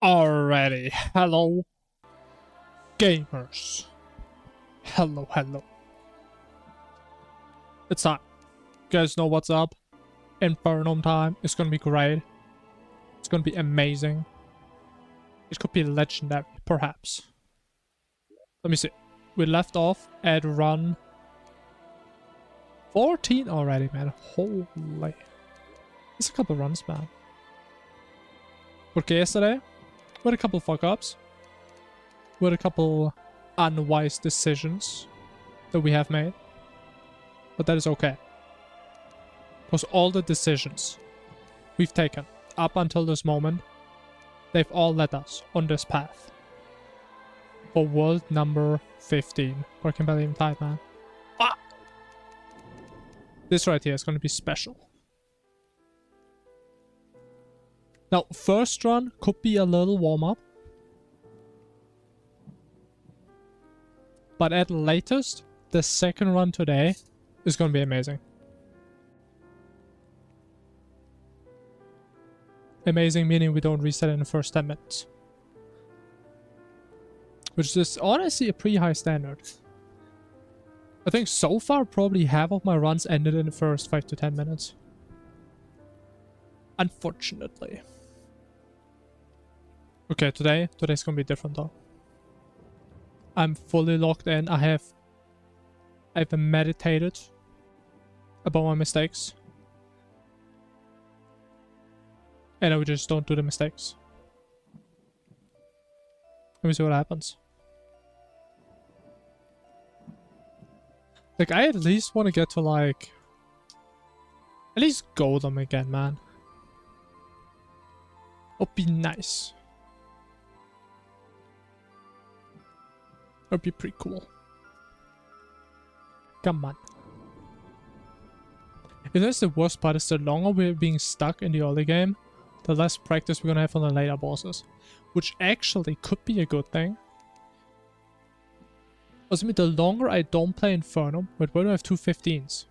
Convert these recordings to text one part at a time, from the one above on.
Alrighty, hello, gamers. Hello. It's time. You guys know what's up. Infernum time. It's gonna be great. It's gonna be amazing. It could be legendary, perhaps. Let me see. We left off at run 14 already, man. Holy. It's a couple runs, man. Okay, yesterday, we had a couple fuck-ups. We had a couple unwise decisions that we have made. But that is okay. Because all the decisions we've taken up until this moment, they've all led us on this path. For world number 15. I can barely even type, man. Ah! This right here is going to be special. Now, first run could be a little warm-up. But at latest, the second run today is going to be amazing. Amazing meaning we don't reset in the first 10 minutes. Which is honestly a pretty high standard. I think so far probably half of my runs ended in the first 5 to 10 minutes. Unfortunately. Okay, today's gonna be different though. I'm fully locked in. I've meditated about my mistakes. And I just don't do the mistakes. Let me see what happens. Like, I at least want to get to, like... At least Golem again, man. It'd be nice. It'd be pretty cool. Come on. You know, the worst part is the longer we're being stuck in the early game, the less practice we're gonna have on the later bosses. Which actually could be a good thing. Also, I mean, the longer I don't play Infernum, but where do I have two 15s?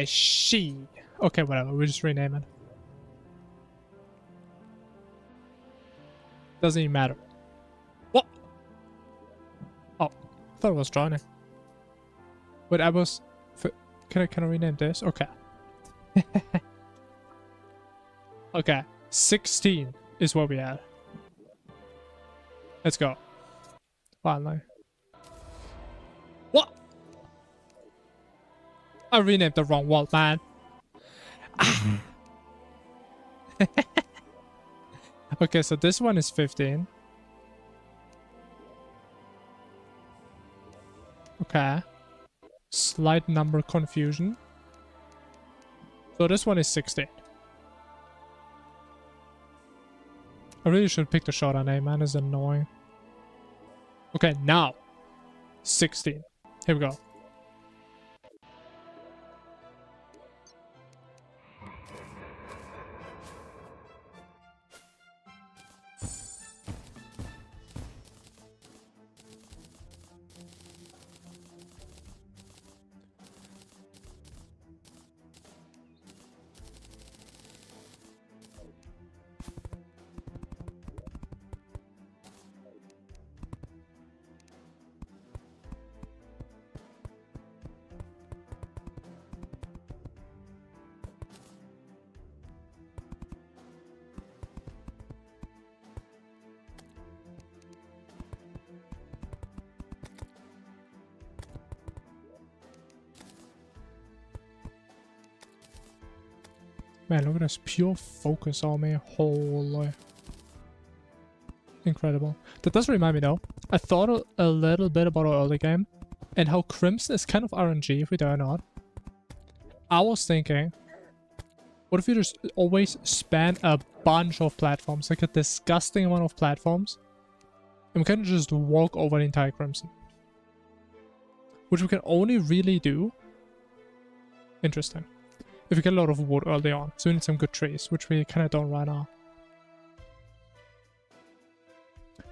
She. Okay, whatever, we'll just rename it. Doesn't even matter. What? Oh, I thought it was drowning. Wait, I was... Can I rename this? Okay. Okay. 16 is what we had. Let's go. Finally. What? I renamed the wrong world, man. Okay, so this one is 15. Okay. Slight number confusion. So this one is 16. I really should pick the shorter name, man. It's annoying. Okay, now 16. Here we go. Man, look at this pure focus on me. Holy. Incredible. That does remind me though. I thought a little bit about our early game and how Crimson is kind of RNG if we do or not. I was thinking, what if you just always span a bunch of platforms, like a disgusting amount of platforms, and we can just walk over the entire Crimson? Which we can only really do. Interesting. If we get a lot of wood early on, so we need some good trees, which we kind of don't right now.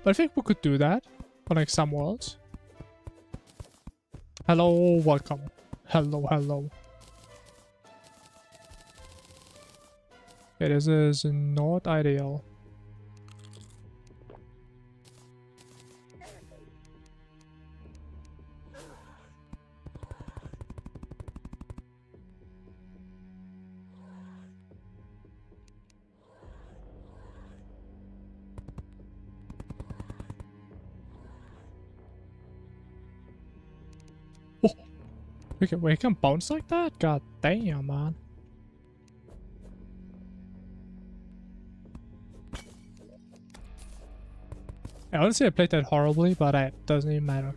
But I think we could do that for like some worlds. Hello, welcome. Hello. Okay, this is not ideal. Oh, we can bounce like that? God damn, man. Honestly, I played that horribly, but it doesn't even matter.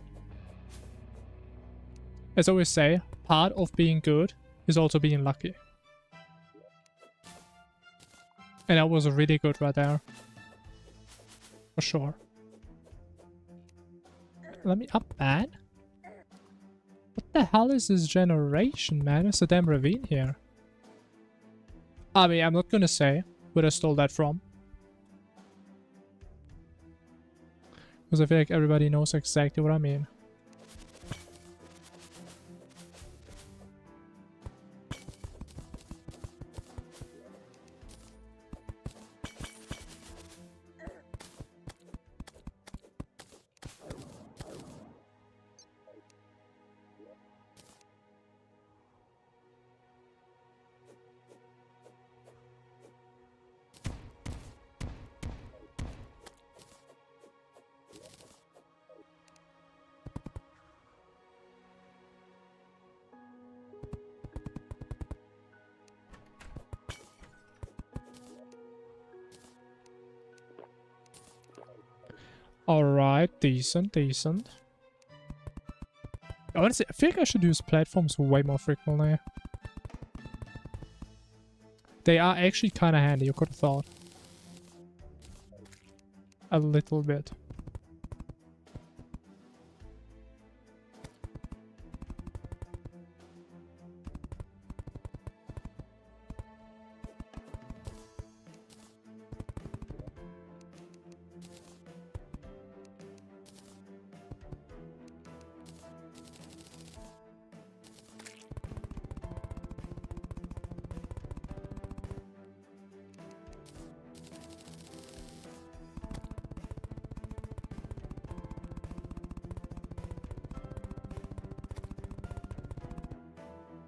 As I always say, part of being good is also being lucky. And that was really good right there. For sure. Let me up, man. What the hell is this generation, man? There's a damn ravine here. I mean, I'm not gonna say where I stole that from. Because I feel like everybody knows exactly what I mean. Alright, decent, decent. Honestly, I feel like I should use platforms way more frequently. They are actually kind of handy, you could have thought. A little bit.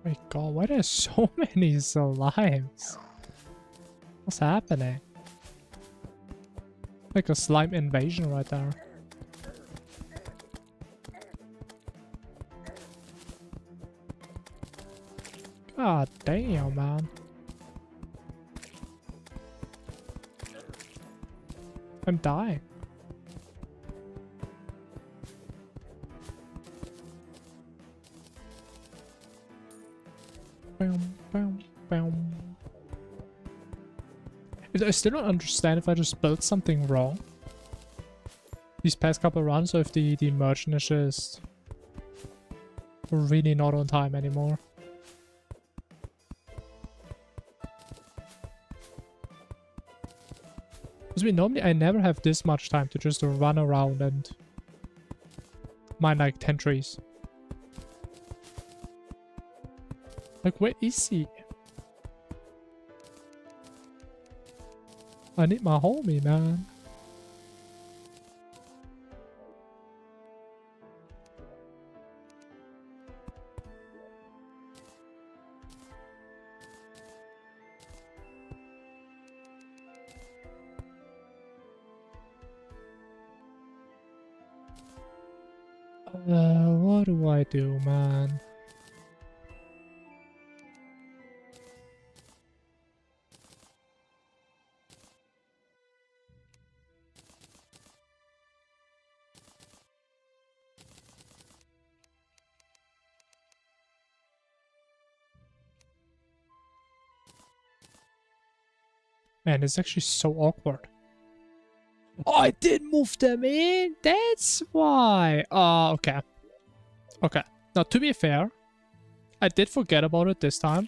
My god, why there's so many slimes? What's happening? Like a slime invasion right there. God damn, man. I'm dying. I still don't understand if I just built something wrong these past couple of runs, or if the merchant is just really not on time anymore. Because normally I never have this much time to just run around and mine like 10 trees. Like, where is he? I need my homie, man. What do I do, man? Man, it's actually so awkward. Oh, I did move them in. That's why. Okay. Okay. Now, to be fair, I did forget about it this time.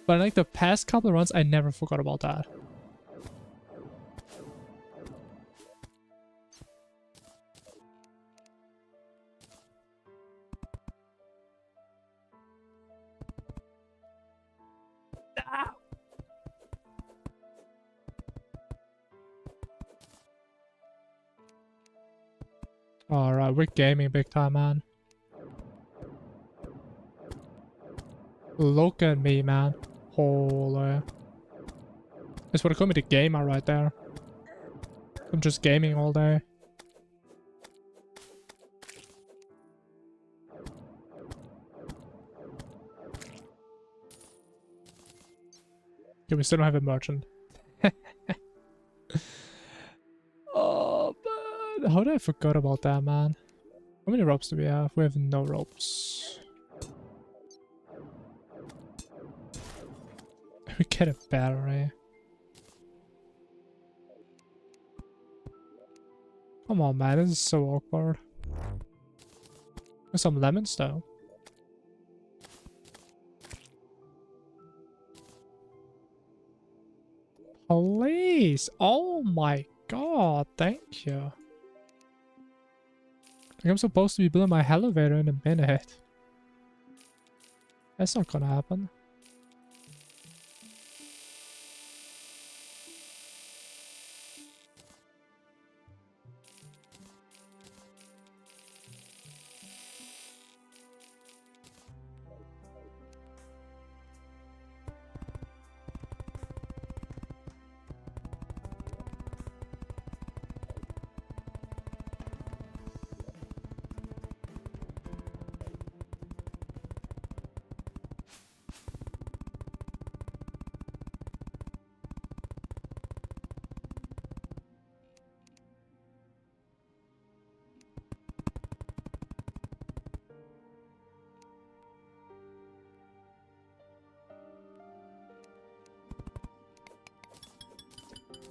But like the past couple of runs, I never forgot about that. Alright, we're gaming big time, man. Look at me, man. Holy. That's what I call me, the gamer right there. I'm just gaming all day. Okay, we still don't have a merchant. Oh, man. How did I forget about that, man? How many ropes do we have? We have no ropes. We get a battery. Come on, man. This is so awkward. There's some lemons, though. Please. Oh my god. Thank you. Like, I'm supposed to be building my elevator in a minute. That's not gonna happen.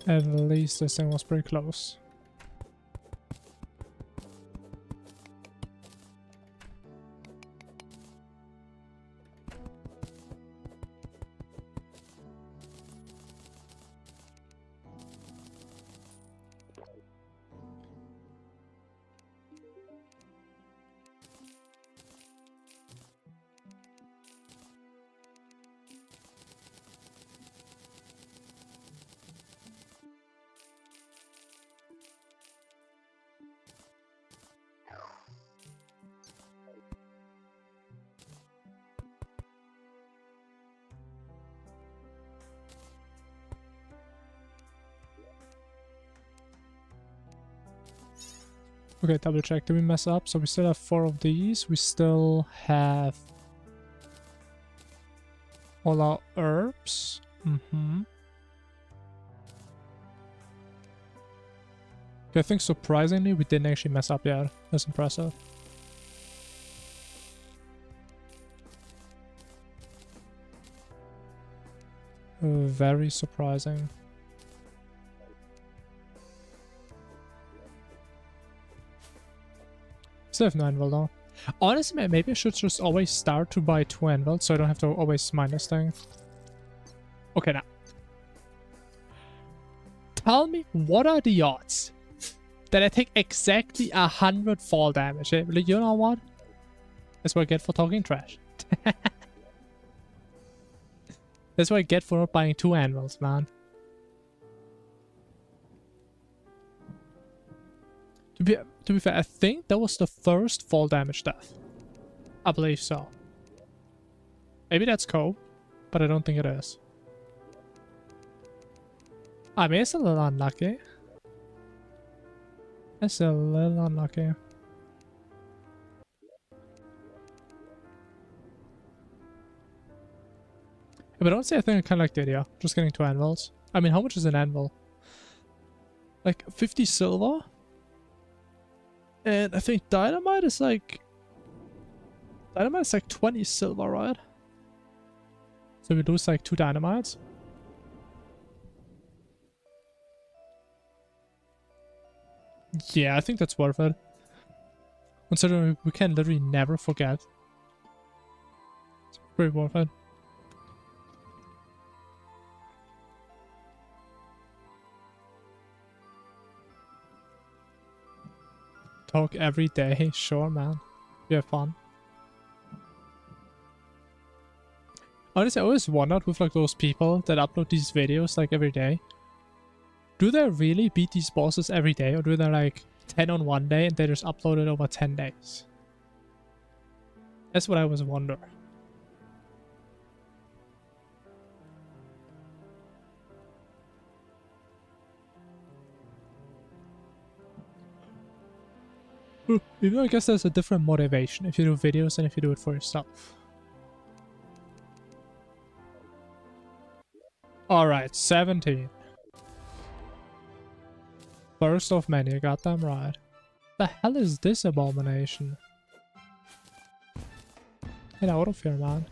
At least this thing was pretty close. Okay, double check. Did we mess up? So we still have 4 of these. We still have all our herbs. Okay, I think surprisingly we didn't actually mess up yet. That's impressive. Very surprising. Still have no anvil though. Honestly, maybe I should just always start to buy 2 anvils so I don't have to always mine this thing. Okay, now. Tell me, what are the odds that I take exactly 100 fall damage? You know what? That's what I get for talking trash. That's what I get for not buying 2 anvils, man. To be fair, I think that was the first fall damage death. I believe so. Maybe that's cope, but I don't think it is. I mean, it's a little unlucky. It's a little unlucky. But honestly, I think I kind of like the idea. Just getting 2 anvils. I mean, how much is an anvil? Like 50 silver? And I think dynamite is like 20 silver, right? So we lose like 2 dynamites. Yeah, I think that's worth it. Considering we can literally never forget. It's pretty worth it. Talk every day, sure, man. We have fun. Honestly, I always wondered with like those people that upload these videos like every day. Do they really beat these bosses every day, or do they like 10 on one day and they just upload it over 10 days. That's what I was wondering. Even though I guess there's a different motivation if you do videos than if you do it for yourself. Alright, 17. First of many, goddamn right. The hell is this abomination? Get out of here, man.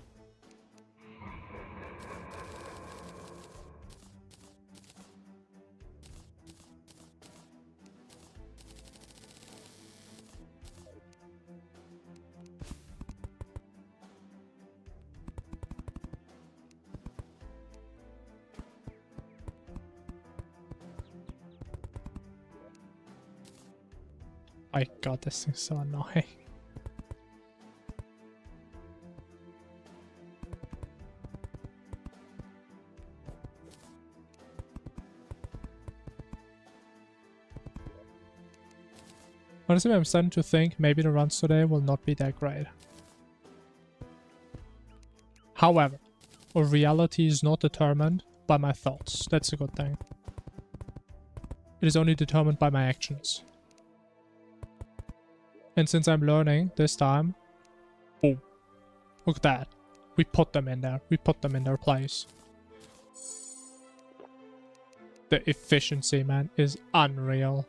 My god, this thing's so annoying. Honestly, I'm starting to think maybe the runs today will not be that great. However, reality is not determined by my thoughts. That's a good thing. It is only determined by my actions. And since I'm learning this time, boom. Look at that. We put them in there. We put them in their place. The efficiency, man, is unreal.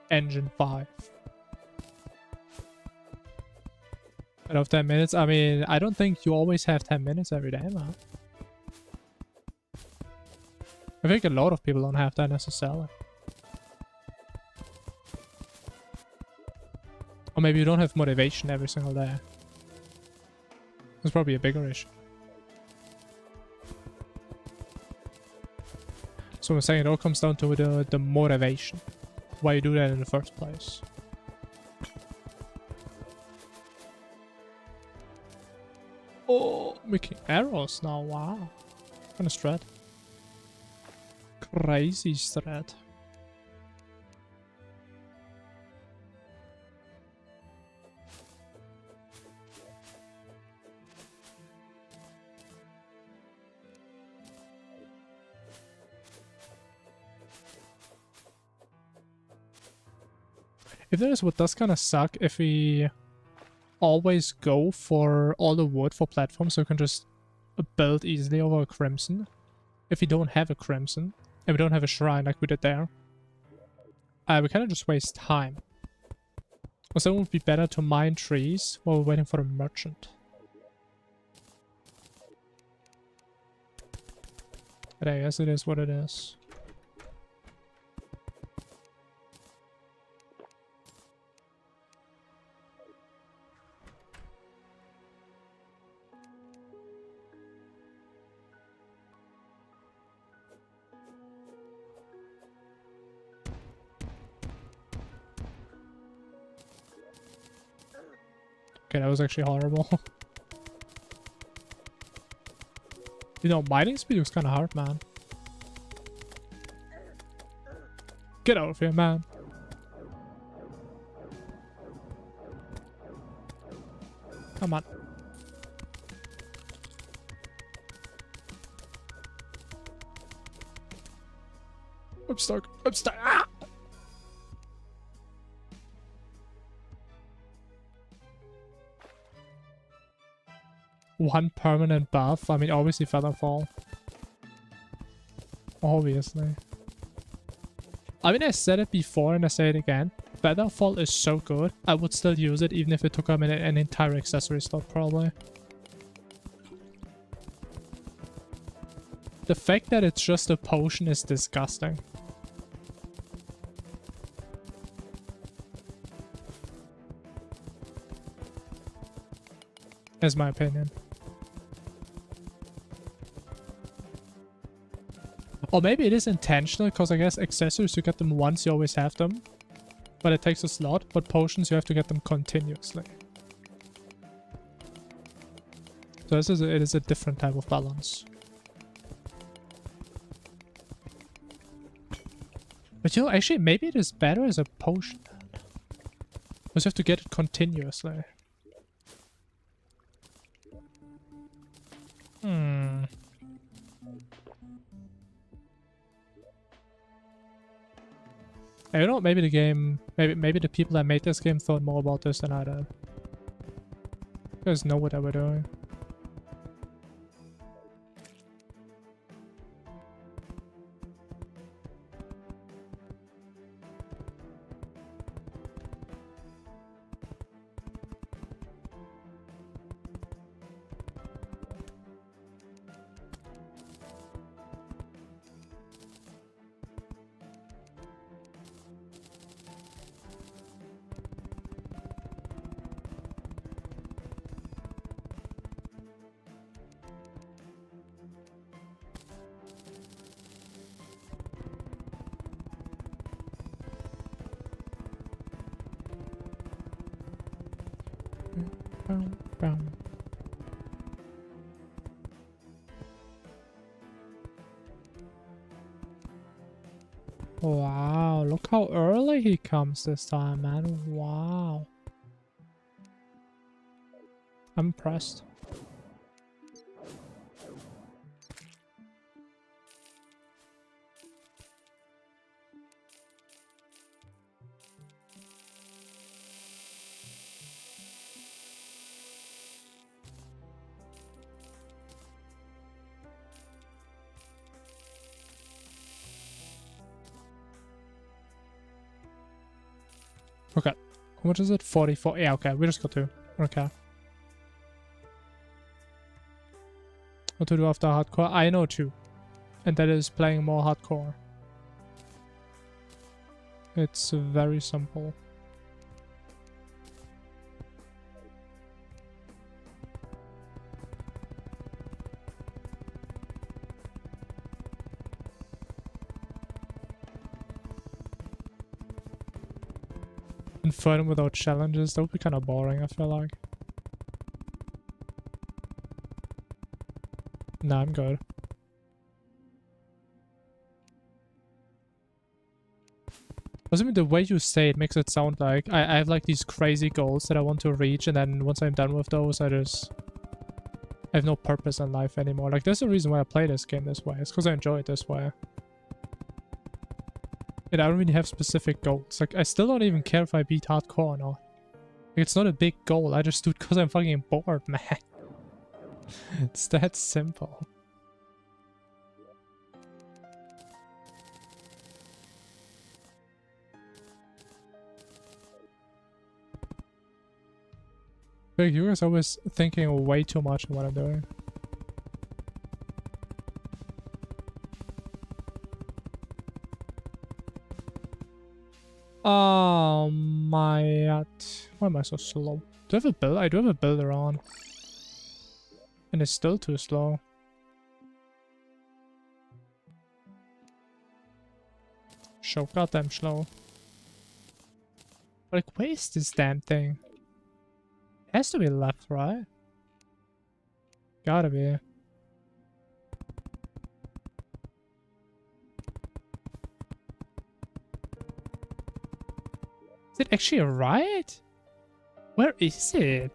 Engine 5. Out of 10 minutes, I mean, I don't think you always have 10 minutes every day, man. I think a lot of people don't have that necessarily. Or maybe you don't have motivation every single day. That's probably a bigger issue. So I'm saying it all comes down to the motivation. Why you do that in the first place. Oh, making arrows now, wow. Kind of strat. Crazy strat. If there is what does kind of suck if we always go for all the wood for platforms so we can just build easily over a crimson. If we don't have a crimson and we don't have a shrine like we did there, we kind of just waste time. So it would be better to mine trees while we're waiting for a merchant. But I guess it is what it is. Okay, that was actually horrible. You know, mining speed was kind of hard, man. Get out of here, man. Come on. I'm stuck. I'm stuck. Ah! One permanent buff. I mean, obviously Featherfall. Obviously. I mean, I said it before and I say it again. Featherfall is so good. I would still use it even if it took up an entire accessory slot, probably. The fact that it's just a potion is disgusting. Is my opinion. Or maybe it is intentional, because I guess accessories, you get them once, you always have them. But it takes a slot, but potions, you have to get them continuously. So it is a different type of balance. But you know, actually, maybe it is better as a potion. Because you have to get it continuously. Hmm. I don't know, maybe the game, maybe the people that made this game thought more about this than I did. You guys know what they were doing. Bum, bum. Wow, look how early he comes this time, man. Wow. I'm impressed. Okay. How much is it? 44. Yeah, okay. We just got to. Okay. What to do after hardcore? I know too. And that is playing more hardcore. It's very simple. Infernum without challenges, that would be kind of boring, I feel like. Nah, I'm good. I mean, the way you say it makes it sound like I have like these crazy goals that I want to reach, and then once I'm done with those, I have no purpose in life anymore. Like, there's a reason why I play this game this way. It's because I enjoy it this way. And I don't really have specific goals. Like, I still don't even care if I beat hardcore or not. Like, it's not a big goal. I just do it because I'm fucking bored, man. It's that simple. Like, you guys always thinking way too much of what I'm doing. Oh my god. Why am I so slow? Do I have a build? I do have a builder on. And it's still too slow. So goddamn slow. Like, where is this damn thing? It has to be left, right? Gotta be. Is it actually right? Where is it?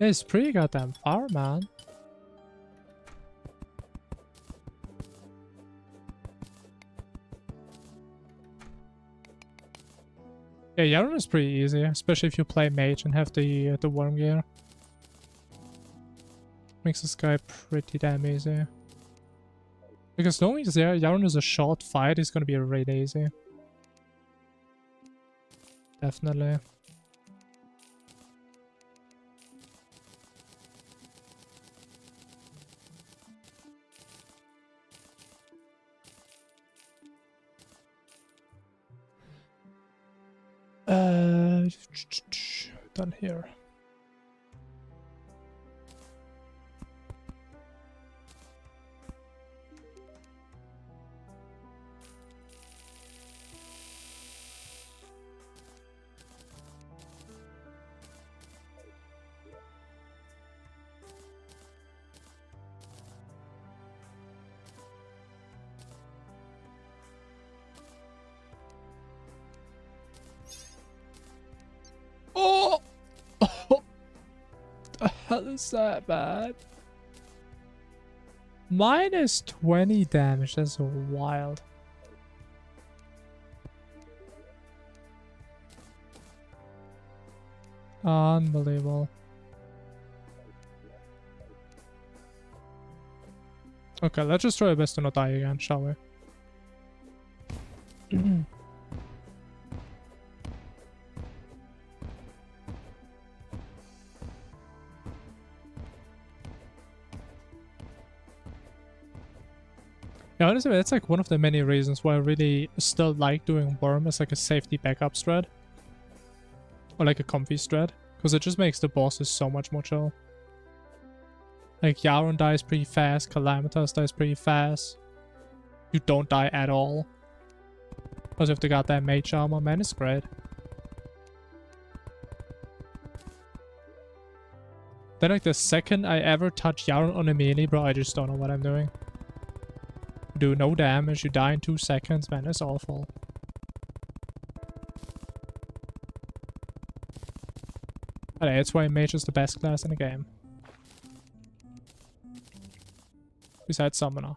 It's pretty goddamn far, man. Yeah, Yaron is pretty easy, especially if you play mage and have the worm gear. Makes this guy pretty damn easy. Because knowing Yaron is a short fight is gonna be really easy. Definitely. Done here. hell is that, man? Minus 20 damage. That's wild. Unbelievable. Okay, let's just try our best to not die again, shall we? Yeah, honestly, that's like one of the many reasons why I really still like doing Worm as like a safety backup strat. Or like a comfy strat. Because it just makes the bosses so much more chill. Like Yaron dies pretty fast, Calamitas dies pretty fast. You don't die at all. Because if they got that mage armor, man, it's great. Then like the second I ever touch Yaron on a melee, bro, I just don't know what I'm doing. Do no damage, you die in 2 seconds, man, that's awful. But hey, that's why mage is the best class in the game. Besides summoner.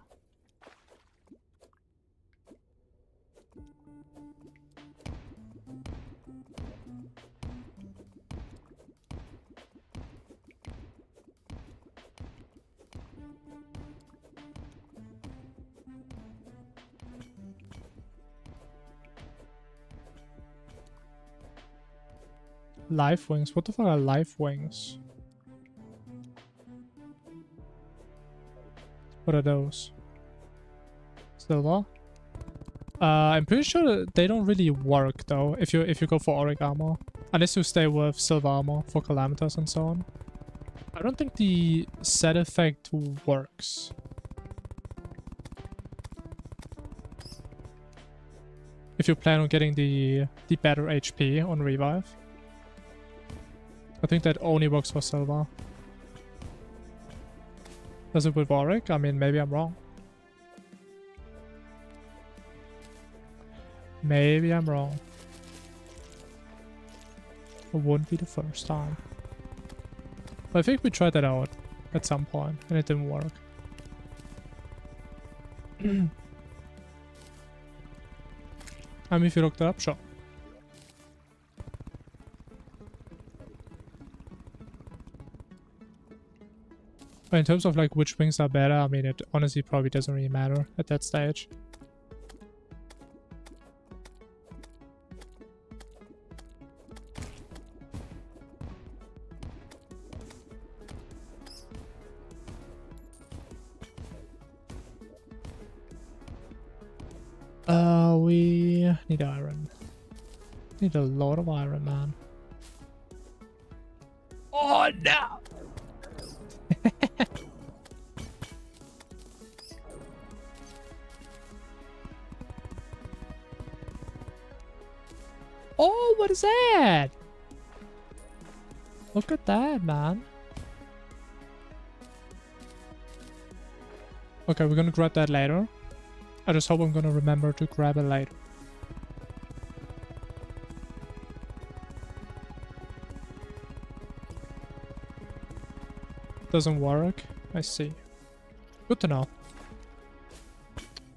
Life wings? What the fuck are life wings? What are those? Silver? I'm pretty sure that they don't really work though if you go for auric armor. Unless you stay with silver armor for calamitas and so on. I don't think the set effect works. If you plan on getting the better HP on revive. I think that only works for silver. Does it with auric? I mean, maybe I'm wrong. Maybe I'm wrong. It wouldn't be the first time. But I think we tried that out at some point and it didn't work. I mean, if you looked it up, sure. But in terms of like which wings are better, I mean, it honestly probably doesn't really matter at that stage. We need iron. Need a lot of iron, man. Oh no! Oh, what is that? Look at that, man. Okay, we're gonna grab that later. I just hope I'm gonna remember to grab it later. Doesn't work? I see. Good to know.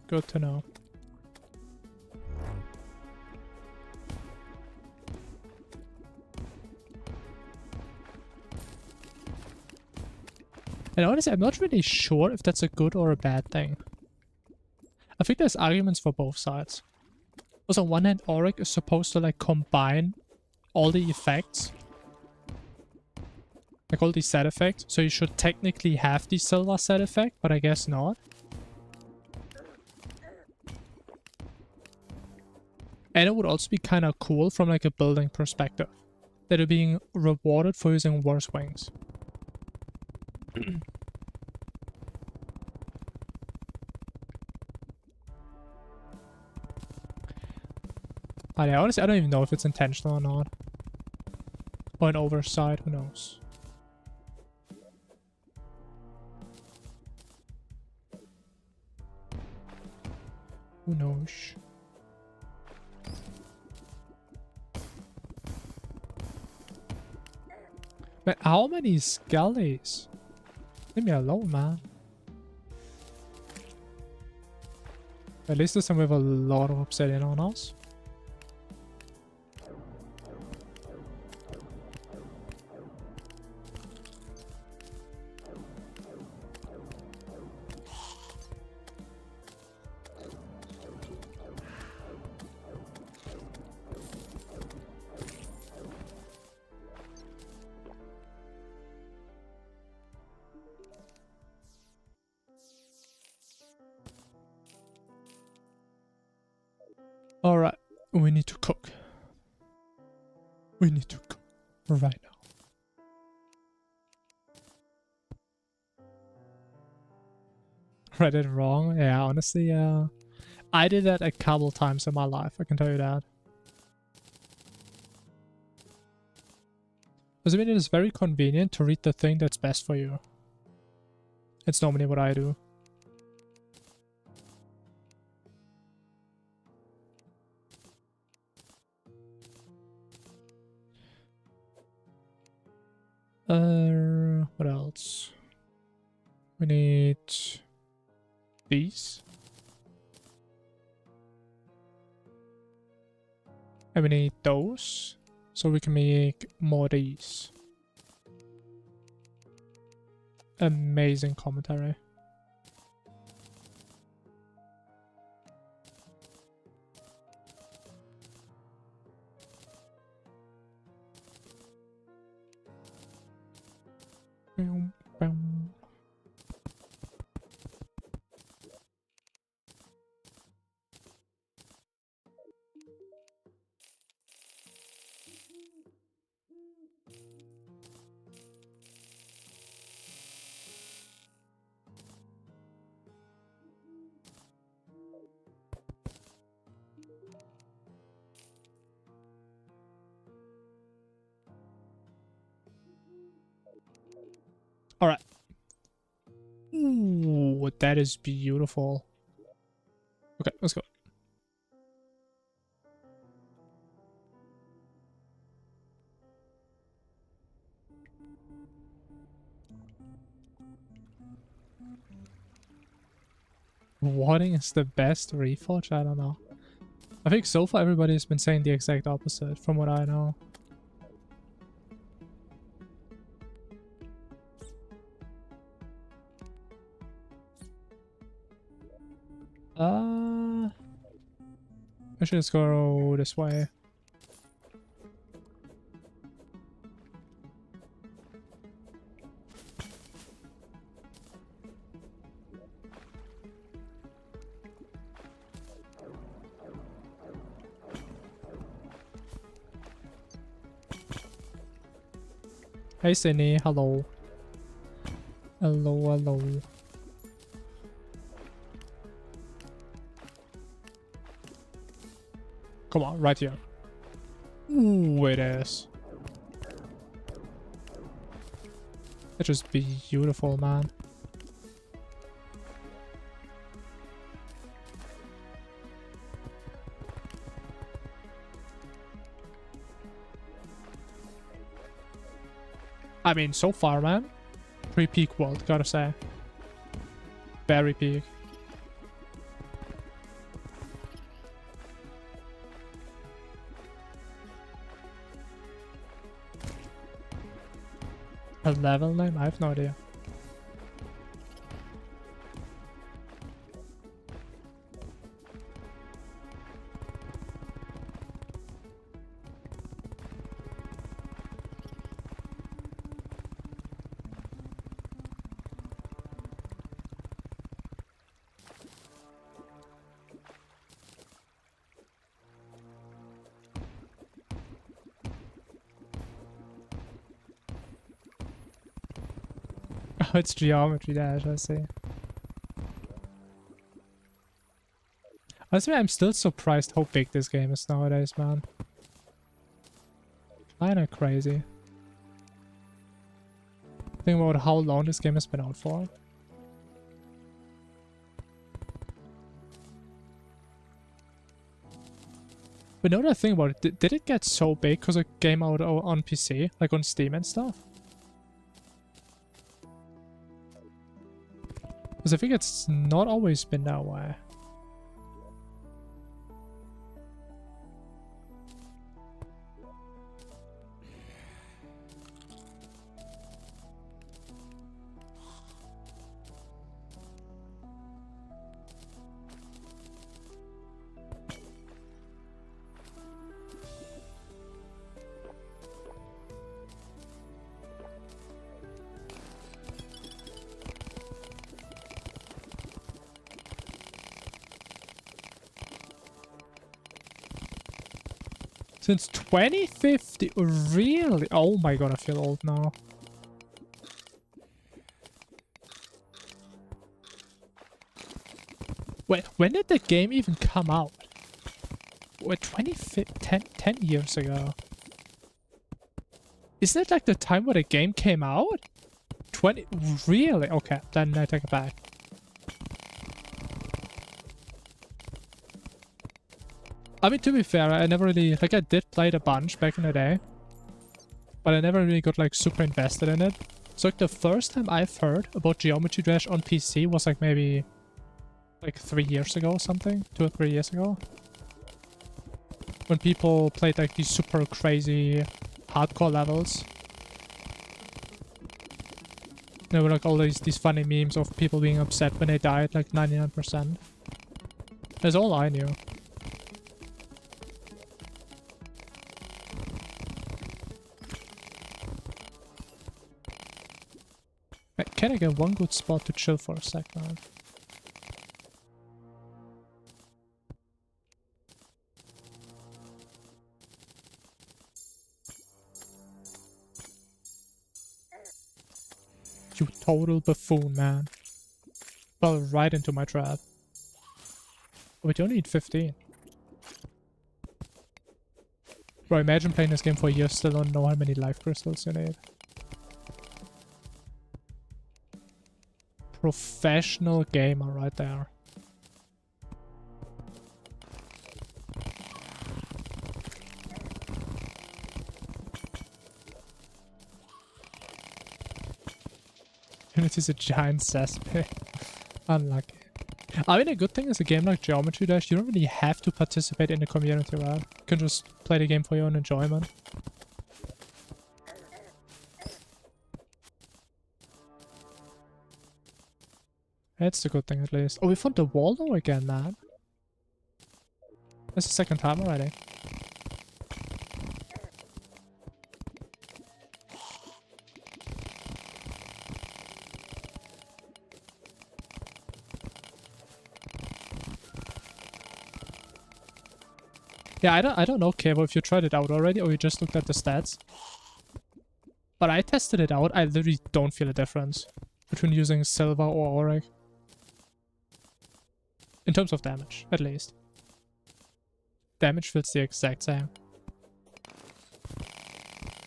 Good to know. And honestly, I'm not really sure if that's a good or a bad thing. I think there's arguments for both sides. Because on one hand, auric is supposed to like combine all the effects. Like all these set effects. So you should technically have the silver set effect, but I guess not. And it would also be kind of cool from like a building perspective. That you're being rewarded for using worse wings. But yeah, honestly, I don't even know if it's intentional or not. Or an oversight, who knows. Who knows? Man, how many skellies? Leave me alone, man. At least this time we have a lot of obsidian on us. Alright, we need to cook. We need to cook right now. Read it wrong? Yeah, honestly, I did that a couple times in my life, I can tell you that. Because I mean, it is very convenient to read the thing that's best for you. It's normally what I do. What else? We need these. And we need those. So we can make more of these. Amazing commentary. All right. Ooh, that is beautiful. Okay, let's go. Wadding is the best reforge? I don't know. I think so far everybody has been saying the exact opposite from what I know. I should just go this way. Hey Sydney, hello. Hello, hello. Come on, right here. Ooh, it is. It's just beautiful, man. I mean, so far, man. Pretty peak world, gotta say. Very peak. A level name? I have no idea. Oh, it's geometry dash, I see. Honestly, I'm still surprised how big this game is nowadays, man. Kinda crazy. Think about how long this game has been out for. But another thing about it, did it get so big because it came out on PC, like on Steam and stuff? Because I think it's not always been that way. Since 2050? Really? Oh my god, I feel old now. Wait, when did the game even come out? Wait, 10 years ago. Isn't it like the time where the game came out? 20? Really? Okay, then I take it back. I mean, to be fair, I never really... Like, I did play it a bunch back in the day. But I never really got, like, super invested in it. So, like, the first time I've heard about Geometry Dash on PC was, like, maybe... Like, 3 years ago or something? 2 or 3 years ago? When people played, like, these super crazy hardcore levels. There were, like, all these funny memes of people being upset when they died, like, 99%. That's all I knew. Can I get one good spot to chill for a second? You total buffoon, man. Fell right into my trap. Oh, we don't need 15. Bro, imagine playing this game for a year, still don't know how many life crystals you need. Professional gamer right there. Unity's a giant cesspit. Unlucky. I mean, a good thing is a game like Geometry Dash, you don't really have to participate in the community, right? You can just play the game for your own enjoyment. That's the good thing, at least. Oh, we found the wall though again, man. That's the second time already. Yeah, I don't know, Kevo, if you tried it out already or you just looked at the stats. But I tested it out. I literally don't feel a difference between using silver or auric. In terms of damage, at least. Damage feels the exact same.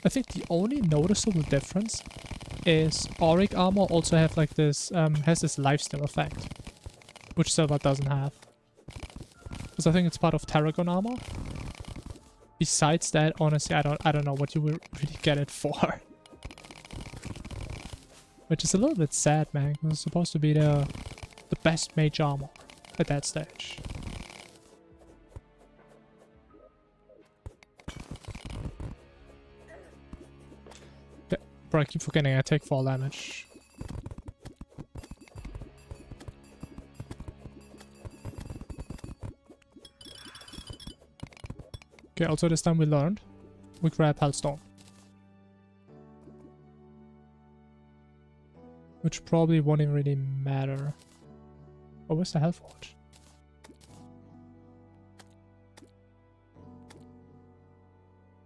I think the only noticeable difference is auric armor also have like this, has this lifesteal effect. Which silver doesn't have. Because I think it's part of Tarragon armor. Besides that, honestly, I don't know what you will really get it for. Which is a little bit sad, man. It's supposed to be the best mage armor at that stage. Yeah, bro, I keep forgetting I take 4 damage. Okay, also this time we learned. We grab Hellstone. Which probably won't even really matter. Oh, where's the Hellforge?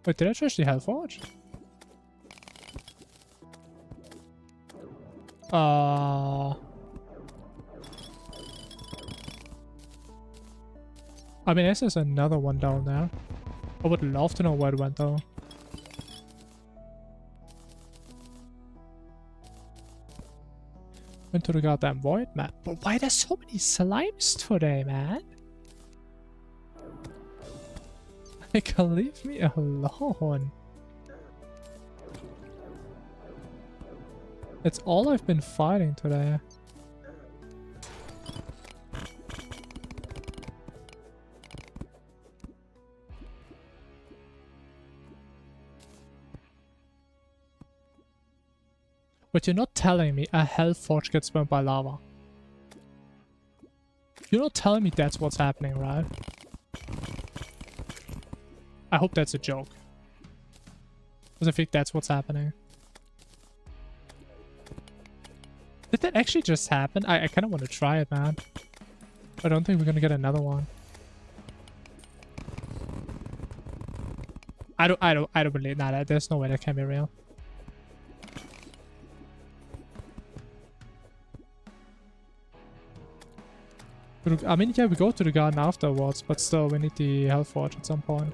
Wait, did I trash the Hellforge? I mean, this is another one down there. I would love to know where it went though. Went to the goddamn void, man. But why there's so many slimes today, man? Like, leave me alone. That's all I've been fighting today. But you're not telling me a hell forge gets burned by lava. You're not telling me that's what's happening, right? I hope that's a joke. Because I think that's what's happening. Did that actually just happen? I kind of want to try it, man. I don't think we're gonna get another one. I don't believe that. There's no way that can be real. But, I mean, yeah, we go to the garden afterwards, but still, we need the Hell Forge at some point.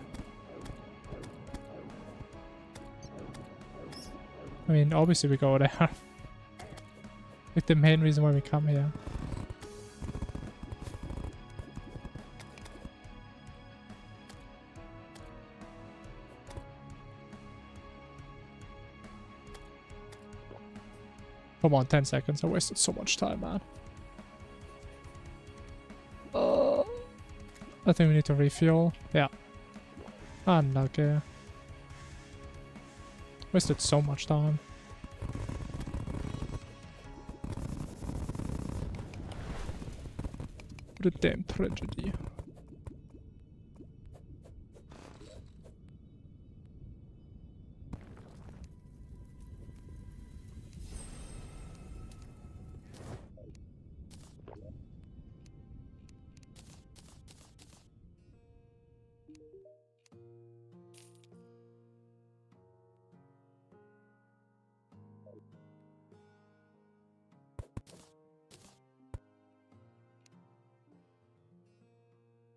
I mean, obviously we go there. Like the main reason why we come here. Come on, 10 seconds. I wasted so much time, man. I think we need to refuel. Yeah. Unlucky. Wasted so much time. What a damn tragedy.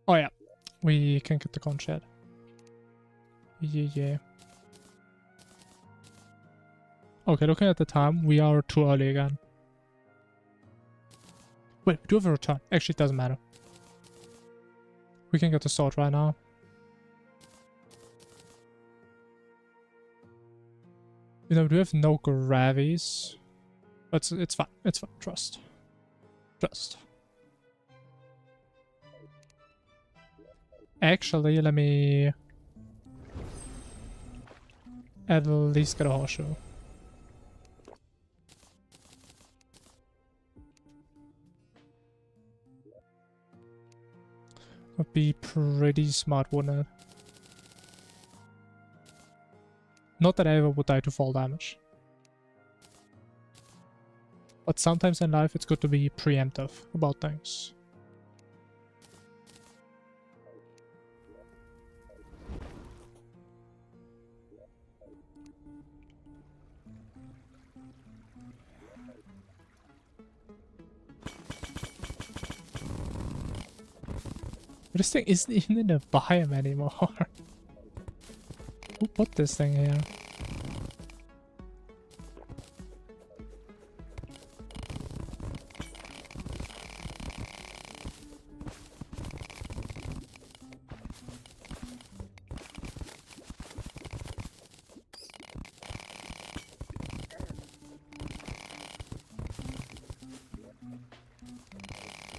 Oh yeah, we can get the con shed. Yeah. Okay, looking at the time, we are too early again. Wait, we do have a return. Actually, it doesn't matter. We can get the sword right now. You know, we do have no gravies. But it's fine. It's fine. Trust. Actually, let me at least get a horseshoe. Would be pretty smart, wouldn't it? Not that I ever would die to fall damage. But sometimes in life it's good to be preemptive about things. But this thing isn't even in the biome anymore. Who put this thing here?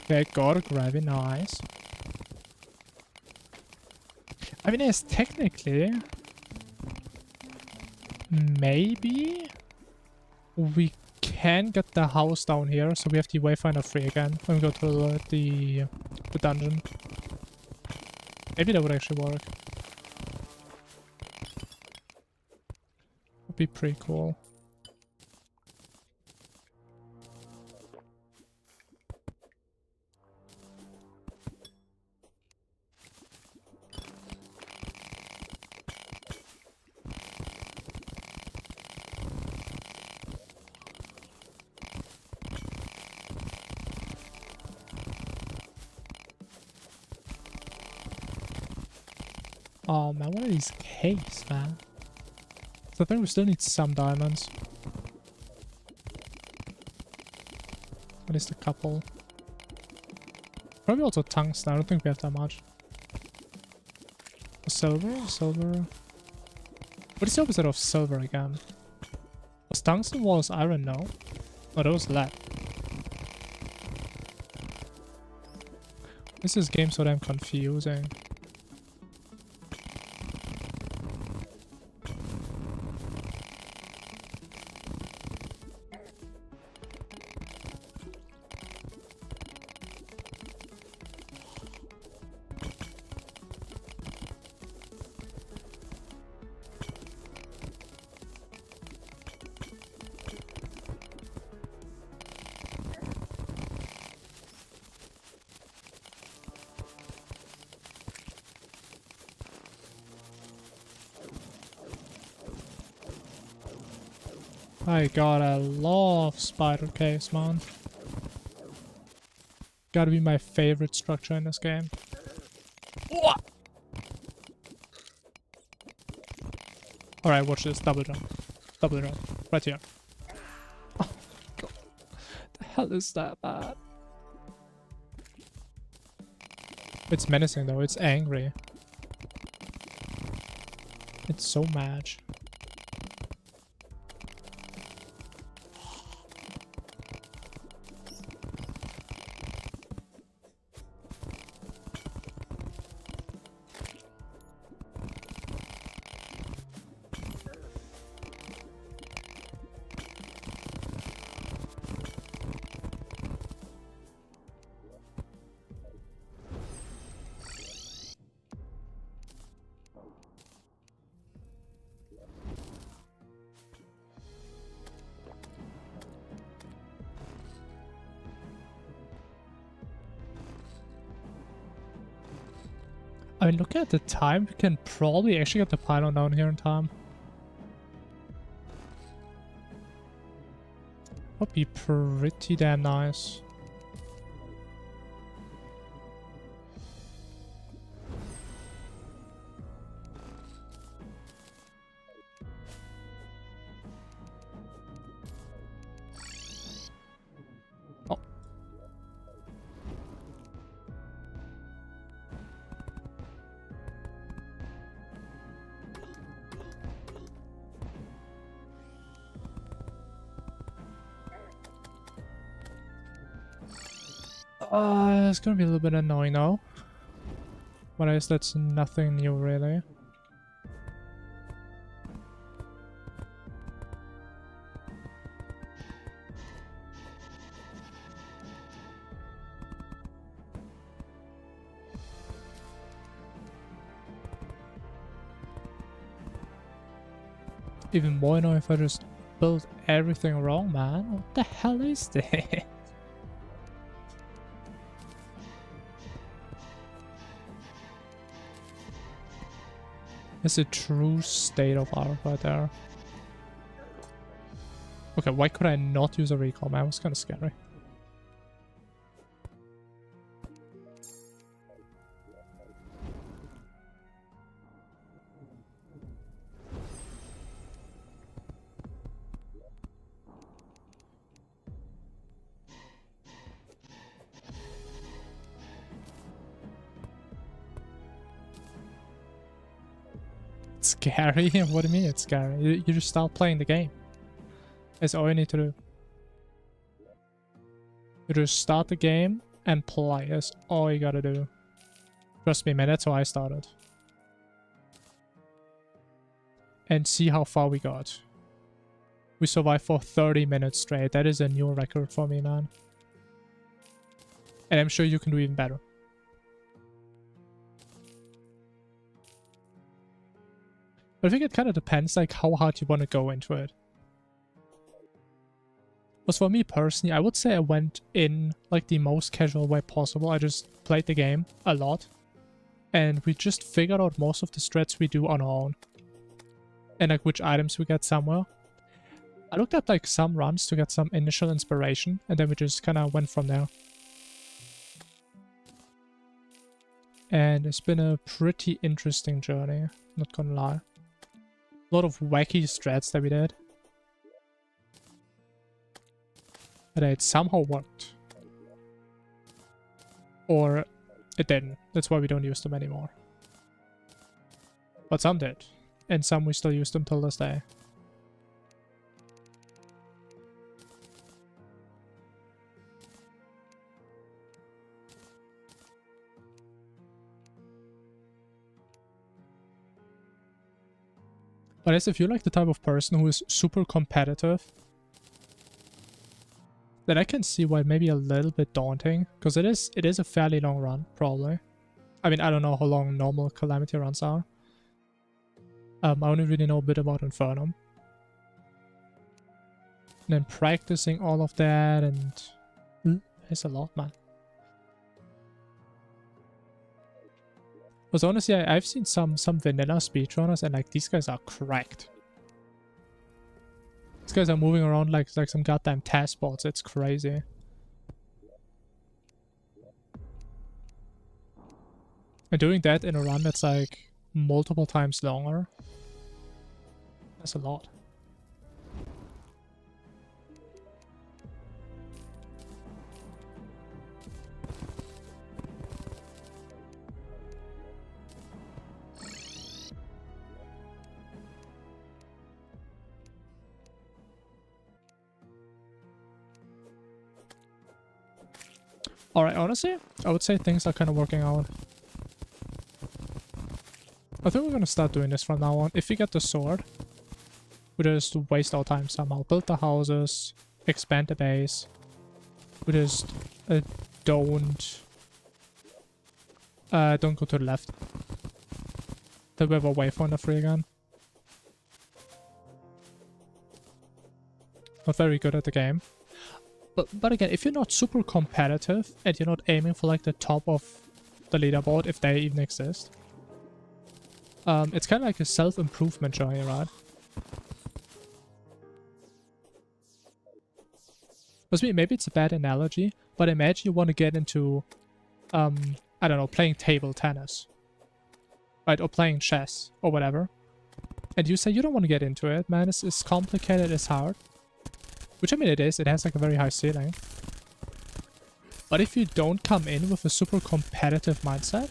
Okay, got a gravy, nice. I mean, yes, technically, maybe we can get the house down here, so we have the Wayfinder free again when we go to the dungeon. Maybe that would actually work. Would be pretty cool. Oh man, what are these caves, man? So I think we still need some diamonds. At least a couple. Probably also tungsten, I don't think we have that much. Silver? What is the opposite of silver again? Was tungsten was iron? No. Oh, that was lead. This is game so damn confusing. My god, I love spider caves, man. Gotta be my favorite structure in this game. Alright, watch this. Double jump. Double jump. Right here. Oh, god. The hell is that, man? It's menacing, though. It's angry. It's so mad. I mean, looking at the time, we can probably actually get the pylon down here in time. Would be pretty damn nice. Oh. It's gonna be a little bit annoying now. But I guess that's nothing new, really. Even more annoying if I just build everything wrong, man. What the hell is this? It's a true state of art right there. Okay, why could I not use a recall, man? It was kind of scary. Scary? What do you mean it's scary? You just start playing the game. That's all you need to do. You just start the game and play. That's all you gotta do. Trust me, man, that's how I started. And see how far we got. We survived for 30 minutes straight. That is a new record for me, man. And I'm sure you can do even better. But I think it kind of depends like how hard you want to go into it. Because for me personally, I would say I went in like the most casual way possible. I just played the game a lot. And we just figured out most of the strats we do on our own. And like which items we get somewhere. I looked at like some runs to get some initial inspiration. And then we just kind of went from there. And it's been a pretty interesting journey, not gonna lie. A lot of wacky strats that we did. But it somehow worked. Or it didn't. That's why we don't use them anymore. But some did. And some we still use them till this day. But as if you're like the type of person who is super competitive, then I can see why it may be a little bit daunting, because it is a fairly long run, probably. I mean, I don't know how long normal Calamity runs are. I only really know a bit about Infernum. And then practicing all of that, and it's a lot, man. Because honestly, I've seen some vanilla speedrunners, and like these guys are cracked. These guys are moving around like some goddamn task bots. It's crazy. And doing that in a run that's like multiple times longer. That's a lot. Alright, honestly, I would say things are kind of working out. I think we're gonna start doing this from now on. If we get the sword, we just waste our time somehow. Build the houses, expand the base. We just don't go to the left. Then we have a wayfinder free again. Not very good at the game. But again, if you're not super competitive and you're not aiming for like the top of the leaderboard, if they even exist, it's kind of like a self-improvement journey, right? Maybe it's a bad analogy, but imagine you want to get into, I don't know, playing table tennis, right? Or playing chess or whatever. And you say you don't want to get into it, man. It's complicated, it's hard. Which, I mean, it is. It has like a very high ceiling. But if you don't come in with a super competitive mindset,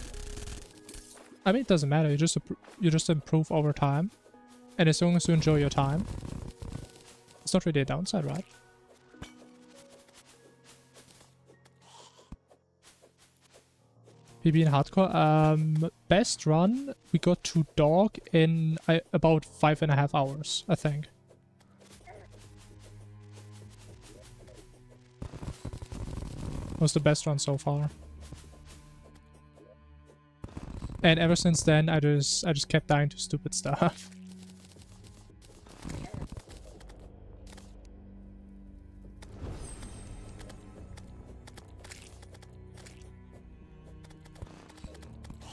I mean, it doesn't matter. You just improve over time. And as long as you enjoy your time, it's not really a downside, right? PB in hardcore. Best run, we got to dog in about 5.5 hours, I think. Was the best run so far. And ever since then, I just kept dying to stupid stuff.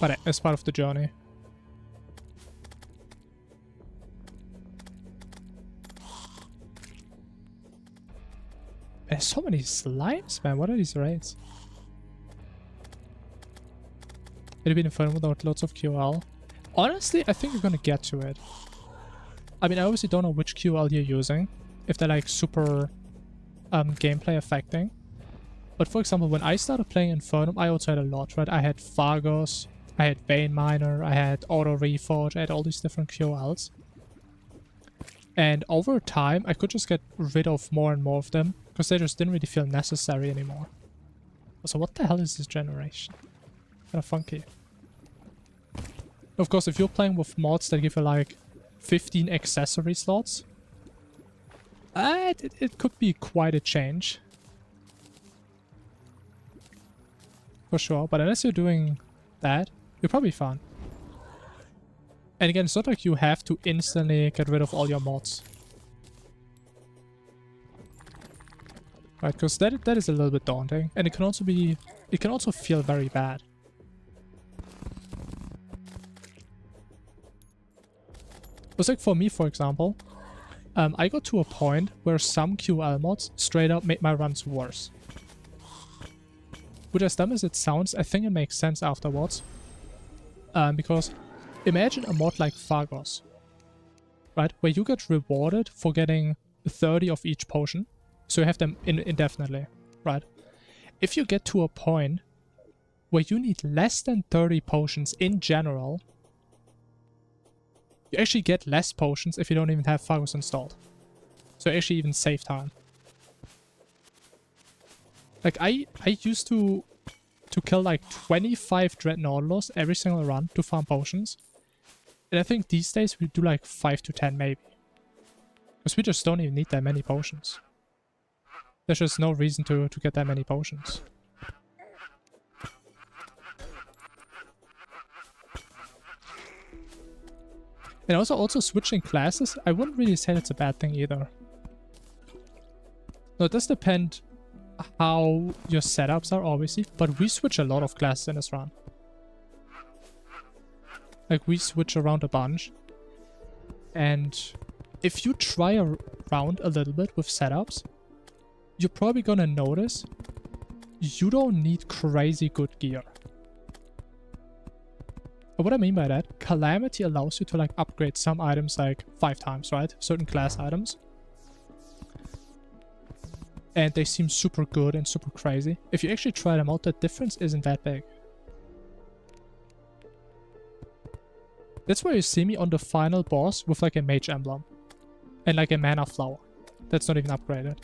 But it's part of the journey. There's so many slimes, man. What are these raids? It'd be fun without lots of QL. Honestly, I think you're gonna get to it. I mean, I obviously don't know which QL you're using. If they're like super gameplay affecting. But for example, when I started playing Infernum, I also had a lot, right? I had Fargos, I had Vein Miner, I had Auto Reforge, I had all these different QLs. And over time, I could just get rid of more and more of them, because they just didn't really feel necessary anymore. So what the hell is this generation? Kind of funky. Of course, if you're playing with mods that give you like 15 accessory slots, it could be quite a change. For sure, but unless you're doing that, you're probably fine. And again, it's not like you have to instantly get rid of all your mods. Right, because that is a little bit daunting. And it can also be... It can also feel very bad. It's like for me, for example, I got to a point where some QL mods straight up made my runs worse. Which, as dumb as it sounds, I think it makes sense afterwards. Because imagine a mod like Fargos, right? Where you get rewarded for getting 30 of each potion. So you have them indefinitely, right? If you get to a point where you need less than 30 potions in general, you actually get less potions if you don't even have Fargos installed. So you actually even save time. Like, I used to kill like 25 Dread Nautilus every single run to farm potions. And I think these days we do like 5 to 10 maybe. Because we just don't even need that many potions. There's just no reason to get that many potions. And also switching classes, I wouldn't really say that's a bad thing either. No, it does depend how your setups are, obviously, but we switch a lot of classes in this run. Like, we switch around a bunch. And if you try a around a little bit with setups, you're probably gonna notice you don't need crazy good gear. And what I mean by that, Calamity allows you to like upgrade some items like 5 times, right? Certain class items. And they seem super good and super crazy. If you actually try them out, the difference isn't that big. That's why you see me on the final boss with like a mage emblem. And like a mana flower. That's not even upgraded.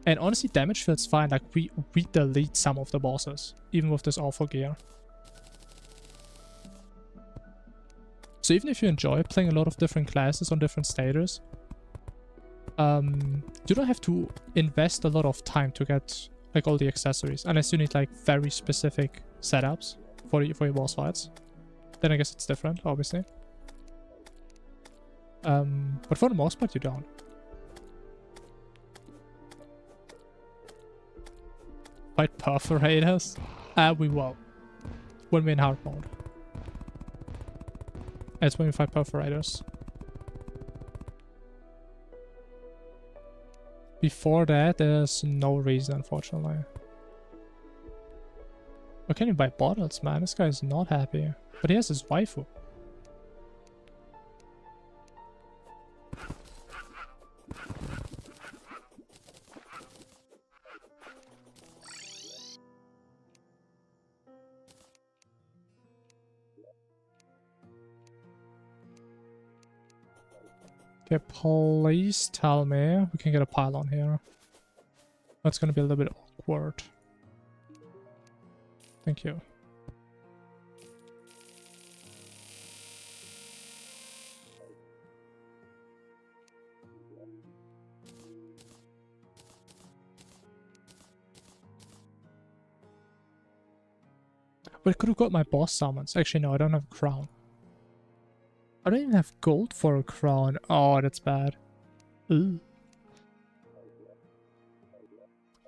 And honestly, damage feels fine. Like we delete some of the bosses. Even with this awful gear. So even if you enjoy playing a lot of different classes on different stages, you don't have to invest a lot of time to get like all the accessories, unless you need like very specific setups for your boss fights. Then I guess it's different, obviously. But for the most part, you don't. Fight perforators? We will. When we're in hard mode. That's when we fight perforators. Before that, there's no reason, unfortunately. Why can't you buy bottles, man? This guy is not happy. But he has his waifu. Okay, please tell me we can get a pylon here. That's gonna be a little bit awkward. Thank you. But I could have got my boss summons. Actually, no, I don't have a crown. I don't even have gold for a crown. Oh, that's bad. Ooh.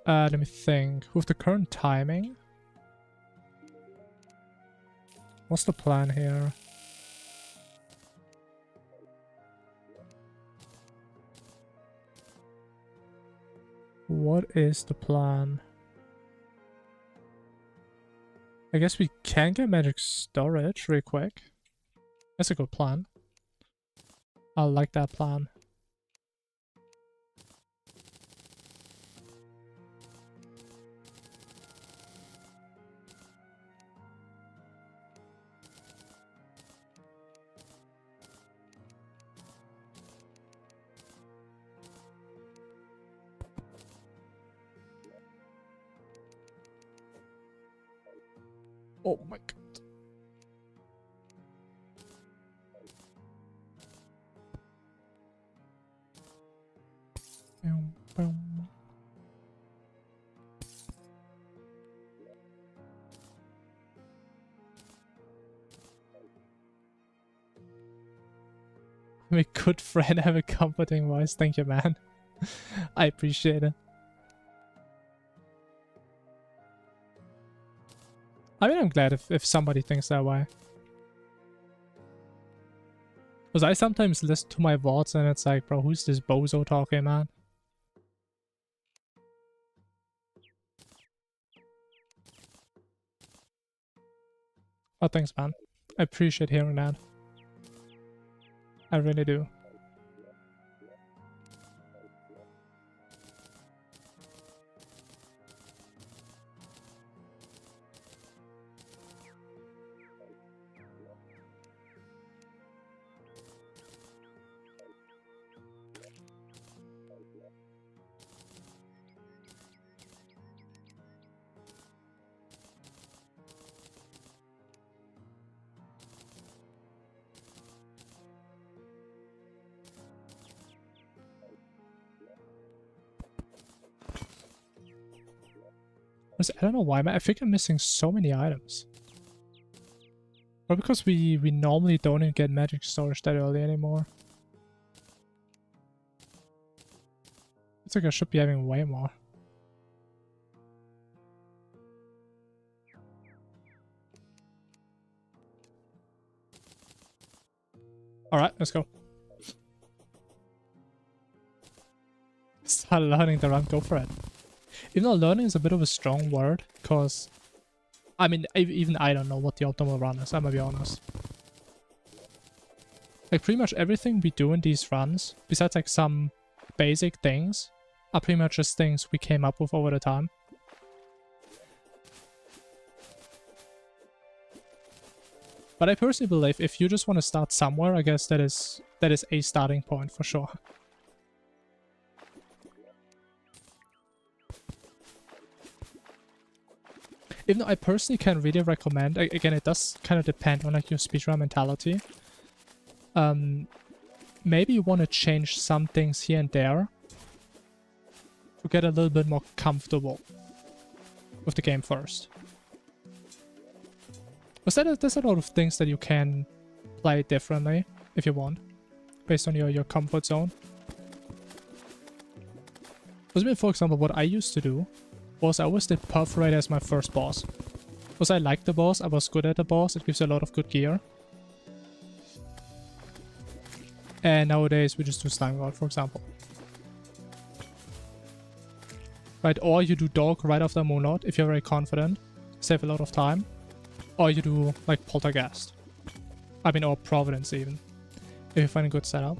Let me think. With the current timing, what's the plan here? What is the plan? I guess we can get magic storage real quick. That's a good plan. I like that plan. Oh my god. I'm a good friend, have a comforting voice. Thank you, man. I appreciate it. I mean, I'm glad if somebody thinks that way. Because I sometimes listen to my VODs and it's like, bro, who's this bozo talking, man? Oh, thanks, man. I appreciate hearing that. I really do. I don't know why, man. I think I'm missing so many items. Or because we normally don't even get magic storage that early anymore. It's like I should be having way more. Alright, let's go. Start learning the run, go for it. Even though learning is a bit of a strong word, because I mean, even I don't know what the optimal run is, I'm gonna be honest. Like, pretty much everything we do in these runs, besides like some basic things, are pretty much just things we came up with over the time. But I personally believe if you just want to start somewhere, I guess that is a starting point for sure. Even though I personally can really recommend, again, it does kind of depend on like your speedrun mentality. Maybe you want to change some things here and there to get a little bit more comfortable with the game first. There's a lot of things that you can play differently if you want, based on your comfort zone. For example, what I used to do was I always did Perforate as my first boss. Because I liked the boss, I was good at the boss, it gives you a lot of good gear. And nowadays we just do Slime God, for example. Right, or you do Dog right after Moonlord if you're very confident, save a lot of time. Or you do like Poltergeist. I mean, or Providence even, if you find a good setup.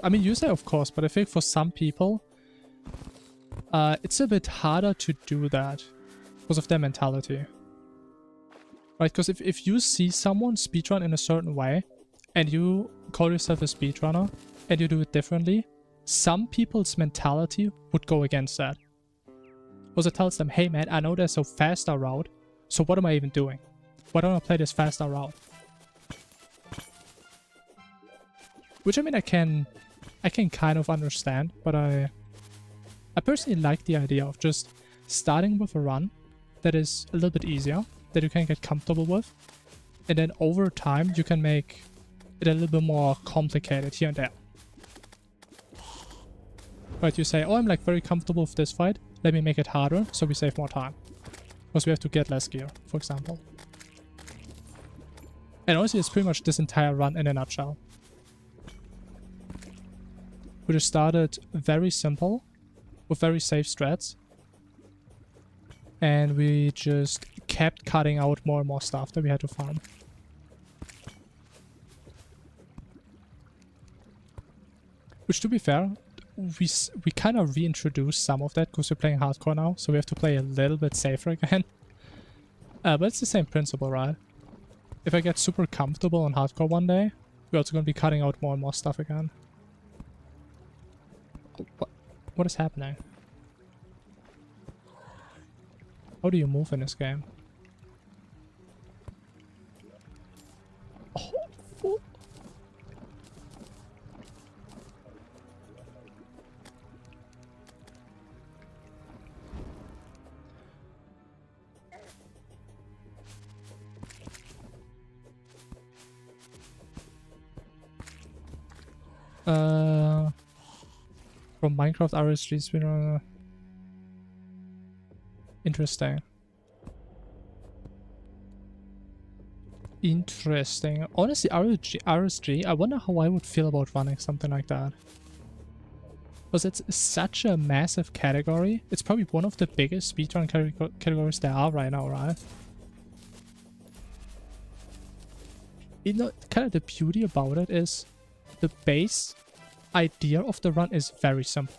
I mean, you say of course, but I think for some people, it's a bit harder to do that because of their mentality. Right, because if you see someone speedrun in a certain way, and you call yourself a speedrunner, and you do it differently, some people's mentality would go against that. Because it tells them, hey man, I know there's a faster route, so what am I even doing? Why don't I play this faster route? Which I mean, I can kind of understand, but I personally like the idea of just starting with a run that is a little bit easier, that you can get comfortable with, and then over time you can make it a little bit more complicated here and there. Right, you say, oh, I'm like very comfortable with this fight, let me make it harder so we save more time. Because we have to get less gear, for example. And honestly, it's pretty much this entire run in a nutshell. We just started very simple, with very safe strats. And we just kept cutting out more and more stuff that we had to farm. Which, to be fair, we kind of reintroduced some of that because we're playing hardcore now, so we have to play a little bit safer again. But it's the same principle, right? If I get super comfortable on hardcore one day, we're also going to be cutting out more and more stuff again. What is happening? How do you move in this game? Oh. From Minecraft RSG speedrunner. Interesting. Interesting. Honestly, RSG, I wonder how I would feel about running something like that. Because it's such a massive category. It's probably one of the biggest speedrun categories there are right now, right? You know, kind of the beauty about it is the base idea of the run is very simple.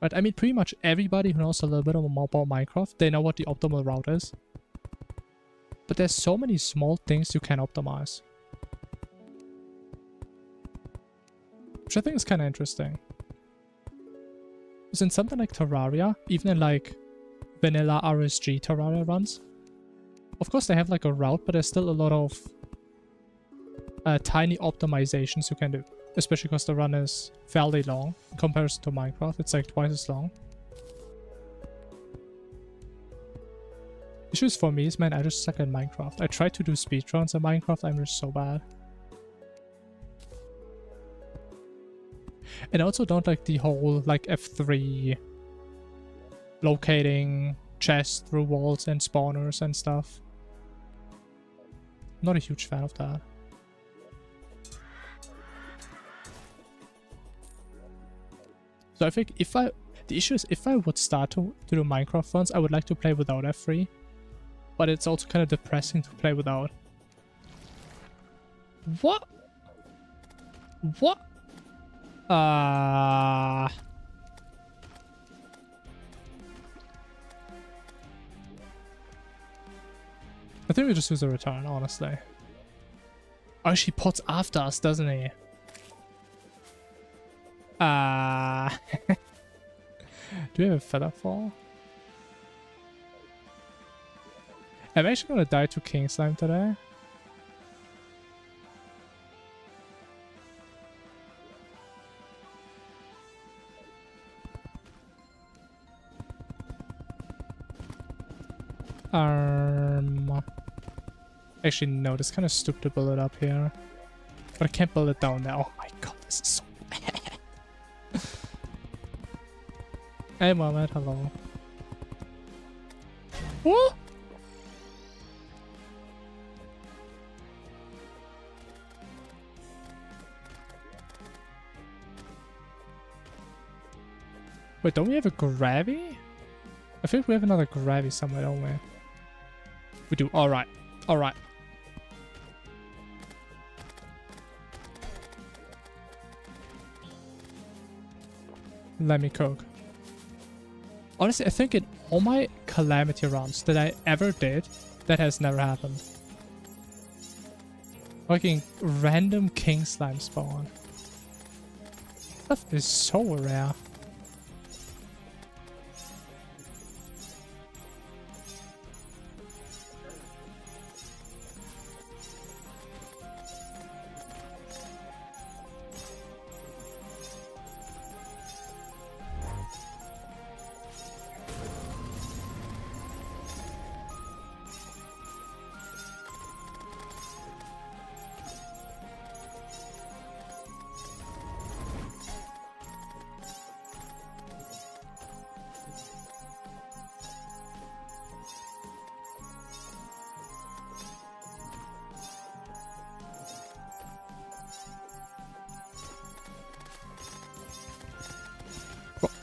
Right, I mean, pretty much everybody who knows a little bit more about Minecraft, they know what the optimal route is. But there's so many small things you can optimize. Which I think is kind of interesting. Because in something like Terraria, even in like vanilla RSG Terraria runs, of course they have like a route, but there's still a lot of tiny optimizations you can do. Especially because the run is fairly long in comparison to Minecraft. It's like twice as long. Issues for me is, man, I just suck at Minecraft. I try to do speedruns in Minecraft, I'm just so bad. And I also don't like the whole like F3 locating chests through walls and spawners and stuff. Not a huge fan of that. So I think the issue is if I would start to do Minecraft runs, I would like to play without F3. But it's also kind of depressing to play without. What? What? I think we just use a return, honestly. Oh, she pots after us, doesn't he? Do we have a feather fall? I'm actually gonna die to King Slime today. Actually, no, it's kind of stupid to build it up here. But I can't build it down there. Oh my god, this is so bad. Hey, Mohammed, hello. What? Wait, don't we have a gravy? I think we have another gravy somewhere, don't we? We do. Alright. Alright. Let me cook. Honestly, I think in all my Calamity runs that I ever did, that has never happened. Fucking random King Slime spawn. Stuff is so rare.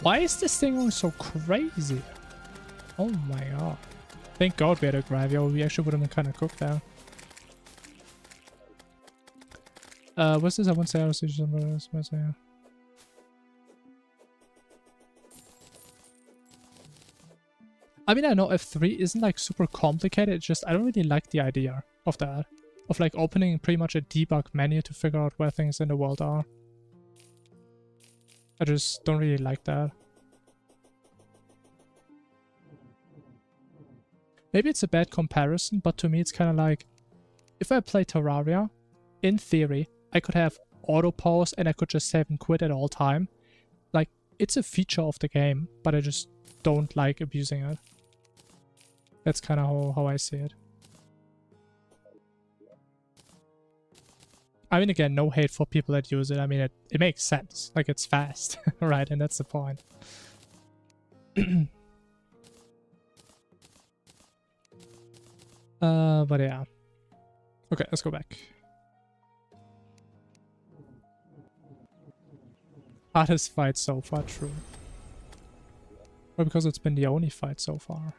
Why is this thing going so crazy? Oh my god. Thank god we had a gravy, or we actually would have been kind of cooked there. What's this? I won't say I was using. I mean, I know F3 isn't like super complicated, it's just I don't really like the idea of that. Of like opening pretty much a debug menu to figure out where things in the world are. I just don't really like that. Maybe it's a bad comparison, but to me it's kind of like, if I play Terraria, in theory, I could have auto pause and I could just save and quit at all time. Like, it's a feature of the game, but I just don't like abusing it. That's kind of how I see it. I mean, again, no hate for people that use it. I mean, it makes sense. Like, it's fast, right? And that's the point. But yeah. Okay, let's go back. Hardest fight so far, true. Well, because it's been the only fight so far.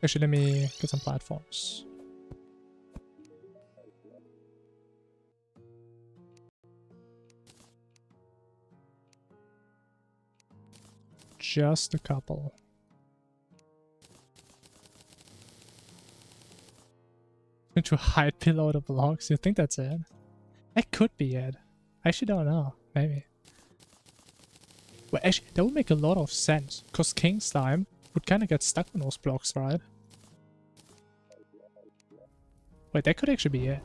Actually, let me get some platforms. Just a couple. To hide below the blocks. You think that's it? That could be it. I actually don't know. Maybe. Well, actually, that would make a lot of sense. Because King Slime would kind of get stuck on those blocks, right? Wait, that could actually be it. It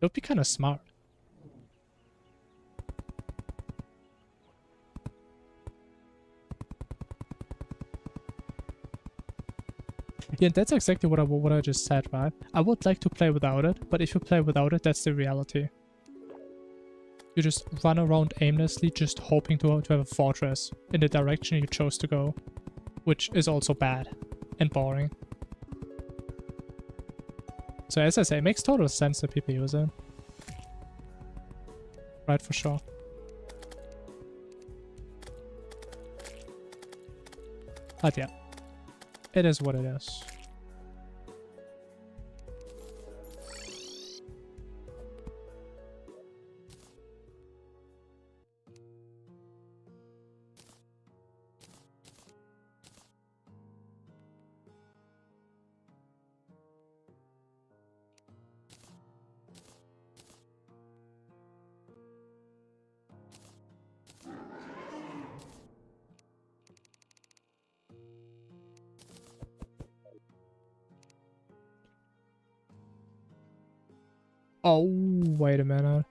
would be kind of smart. Yeah, that's exactly what I just said, right? I would like to play without it, but if you play without it, that's the reality. You just run around aimlessly, just hoping to have a fortress in the direction you chose to go. which is also bad and boring. So as I say, it makes total sense that people use it. Right, for sure. But yeah, it is what it is. Oh, wait a minute.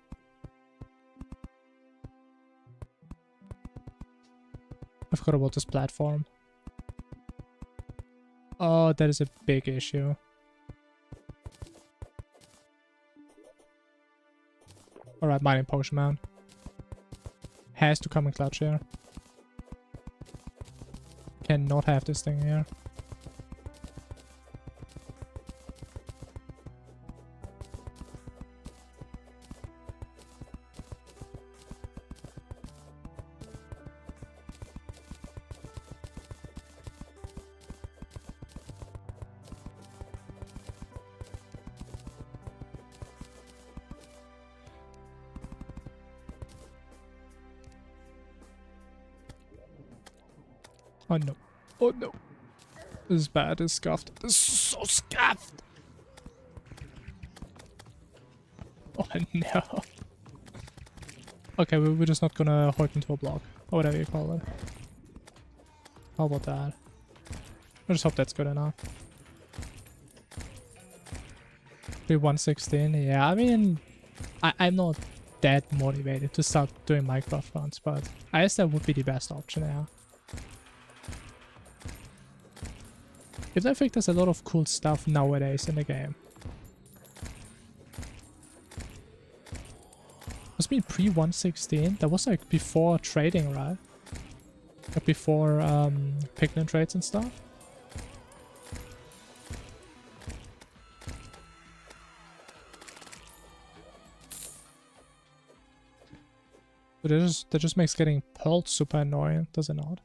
I forgot about this platform. Oh, that is a big issue. Alright, mining potion man. Has to come in clutch here. Cannot have this thing here. Oh no. Oh no. This is bad. This is scuffed. This is so scuffed. Oh no. Okay, we're just not gonna hook into a block. Or whatever you call it. How about that? I just hope that's good enough. 116. Yeah, I mean, I'm not that motivated to start doing Minecraft runs, but I guess that would be the best option, yeah. Because I think there's a lot of cool stuff nowadays in the game. Must be pre-116? That was like before trading, right? Like before pigment trades and stuff? But that just makes getting pearled super annoying, does it not?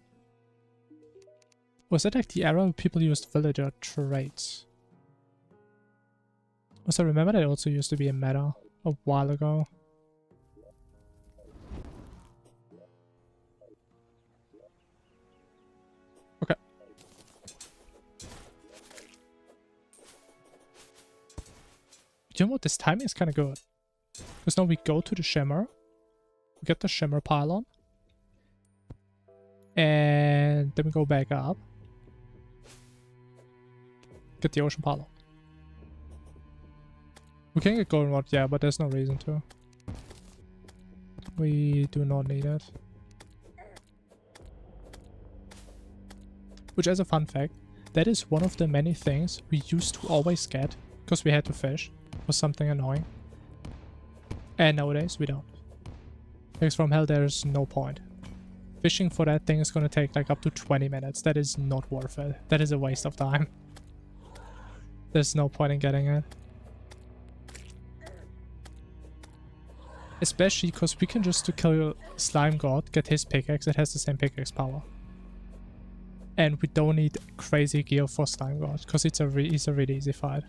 Was that like the era where people used villager traits? Also, remember that also used to be a meta a while ago. Okay. You know what? This timing is kind of good. Because now we go to the shimmer. We get the shimmer pylon. And then we go back up. Get the ocean pylon. We can get golden rod, yeah, but there's no reason to. We do not need it. Which, as a fun fact, that is one of the many things we used to always get because we had to fish. Was something annoying. And nowadays we don't. Because from hell there's no point. Fishing for that thing is gonna take like up to 20 minutes. That is not worth it. That is a waste of time. There's no point in getting it. Especially because we can just to kill Slime God, get his pickaxe, it has the same pickaxe power. And we don't need crazy gear for Slime God, because it's a really easy fight.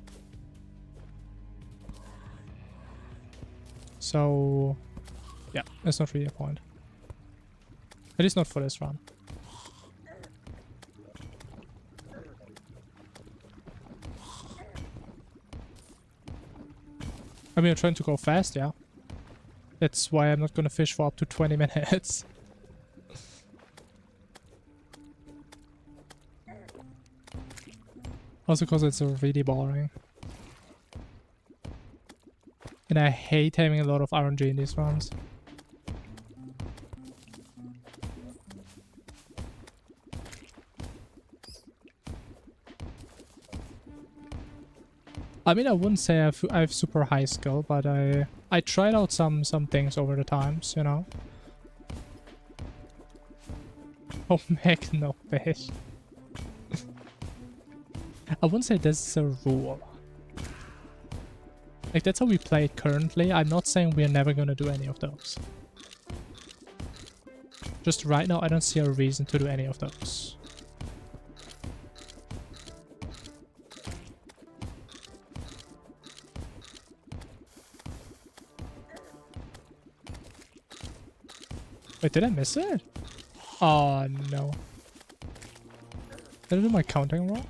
So, yeah, that's not really a point. At least not for this run. I mean, I'm trying to go fast, yeah. That's why I'm not gonna fish for up to 20 minutes. Also because it's really boring. And I hate having a lot of RNG in these runs. I mean, I wouldn't say I have super high skill, but I tried out some things over the times, you know. Oh, make no fish. I wouldn't say this is a rule. Like, that's how we play it currently. I'm not saying we're never gonna do any of those. Just right now, I don't see a reason to do any of those. Wait, did I miss it? Oh, no. Did I do my counting wrong?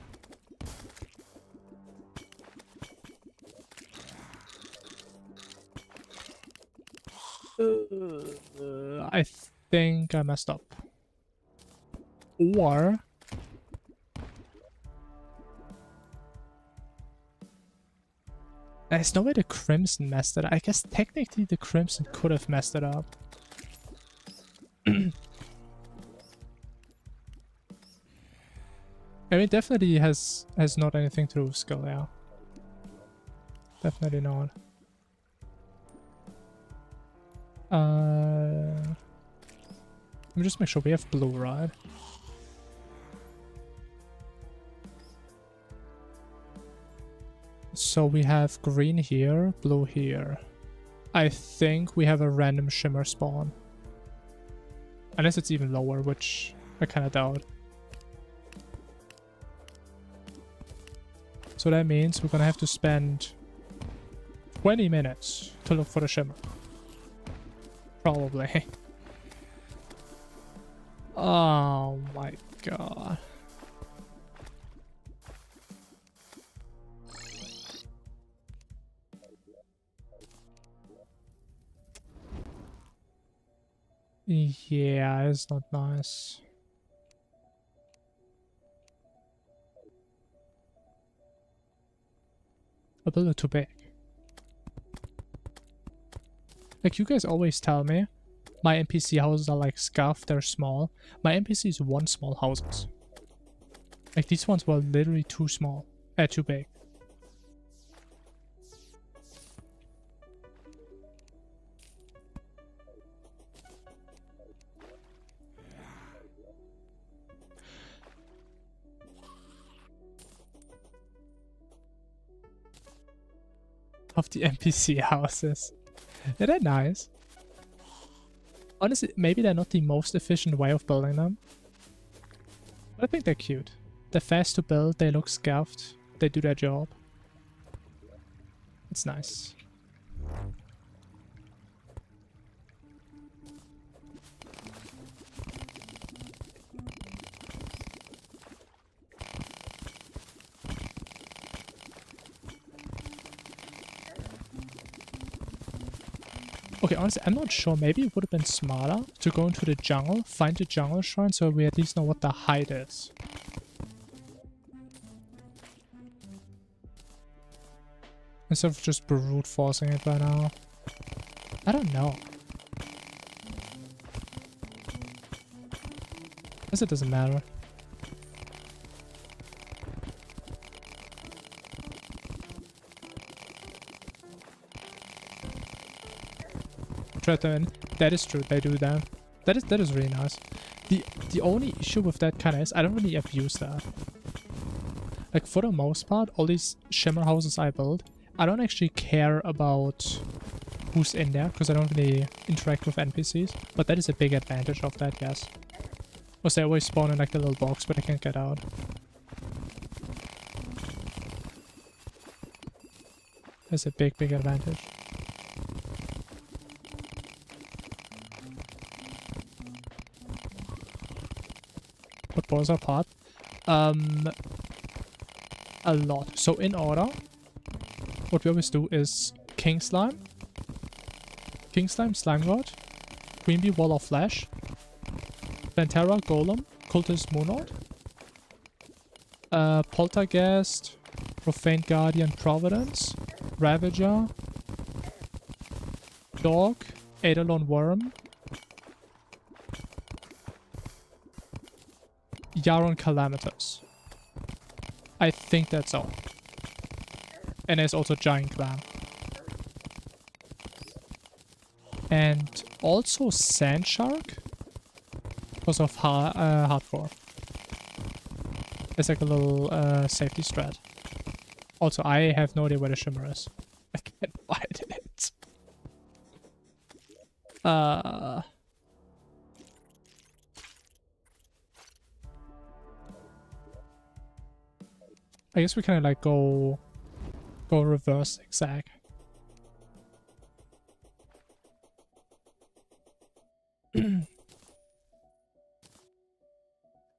I think I messed up. Or... there's no way the Crimson messed it up. I guess technically the Crimson could have messed it up. I mean, definitely has not anything to do with skill, yeah. Definitely not. Let me just make sure we have blue, right? So we have green here, blue here. I think we have a random shimmer spawn. Unless it's even lower, which I kind of doubt. So that means we're gonna have to spend 20 minutes to look for the shimmer. Probably. Oh my god. Yeah, it's not nice. A little too big. Like, you guys always tell me my NPC houses are like scuffed, they're small. My NPCs want small houses. Like, these ones were literally too small. Too big. Of the NPC houses. Yeah, they're nice. Honestly, maybe they're not the most efficient way of building them. But I think they're cute. They're fast to build, they look scuffed, they do their job. It's nice. Okay, honestly, I'm not sure. Maybe it would have been smarter to go into the jungle, find the jungle shrine, so we at least know what the height is. Instead of just brute forcing it right now. I don't know. I guess it doesn't matter. That is true, they do that. That is really nice. The only issue with that kind of is I don't really abuse that. Like, for the most part, all these shimmer houses I build, I don't actually care about who's in there because I don't really interact with NPCs. But that is a big advantage of that, yes. Because they always spawn in like the little box but I can't get out. That's a big advantage. What balls are part? A lot. So in order, what we always do is King Slime, Slime God, Queen Bee, Wall of Flesh, Pantera, Golem, Cultist, Moonlord, Poltergeist, Profane Guardian, Providence, Ravager, Dog, Eidolon Worm, Yaron Calamitous. I think that's all. And there's also Giant Clam. And also Sand Shark because of hardcore. It's like a little safety strat. Also, I have no idea where the shimmer is. I can't find it. I guess we kind of like go reverse zigzag.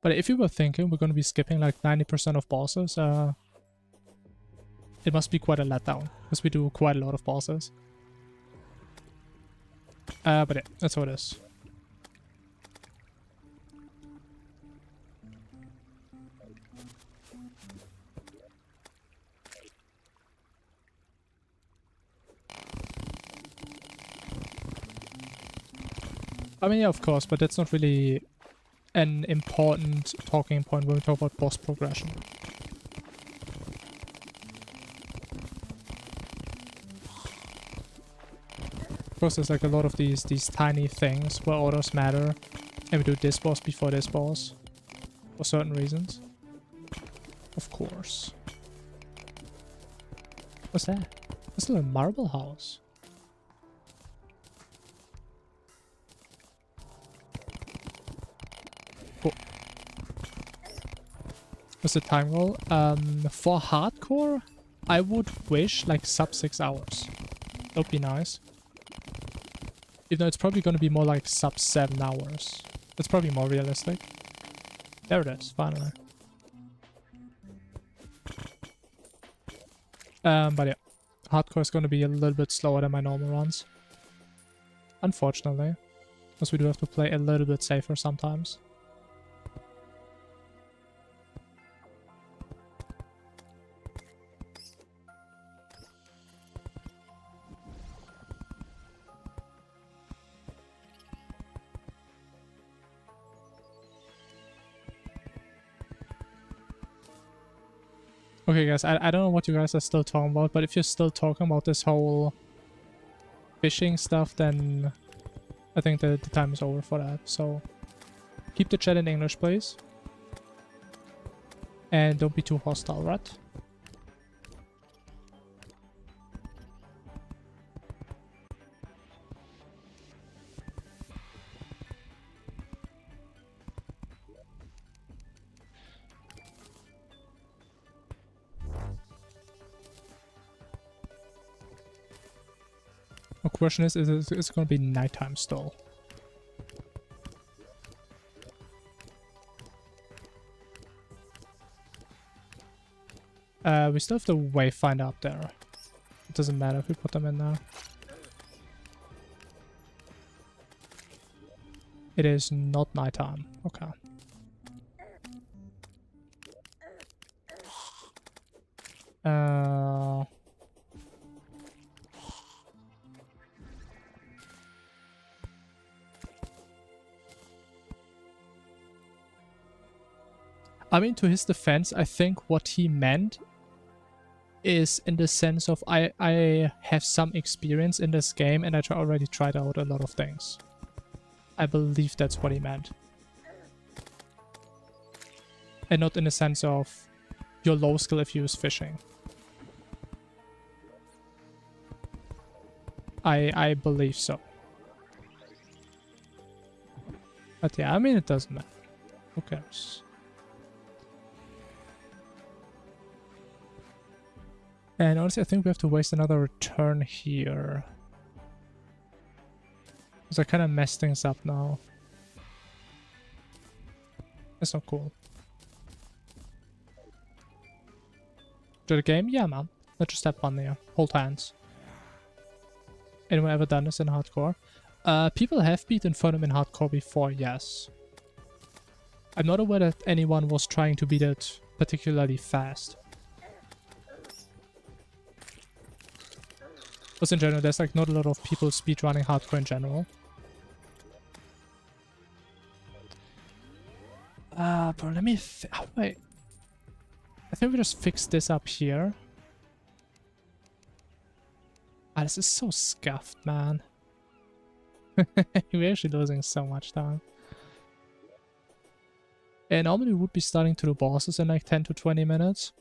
But if you were thinking we're going to be skipping like 90% of bosses, it must be quite a letdown, because we do quite a lot of bosses. But yeah, that's how it is. I mean, yeah, of course, but that's not really an important talking point when we talk about boss progression. Of course, there's like a lot of these tiny things where orders matter, and we do this boss before this boss for certain reasons. Of course. What's that? That's a little marble house. Cool. What's the time roll? For hardcore, I would wish like sub 6 hours. That would be nice. Even though it's probably going to be more like sub 7 hours. That's probably more realistic. There it is, finally. But yeah, hardcore is going to be a little bit slower than my normal runs. Unfortunately. Because we do have to play a little bit safer sometimes. Okay guys, I don't know what you guys are still talking about, but if you're still talking about this whole fishing stuff, then I think the time is over for that. So keep the chat in English, please. And don't be too hostile, right? The question is it going to be nighttime still? We still have the wayfinder up there. It doesn't matter if we put them in there. It is not nighttime. Okay. I mean, to his defense, I think what he meant is in the sense of I have some experience in this game and I already tried out a lot of things. I believe that's what he meant. And not in the sense of you're low skill if you use fishing. I believe so. But yeah, I mean, it doesn't matter. Who cares? And honestly, I think we have to waste another return here. Because I kind of messed things up now. That's not cool. To the game? Yeah, man. Let's just have fun there. Hold hands. Anyone ever done this in hardcore? People have beat Infernum in hardcore before, yes. I'm not aware that anyone was trying to beat it particularly fast. Because in general, there's like not a lot of people speedrunning hardcore in general. Bro, let me... wait. I think we just fix this up here. Ah, this is so scuffed, man. We're actually losing so much time. And normally we would be starting to do bosses in like 10 to 20 minutes.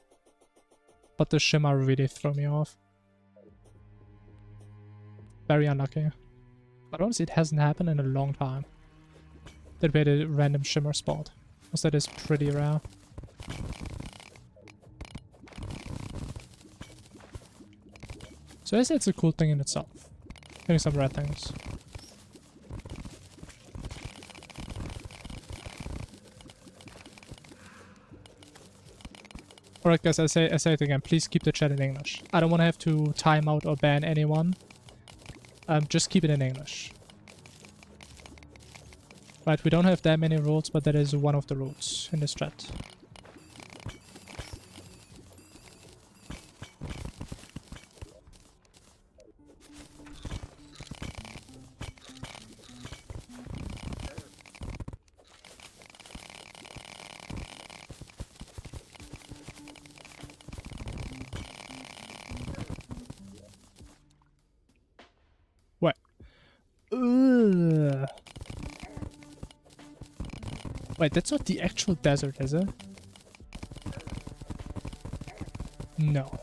But the shimmer really threw me off. Very unlucky. But honestly, it hasn't happened in a long time. That we had a random shimmer spot. Because that is pretty rare. So I say it's a cool thing in itself. Getting some red things. Alright guys, I say it again, please keep the chat in English. I don't want to have to time out or ban anyone. Just keep it in English. Right, we don't have that many rules, but that is one of the rules in this chat. What? Ugh. Wait, that's not the actual desert, is it? No.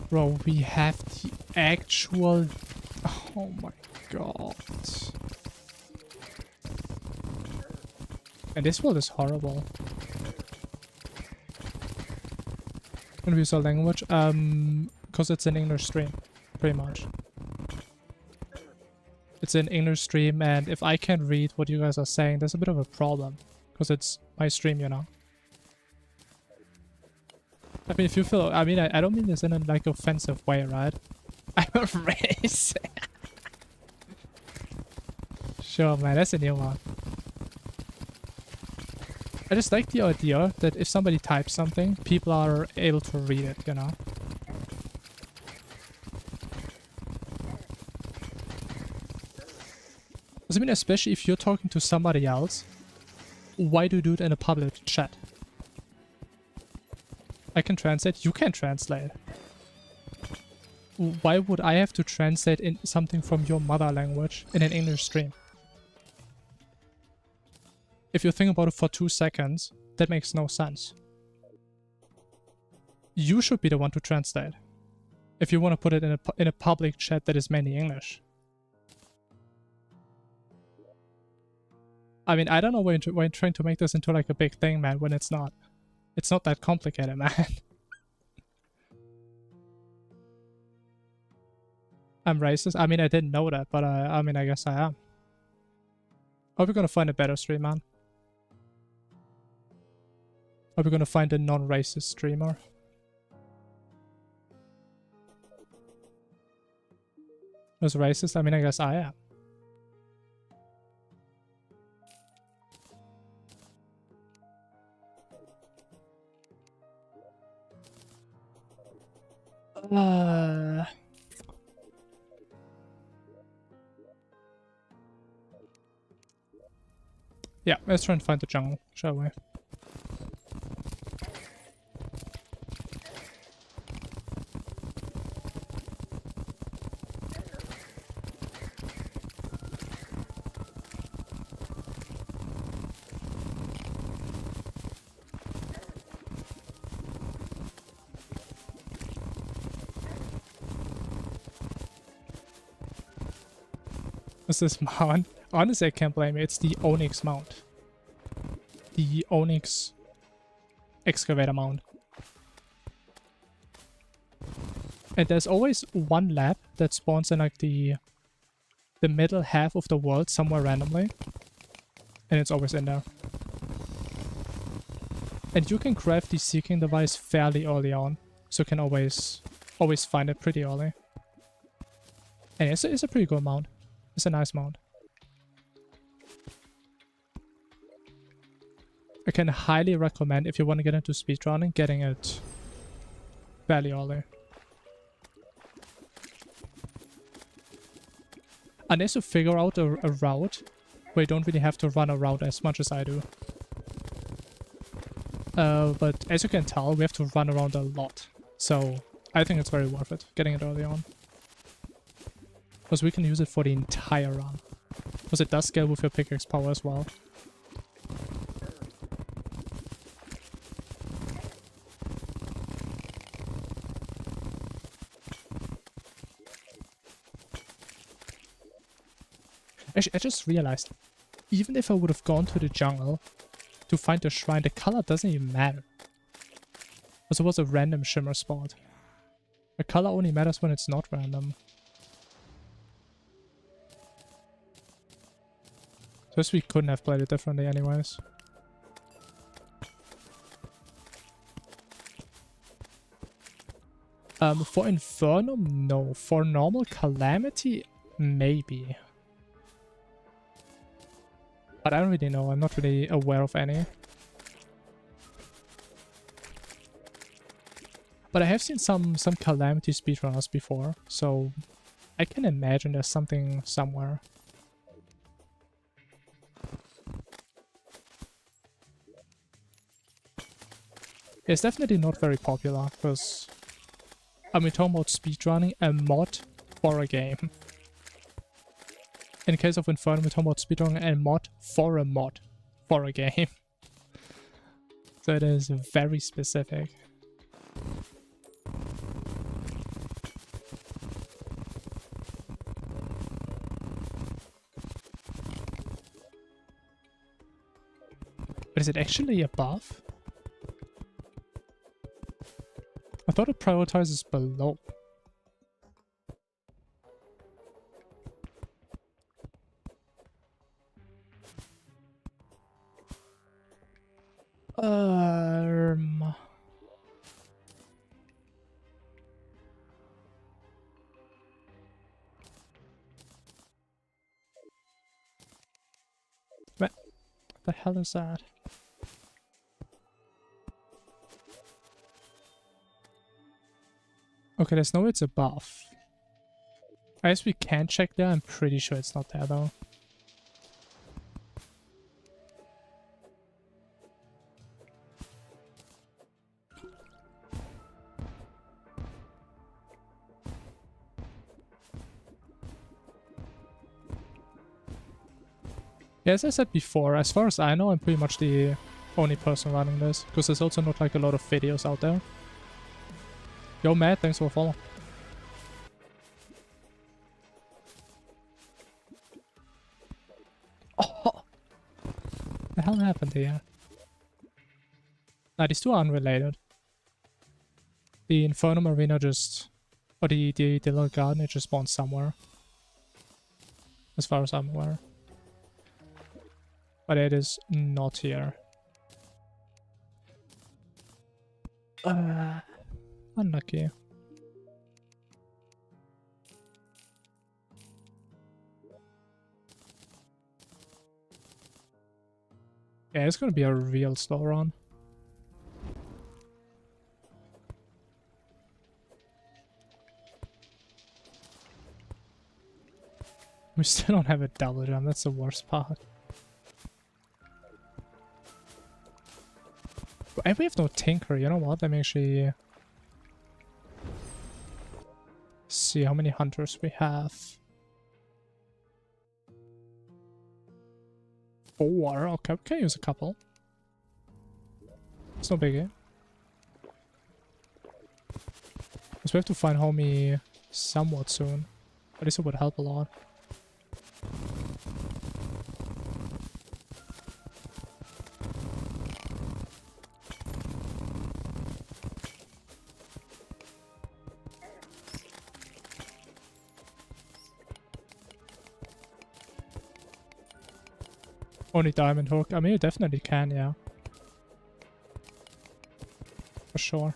Bro, we have the actual... Oh my god. And this world is horrible. Confuse our language? Because it's an English stream, pretty much. It's an English stream, and if I can't read what you guys are saying, there's a bit of a problem. Because it's my stream, you know. I mean, if you feel... I mean, I don't mean this in a, like, offensive way, right? I'm a racist. Sure, man, that's a new one. I just like the idea that if somebody types something, people are able to read it, you know? I mean, especially if you're talking to somebody else, why do you do it in a public chat? I can translate, you can translate. Why would I have to translate in something from your mother language in an English stream? If you think about it for 2 seconds, that makes no sense. You should be the one to translate. If you want to put it in a public chat that is mainly English. I mean, I don't know why you're trying to make this into like a big thing, man, when it's not. It's not that complicated, man. I'm racist? I mean, I didn't know that, but I mean, I guess I am. Hope you're gonna find a better stream, man. Are we gonna find a non-racist streamer? Who's racist? I mean, I guess I am. Yeah, let's try and find the jungle, shall we? What's this mount? Honestly, I can't blame you. It's the Onyx mount. The Onyx excavator mount. And there's always one lab that spawns in like the middle half of the world somewhere randomly. And it's always in there. And you can craft the seeking device fairly early on. So you can always find it pretty early. And it's a pretty good mount. It's a nice mount. I can highly recommend, if you want to get into speedrunning, getting it fairly early. Unless you figure out a route where you don't really have to run around as much as I do. But as you can tell, we have to run around a lot. So I think it's very worth it, getting it early on. Because we can use it for the entire run. Because it does scale with your pickaxe power as well. Actually, I just realized, even if I would have gone to the jungle to find the shrine, the color doesn't even matter. Because it was a random shimmer spot. The color only matters when it's not random. So we couldn't have played it differently anyways. For Infernum, no. For normal Calamity, maybe. But I don't really know. I'm not really aware of any. But I have seen some Calamity speedrunners before, so I can imagine there's something somewhere. It's definitely not very popular, because we're talking about speedrunning, a mod for a game. In case of Infernum, we're talking about speedrunning a mod for a game. So it is very specific. But is it actually above? I thought it prioritizes below. What the hell is that? Okay, there's no way it's above. I guess we can check there. I'm pretty sure it's not there though. Yeah, as I said before, as far as I know, I'm pretty much the only person running this, because there's also not like a lot of videos out there. Yo, Matt, thanks for the follow. Oh! The hell happened here? Nah, these two are unrelated. The Infernum Arena just... or the little garden, it just spawned somewhere. As far as I'm aware. But it is not here. Unlucky. Yeah, it's gonna be a real slow run. We still don't have a double jump, that's the worst part. And we have no tinker, you know what? Let me actually see how many hunters we have. 4, okay, we can use a couple. It's no biggie. Because we have to find homie somewhat soon. At least it would help a lot. Only diamond hook. I mean, you definitely can, yeah. For sure.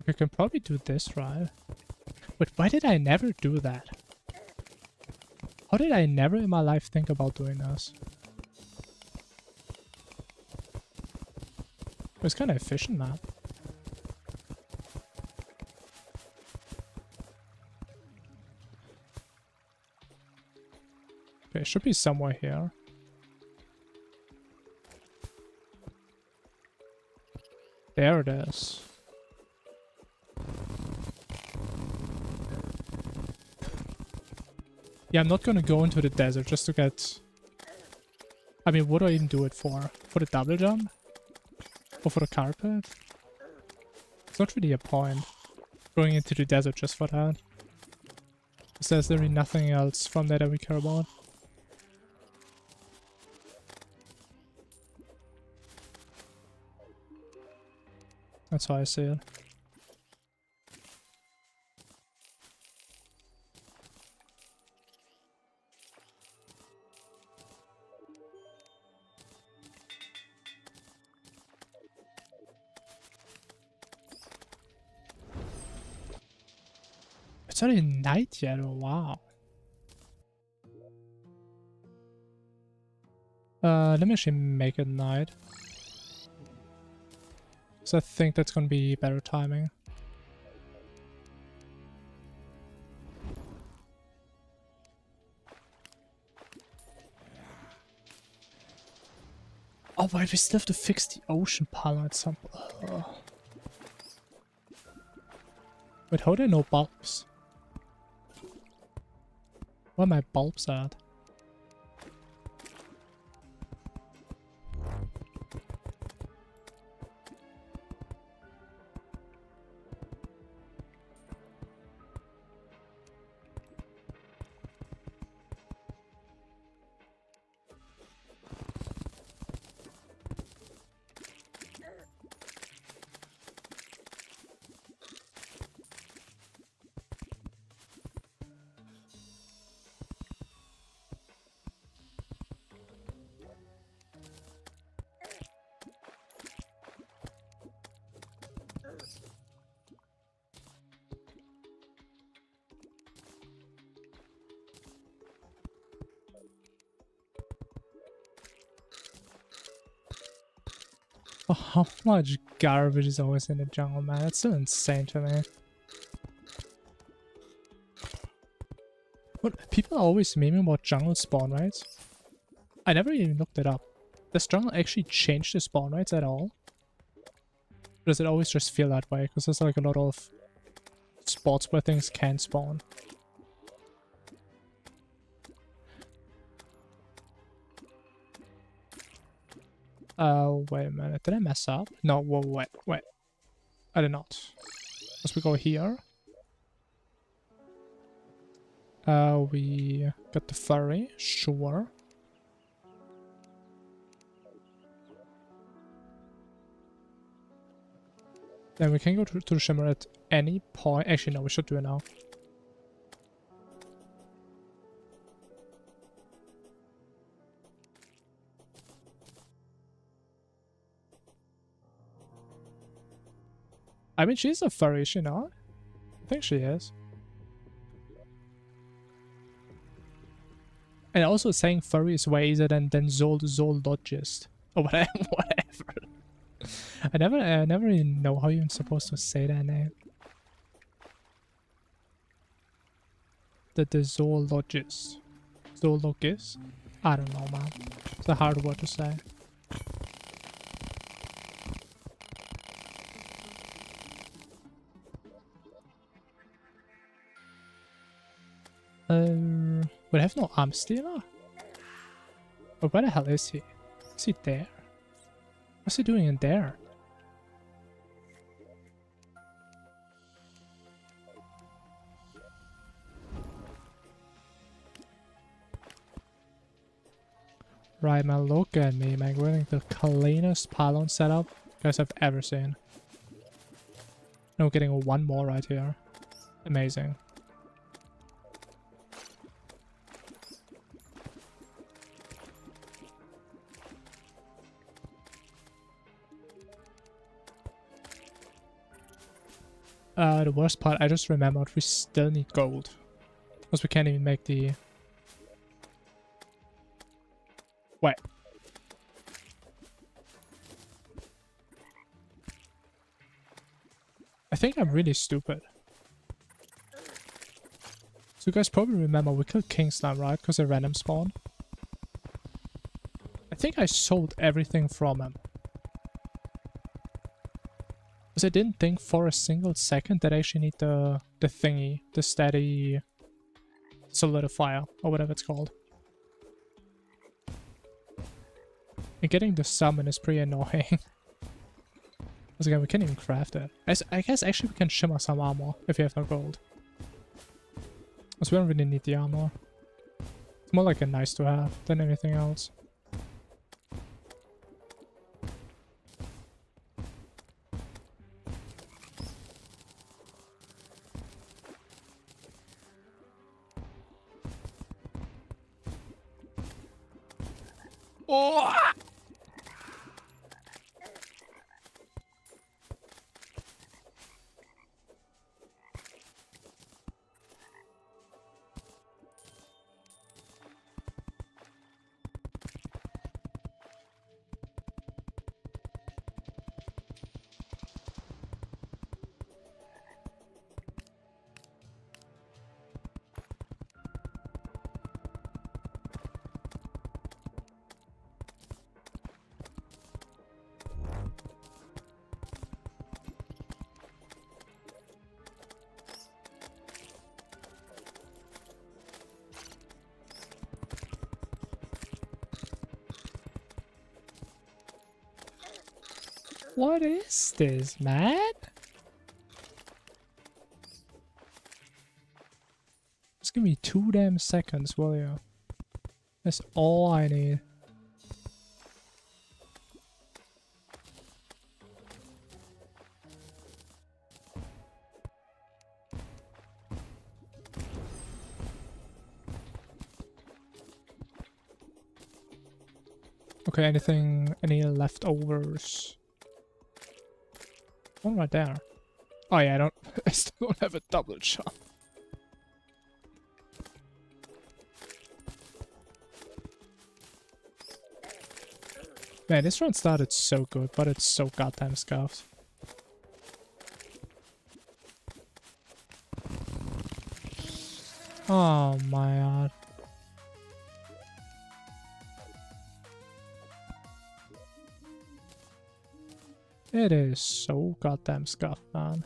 We can probably do this, right? But why did I never do that? How did I never in my life think about doing this? It's kind of efficient, man. Okay, it should be somewhere here. There it is. Yeah, I'm not gonna go into the desert just to get... I mean, what do I even do it for? For the double jump? Or for the carpet? It's not really a point going into the desert just for that. Because there's literally nothing else from there that we care about. That's how I see it. It's not even night yet, oh wow. Let me actually make it night. So I think that's gonna be better timing. Oh wait, we still have to fix the ocean pylon at some point. Wait, how are there no bulbs? Where are my bulbs at? Oh, how much garbage is always in the jungle, man? That's so insane to me. What, people are always memeing about jungle spawn rates. I never even looked it up. Does jungle actually change the spawn rates at all? Or does it always just feel that way? Because there's like a lot of spots where things can spawn. Wait a minute. Did I mess up? No, wait. I did not. As we go here. We got the furry. Sure. Then we can go to the shimmer at any point. Actually, no, we should do it now. I mean, she's a furry, is she not? I think she is. And also saying furry is way easier than zoologist. Or whatever. I never even know how you're supposed to say that name. The zoologist. Zoologist? I don't know, man. It's a hard word to say. But I have no arm stealer? But where the hell is he? Is he there? What's he doing in there? Right, man, look at me, man. Wearing the cleanest pylon setup you guys have ever seen. No, getting one more right here. Amazing. The worst part, I just remembered we still need gold. Because we can't even make the... Wait. I think I'm really stupid. So you guys probably remember we killed King Slime, right? Because they random spawn. I think I sold everything from him. Because I didn't think for a single second that I actually need the thingy, the steady solidifier, or whatever it's called. And getting the summon is pretty annoying. Because again, we can't even craft it. I guess actually we can shimmer some armor if we have no gold. Because we don't really need the armor. It's more like a nice to have than anything else. Oh! What is this, man? Just give me 2 damn seconds, will you? That's all I need. Okay, any leftovers? One right there. Oh yeah, I still don't have a double shot. Man, this run started so good, but it's so goddamn scuffed. Oh my god. It is so goddamn scuffed, man.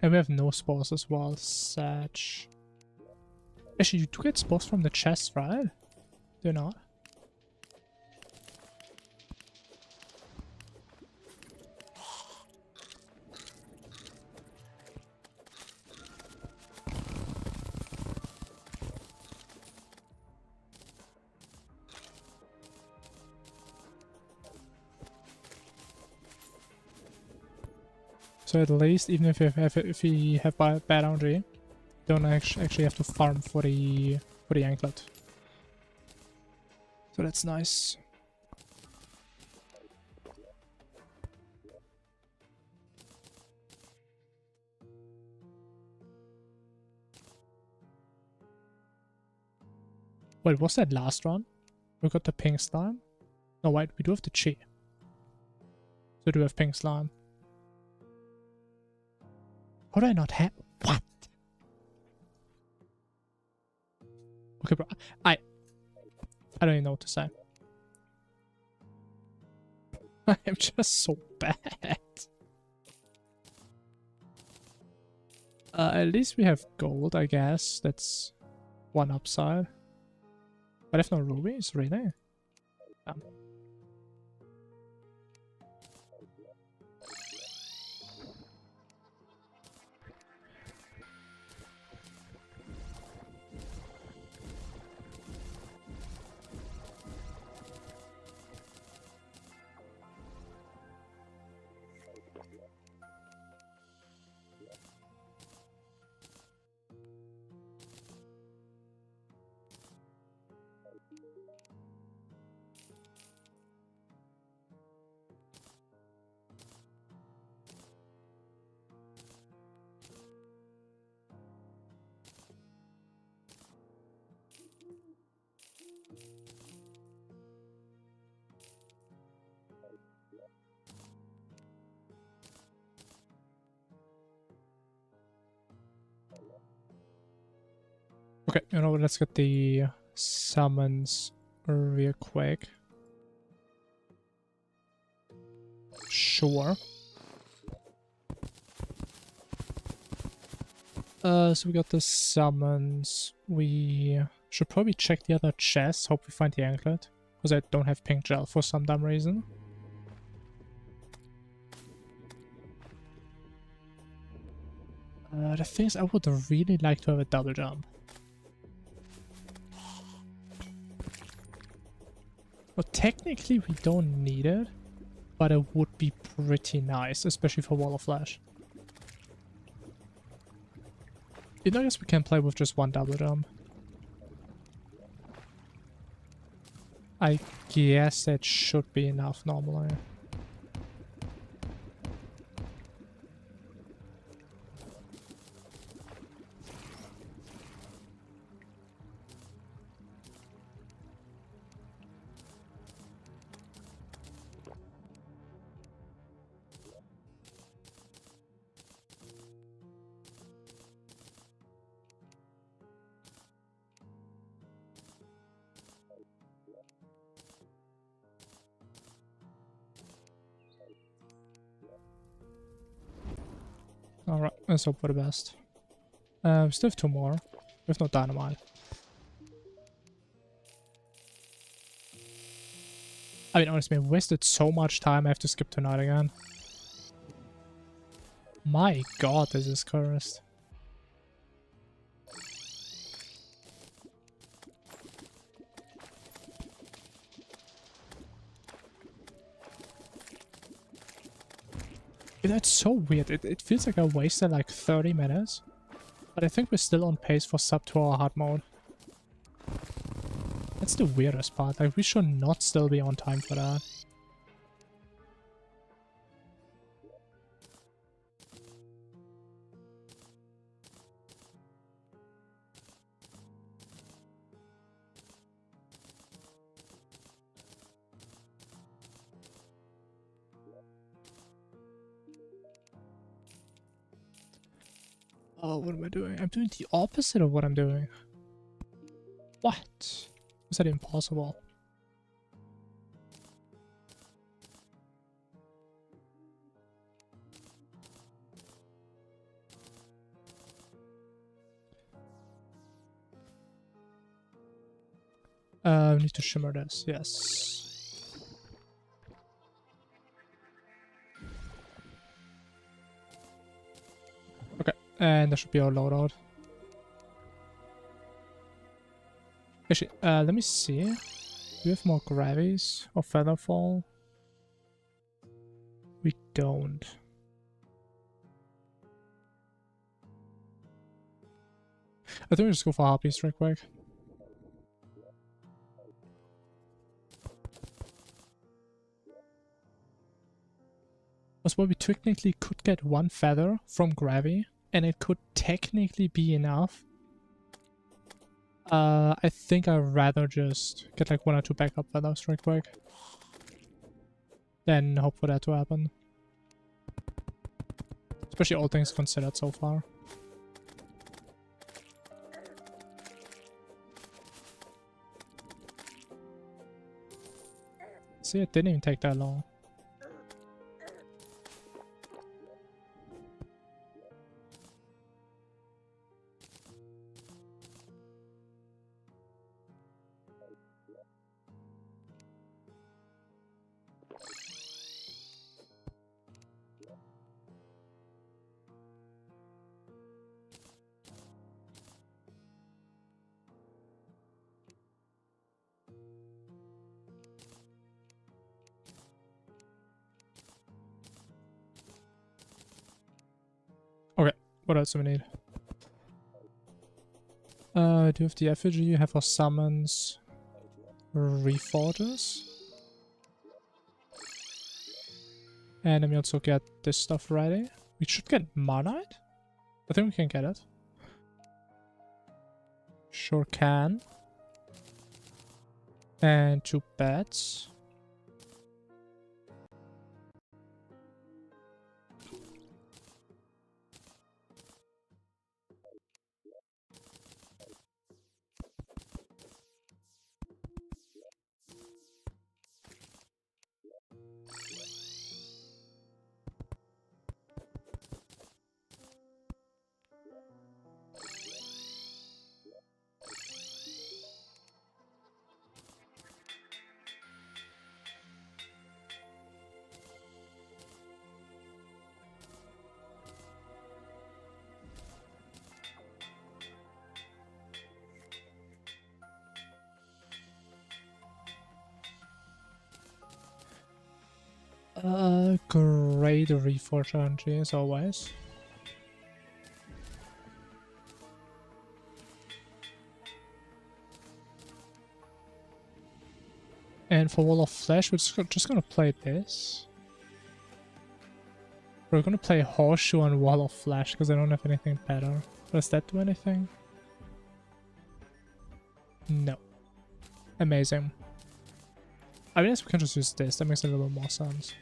And we have no spores as well, such. Actually, you do get spores from the chest, right? Do you not? So at least, even if we have bad RNG, don't actually have to farm for the anklet. So that's nice. Wait, was that last run? We got the pink slime? No, wait, we do have the chi. So we do have pink slime. How do I not have... What? Okay, bro. I don't even know what to say. I am just so bad. At least we have gold, I guess. That's one upside. But if no rubies, really? Okay, you know what, let's get the summons real quick. Sure. So we got the summons. We should probably check the other chest. Hope we find the anklet. Because I don't have pink gel for some dumb reason. The thing is, I would really like to have a double jump. Well, technically we don't need it, but it would be pretty nice, especially for Wall of Flash. You know, I guess we can play with just one double jump. I guess that should be enough normally. Alright, let's hope for the best. We still have 2 more. We have no dynamite. I mean, honestly, I wasted so much time. I have to skip tonight again. My god, this is cursed. That's so weird. It feels like I wasted like 30 minutes. But I think we're still on pace for sub 2 hour hard mode. That's the weirdest part. Like, we should not still be on time for that. Oh, what am I doing? I'm doing the opposite of what I'm doing. What? Is that impossible? We need to shimmer this, yes. Okay, and that should be our loadout. Actually, let me see. Do we have more gravies or featherfall? We don't. I think we just go for harpies real quick. That's why we technically could get 1 feather from gravy, and it could technically be enough. I think I'd rather just get like 1 or 2 backup feathers real quick. Then hope for that to happen. Especially all things considered so far. See, it didn't even take that long. Okay, what else do we need? Do you have the effigy? You have our summons. Reforges. And then we also get this stuff ready. We should get Marnite? I think we can get it. Sure can. And 2 bats. Great Reforge RNG as always. And for Wall of Flesh, we're just gonna play this. We're gonna play Horseshoe and Wall of Flesh because I don't have anything better. Does that do anything? No. Amazing. I guess we can just use this, that makes a little more sense.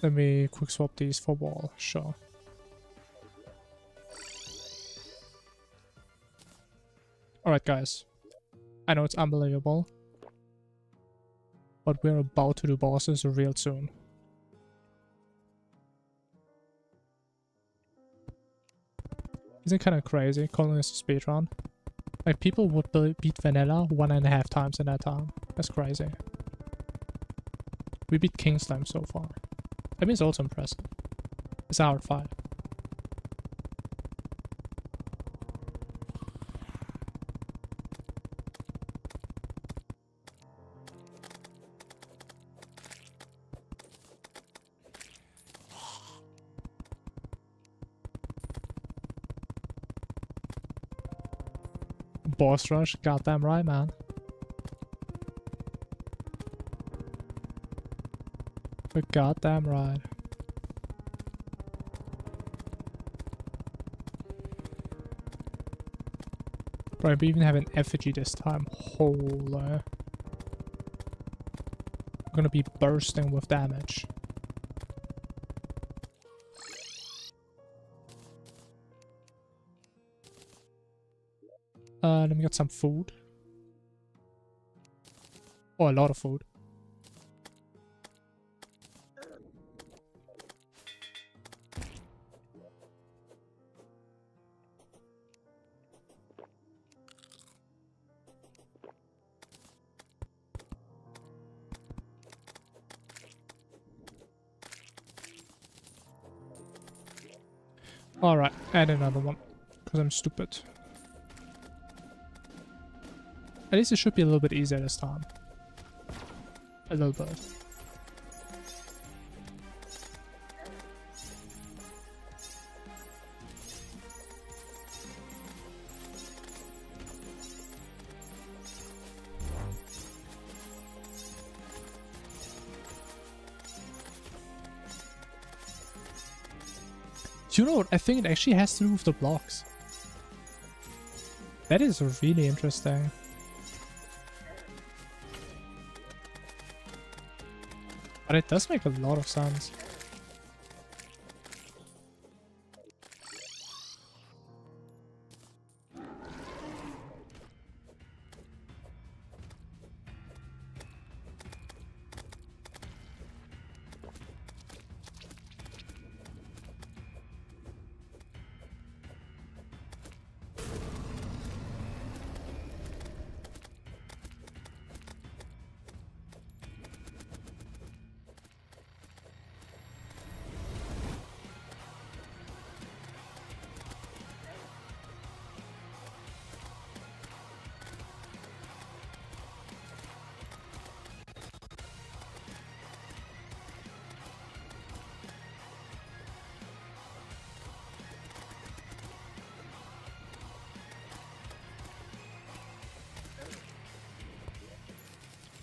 Let me quick swap these for wall, sure. Alright guys, I know it's unbelievable, but we're about to do bosses real soon. Isn't it kind of crazy calling this a speedrun? Like, people would beat vanilla 1.5 times in that time. That's crazy. We beat King Slime so far. That means also impressive. It's a hard fight. Boss rush, goddamn right, man. You're goddamn right. Bro, we even have an effigy this time. Holy. I'm gonna be bursting with damage. Let me get some food. Oh, a lot of food. Alright, add another one. Because I'm stupid. At least it should be a little bit easier this time. A little bit. You know what? I think it actually has to do with the blocks. That is really interesting. But it does make a lot of sense.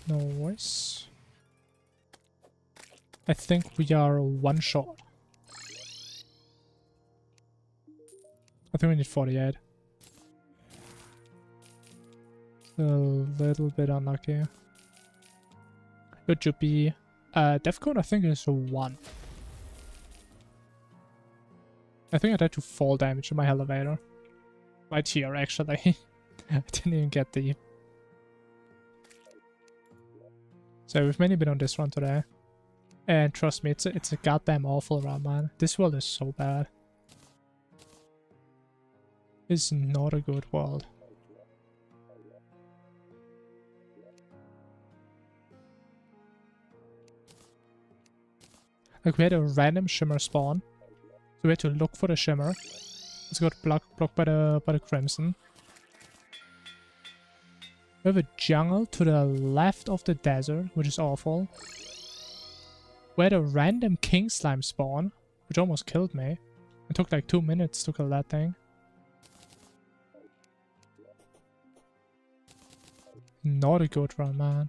No worries. I think we are one shot. I think we need 48. A little bit unlucky. It should be death code I think is a 1. I think I died to fall damage in my elevator. Right here actually. I didn't even get the... So we've mainly been on this run today. And trust me, it's a goddamn awful run, man. This world is so bad. It's not a good world. Like, we had a random shimmer spawn. So we had to look for the shimmer. It's got blocked by the crimson. We have a jungle to the left of the desert, which is awful. We had a random king slime spawn, which almost killed me. It took like 2 minutes to kill that thing. Not a good run, man.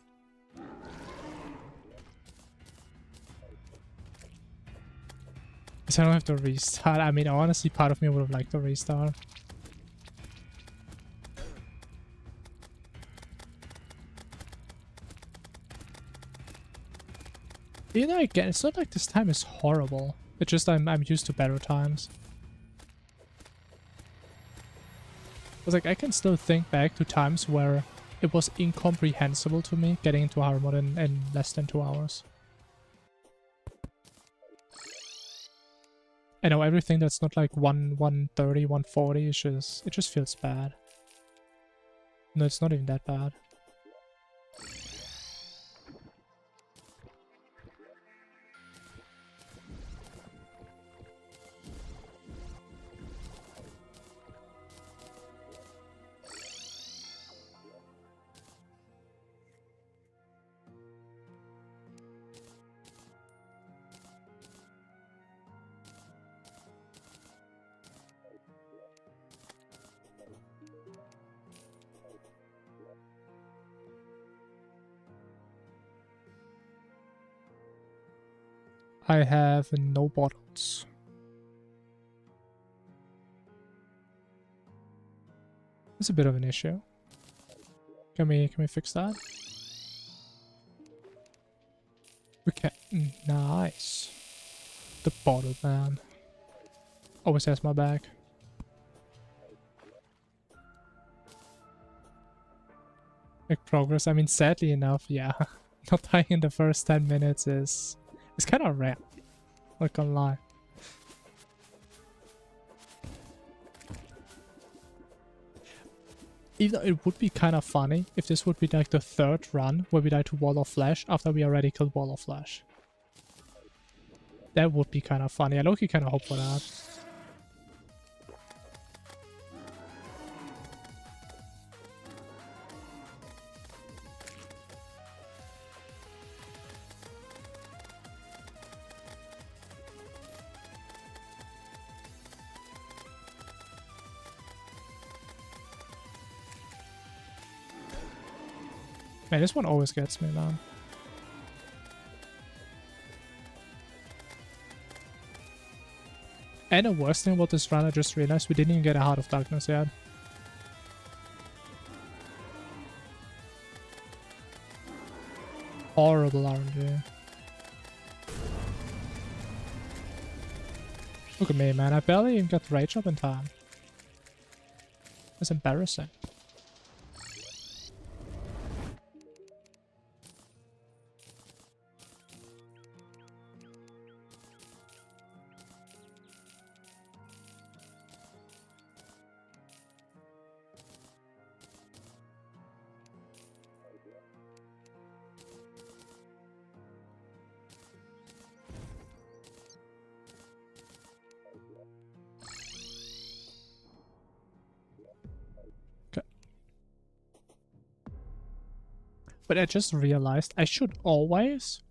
I don't have to restart. I mean, honestly, part of me would have liked to restart. You know, again, it's not like this time is horrible. It's just I'm used to better times. It's like I can still think back to times where it was incomprehensible to me getting into hard mode in less than 2 hours. I know everything that's not like 130, 140 is just, it just feels bad. No, it's not even that bad. I have no bottles. It's a bit of an issue. Can we fix that? We can. Nice. The bottle man always has my back. Make progress. I mean, sadly enough, yeah. Not dying in the first 10 minutes is kind of rare. Not gonna lie. Even though it would be kind of funny if this would be like the third run where we die to Wall of Flesh after we already killed Wall of Flesh. That would be kind of funny. I low-key kind of hope for that. Man, this one always gets me, man. And the worst thing about this run, I just realized we didn't even get a Heart of Darkness yet. Horrible RNG. Look at me, man. I barely even got the Rage up in time. That's embarrassing. But I just realized I should always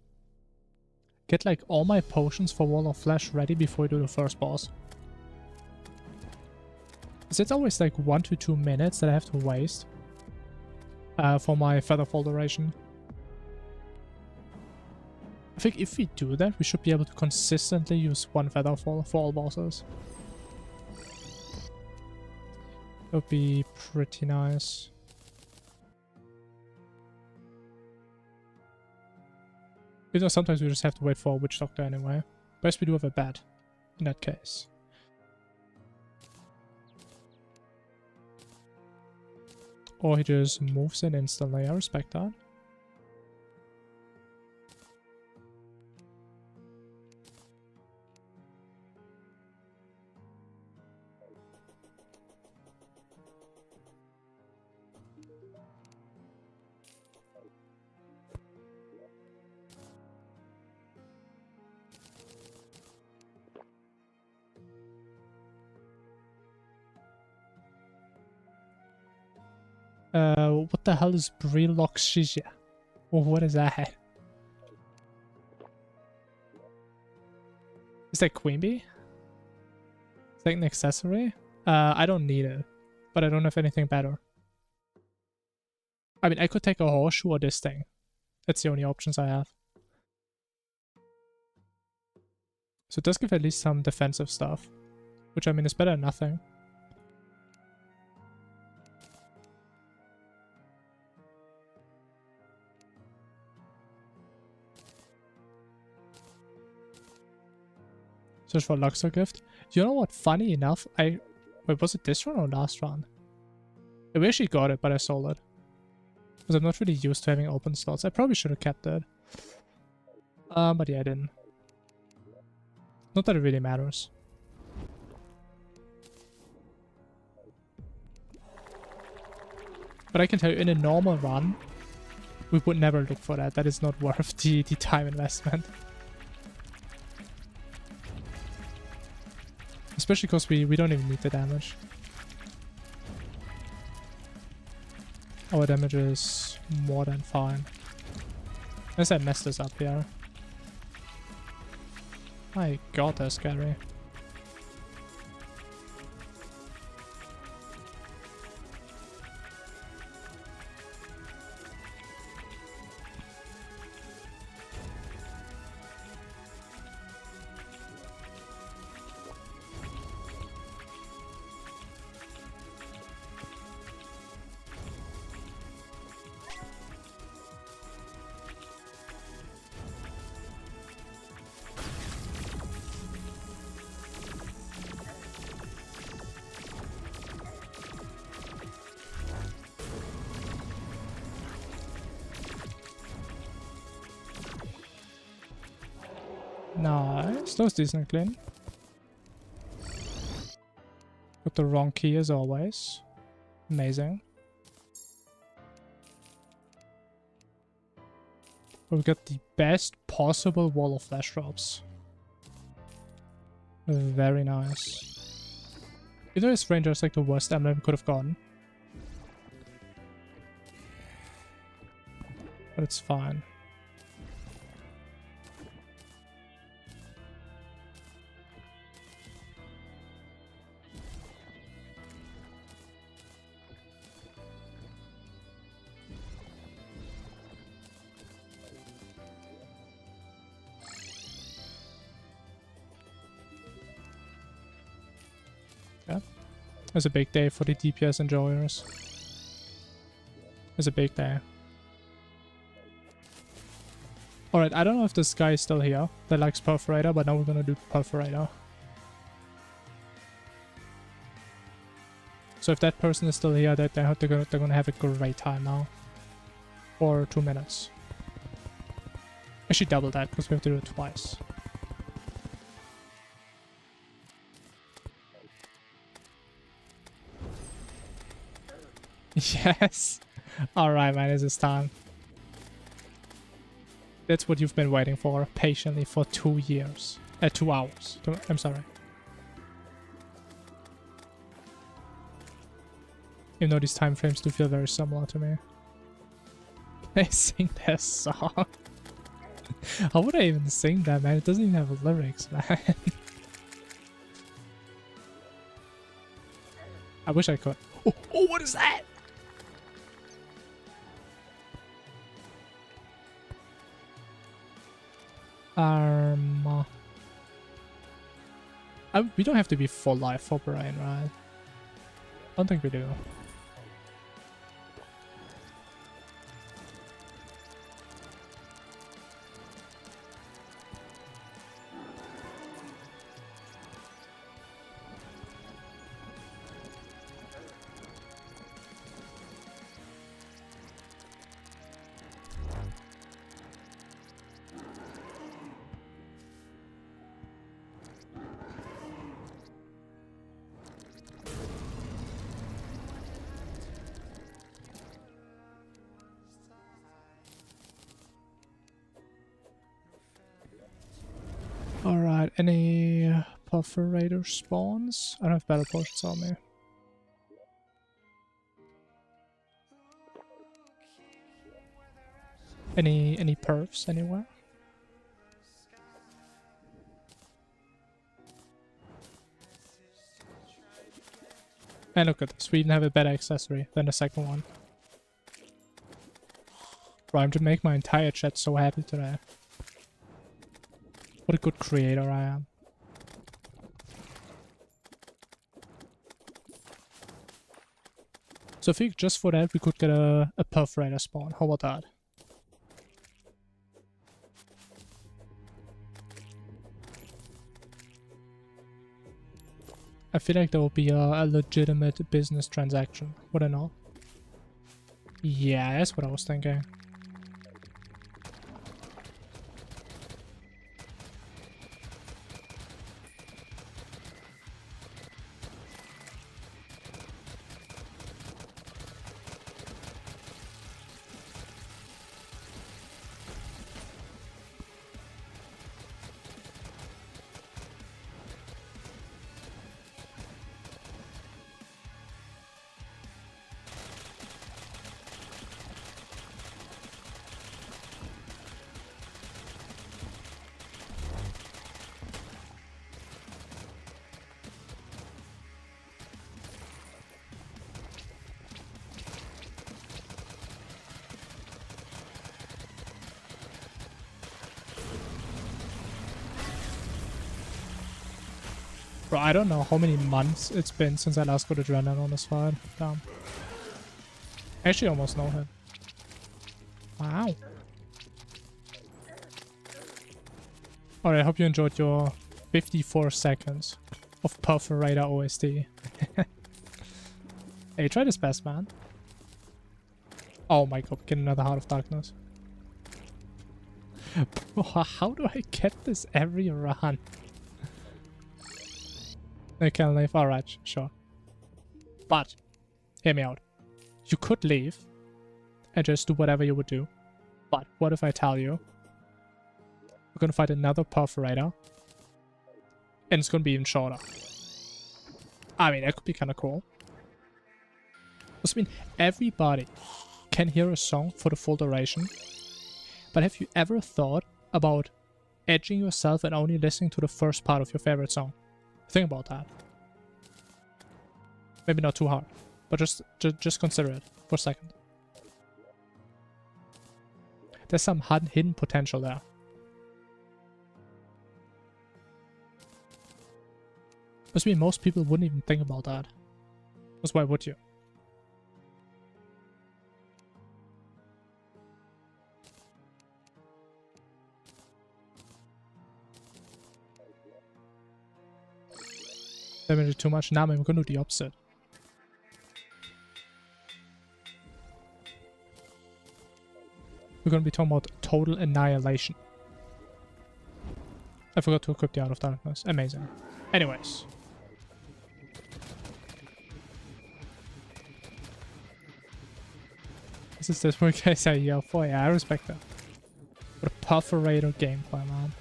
get like all my potions for Wall of Flesh ready before I do the first boss. Because it's always like 1 to 2 minutes that I have to waste for my Featherfall duration. I think if we do that, we should be able to consistently use 1 Featherfall for all bosses. That would be pretty nice. You know, sometimes we just have to wait for a Witch Doctor anyway. But we do have a bat in that case. Or he just moves in instantly. I respect that. what the hell is Breloxia? Oh, what is that? Is that Queen Bee? Is that an accessory? I don't need it, but I don't have anything better. I mean, I could take a horseshoe or this thing. That's the only options I have. So it does give at least some defensive stuff, which I mean is better than nothing. Search for Luxor gift. You know what? Funny enough, wait, was it this run or last run? I actually got it, but I sold it. Because I'm not really used to having open slots. I probably should have kept it. But yeah, I didn't. Not that it really matters. But I can tell you, in a normal run, we would never look for that. That is not worth the time investment. Especially because we don't even need the damage. Our damage is more than fine. Unless I messed this up here. My god, that's scary. Nice, that was decent clean. Got the wrong key as always. Amazing. We've got the best possible wall of flash drops. Very nice. Either his Ranger is like the worst emblem could have gotten. But it's fine. It's a big day for the DPS enjoyers. It's a big day. Alright, I don't know if this guy is still here that likes Perforator, but now we're gonna do Perforator. So if that person is still here, they're gonna have a great time now. For 2 minutes. Actually double that, because we have to do it twice. Yes. Alright, man, this is time. That's what you've been waiting for, patiently, for 2 years. 2 hours. I'm sorry. Even though these time frames do feel very similar to me. They sing their song. How would I even sing that, man? It doesn't even have lyrics, man. I wish I could. Oh, what is that? We don't have to be full life for Brian, right? I don't think we do. Alright, any Perforator spawns? I don't have battle potions on me. Any perfs anywhere? And look at this, we even have a better accessory than the second one. Bro, I'm to make my entire chat so happy today. What a good creator I am. So I think just for that we could get a perforator spawn. How about that? I feel like that would be a legitimate business transaction, would it not? Yeah, that's what I was thinking. Bro, I don't know how many months it's been since I last got adrenaline on this fight. Damn. I actually almost know him. Wow. Alright, I hope you enjoyed your 54 seconds of Perforator OST. Hey, try this best, man. Oh my god, get another Heart of Darkness. Bro, how do I get this every run? I can leave. Alright, sure. But, hear me out. You could leave and just do whatever you would do. But what if I tell you we're gonna fight another Perforator and it's gonna be even shorter? I mean, that could be kind of cool. I mean, everybody can hear a song for the full duration. But have you ever thought about edging yourself and only listening to the first part of your favorite song? Think about that. Maybe not too hard, but just consider it for a second. There's some hidden potential there. Must mean most people wouldn't even think about that. Because why would you? Damage too much. Now I'm gonna do the opposite. We're gonna be talking about total annihilation. I forgot to equip the Art of Darkness. Amazing. Anyways. This is this what I say yo for. Yeah, I respect that. What a Perforator gameplay, man.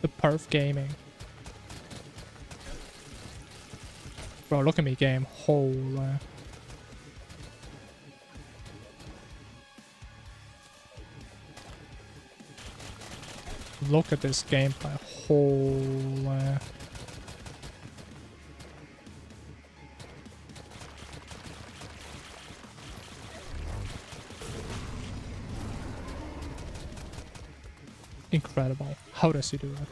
The perf gaming. Bro, look at me game. Holy. Look at this gameplay. Holy. Incredible. How does he do that?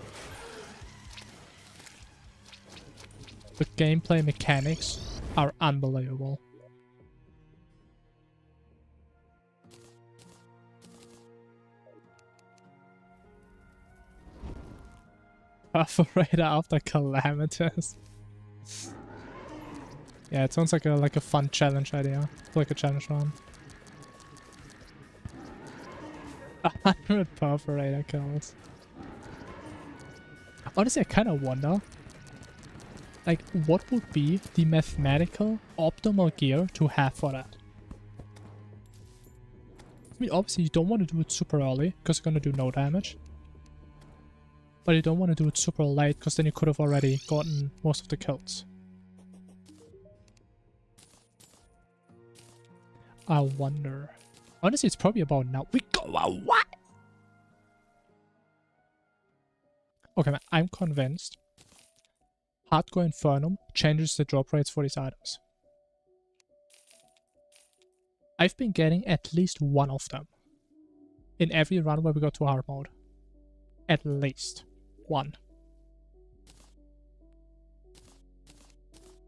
The gameplay mechanics are unbelievable. Perforator after Calamitous. Yeah, it sounds like a fun challenge idea. Like a challenge run. 100 Perforator kills. Honestly, I kind of wonder, like, what would be the mathematical optimal gear to have for that? I mean, obviously you don't want to do it super early, because you're going to do no damage. But you don't want to do it super late, because then you could have already gotten most of the kills. I wonder. Honestly, it's probably about now. We go what? Okay, man, I'm convinced Hardcore Infernum changes the drop rates for these items. I've been getting at least one of them in every run where we go to hard mode. At least one.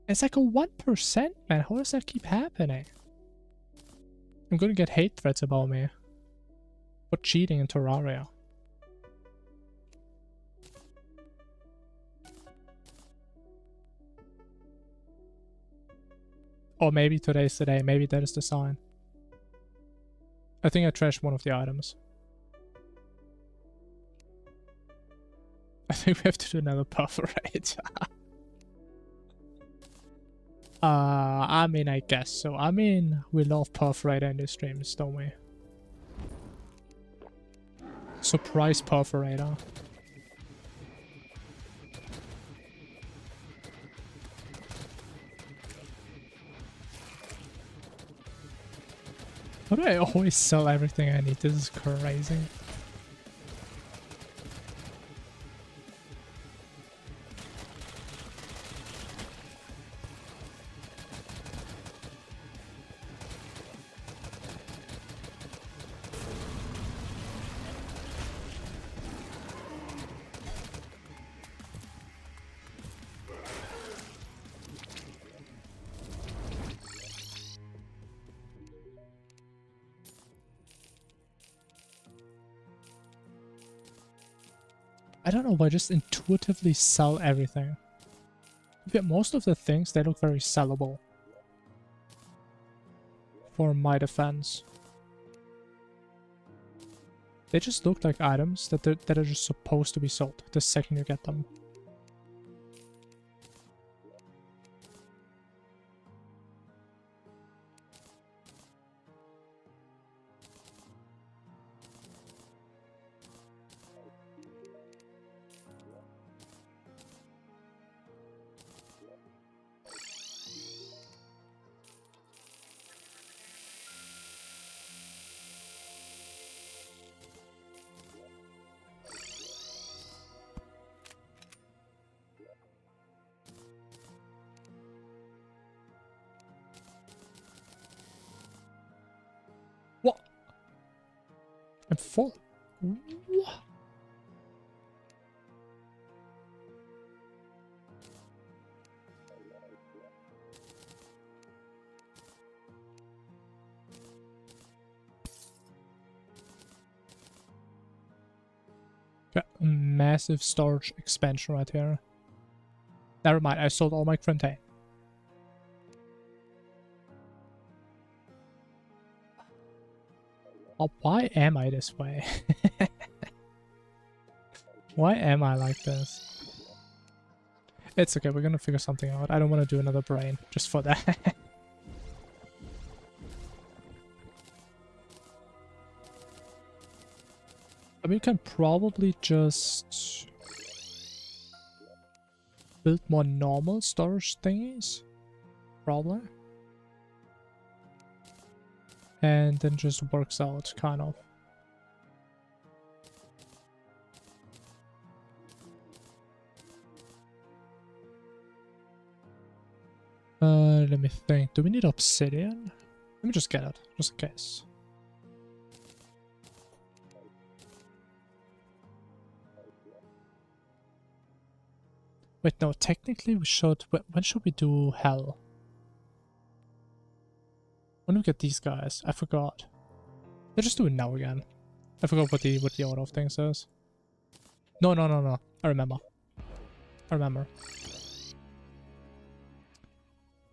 It's like a 1%, man. How does that keep happening? I'm gonna get hate threats about me for cheating in Terraria. Or maybe today's the day. Maybe that is the sign. I think I trashed one of the items. I think we have to do another perforate. I mean, I guess so. I mean, we love perforator in these streams, don't we? Surprise perforator. How do I always sell everything I need? This is crazy. I don't know why I just intuitively sell everything. Most of the things, they look very sellable. For my defense. They just look like items that are just supposed to be sold the second you get them. What? I'm full. What? Got a massive storage expansion right here. Never mind, I sold all my Crimtain. Oh, why am I this way? Why am I like this? It's okay, we're gonna figure something out. I don't want to do another brain just for that. I mean, we can probably just build more normal storage thingies. Probably. And then just works out, kind of. Let me think. Do we need obsidian? Let me just get it, just in case. Wait, no, technically we should... When should we do hell? When do we get these guys? I forgot. Let's just do it now again. I forgot what the order of things is. No. I remember.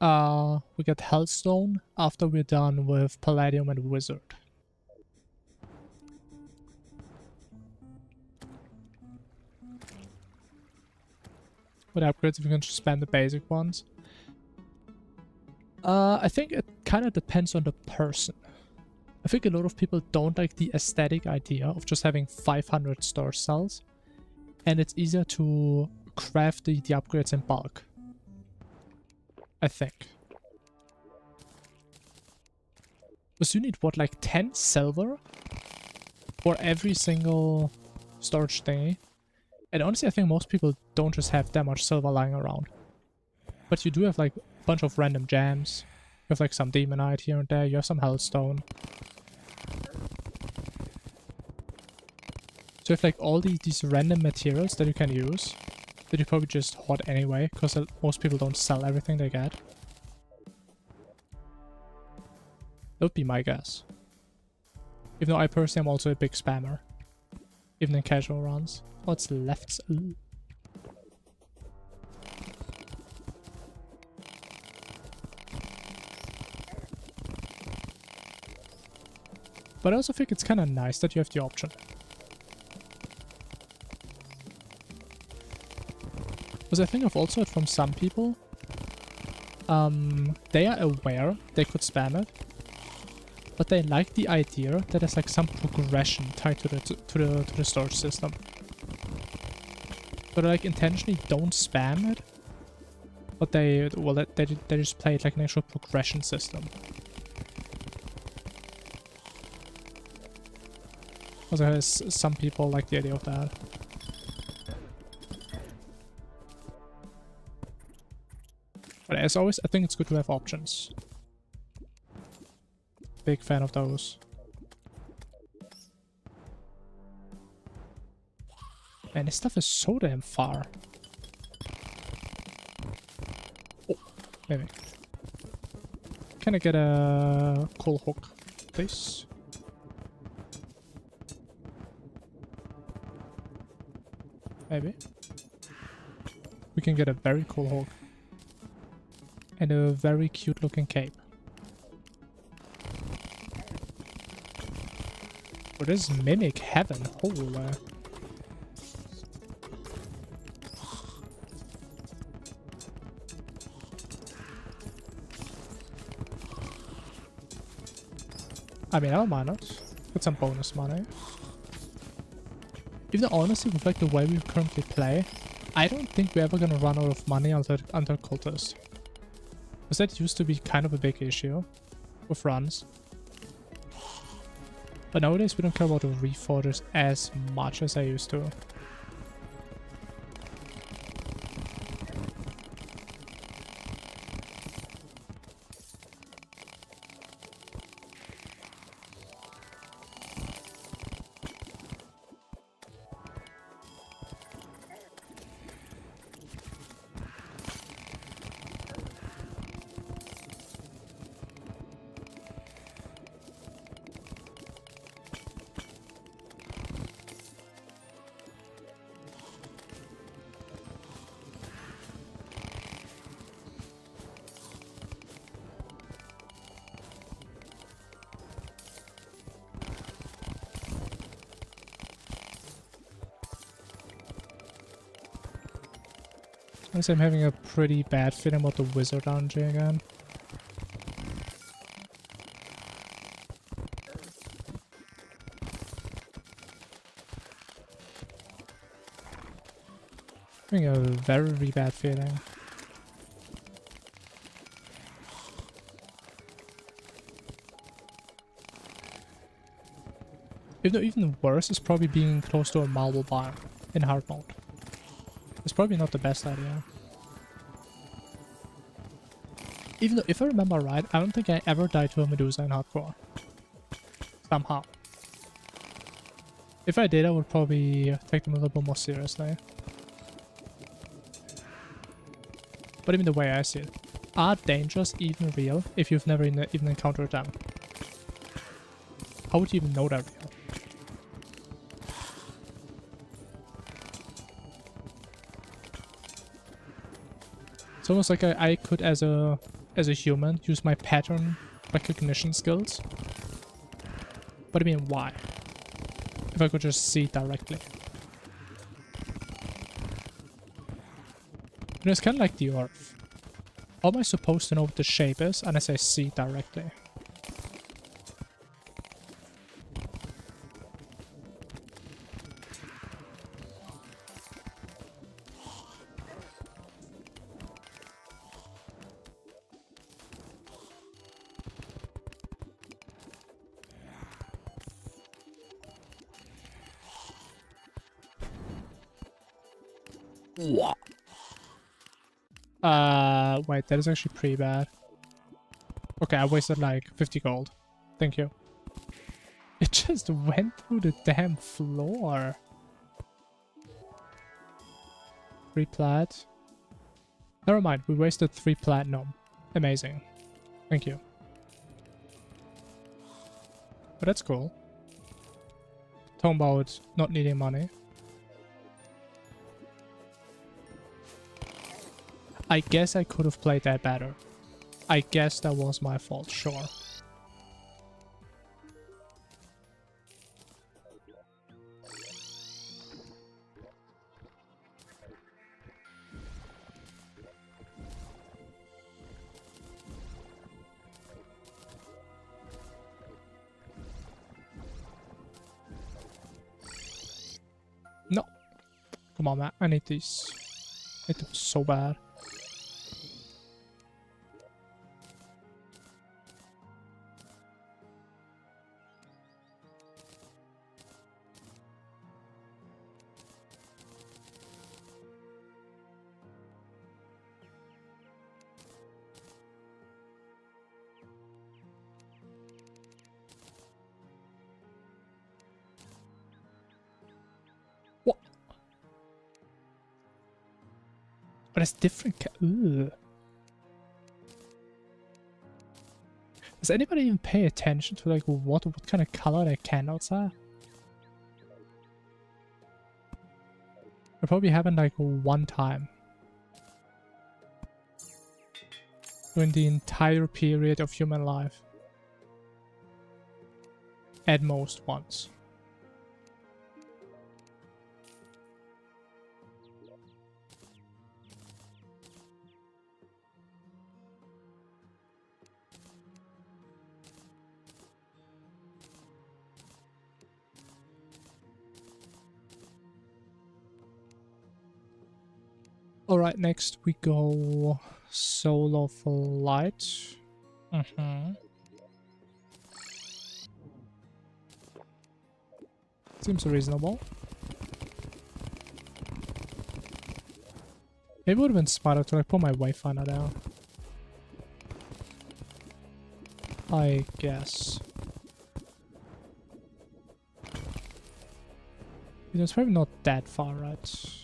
We get Hellstone after we're done with Palladium and Wizard. With upgrades, if we can just spend the basic ones. I think it kind of depends on the person. I think a lot of people don't like the aesthetic idea of just having 500 storage cells. And it's easier to craft the upgrades in bulk. I think. Because you need, what, like 10 silver for every single storage thingy. And honestly, I think most people don't just have that much silver lying around. But you do have like a bunch of random gems. You have like some demonite here and there. You have some hellstone. So you have like all these random materials that you can use. That you probably just hoard anyway. Because most people don't sell everything they get. That would be my guess. Even though I personally am also a big spammer. Even in casual runs. Oh, it's left. Ooh. But I also think it's kind of nice that you have the option. Because I think I've also heard from some people, they are aware they could spam it, but they like the idea that there's like some progression tied to the storage system. But like intentionally don't spam it, but they just play it like an actual progression system. Because some people like the idea of that. But as always, I think it's good to have options. Big fan of those. Man, this stuff is so damn far. Oh, maybe. Can I get a coal hook, please? Maybe. We can get a very cool hook. And a very cute looking cape. Oh, this is mimic heaven. Holy. I mean, I don't mind it. Get some bonus money. Even though honestly, with like the way we currently play, I don't think we're ever gonna run out of money under cultist. Because that used to be kind of a big issue with runs. But nowadays we don't care about the reforgers as much as I used to. Honestly, I'm having a pretty bad feeling about the wizard RNG again. Having a very bad feeling. Even worse is probably being close to a marble bar in hard mode. It's probably not the best idea. Even though, if I remember right, I don't think I ever died to a Medusa in hardcore. Somehow. If I did, I would probably take them a little bit more seriously. But even the way I see it, are dangers even real if you've never even encountered them? How would you even know they're real? It's almost like I could, as a human, use my pattern recognition skills. But I mean, why? If I could just see it directly. You know, it's kind of like the Earth. How am I supposed to know what the shape is unless I see it directly? Wait, that is actually pretty bad. Okay, I wasted like 50 gold. Thank you. It just went through the damn floor. 3 plat. Never mind, we wasted 3 platinum. Amazing. Thank you. But that's cool. Talking about not needing money. I guess I could have played that better. I guess that was my fault, sure. No. Come on, man. I need these. I need them so bad. What? But it's different. Ugh. Does anybody even pay attention to like what kind of color their candles are? It probably happened like one time during the entire period of human life. At most once. Alright, next we go Solar Flight. Seems reasonable. Maybe it would have been smarter to like put my wayfinder down. I guess. It's probably not that far, right?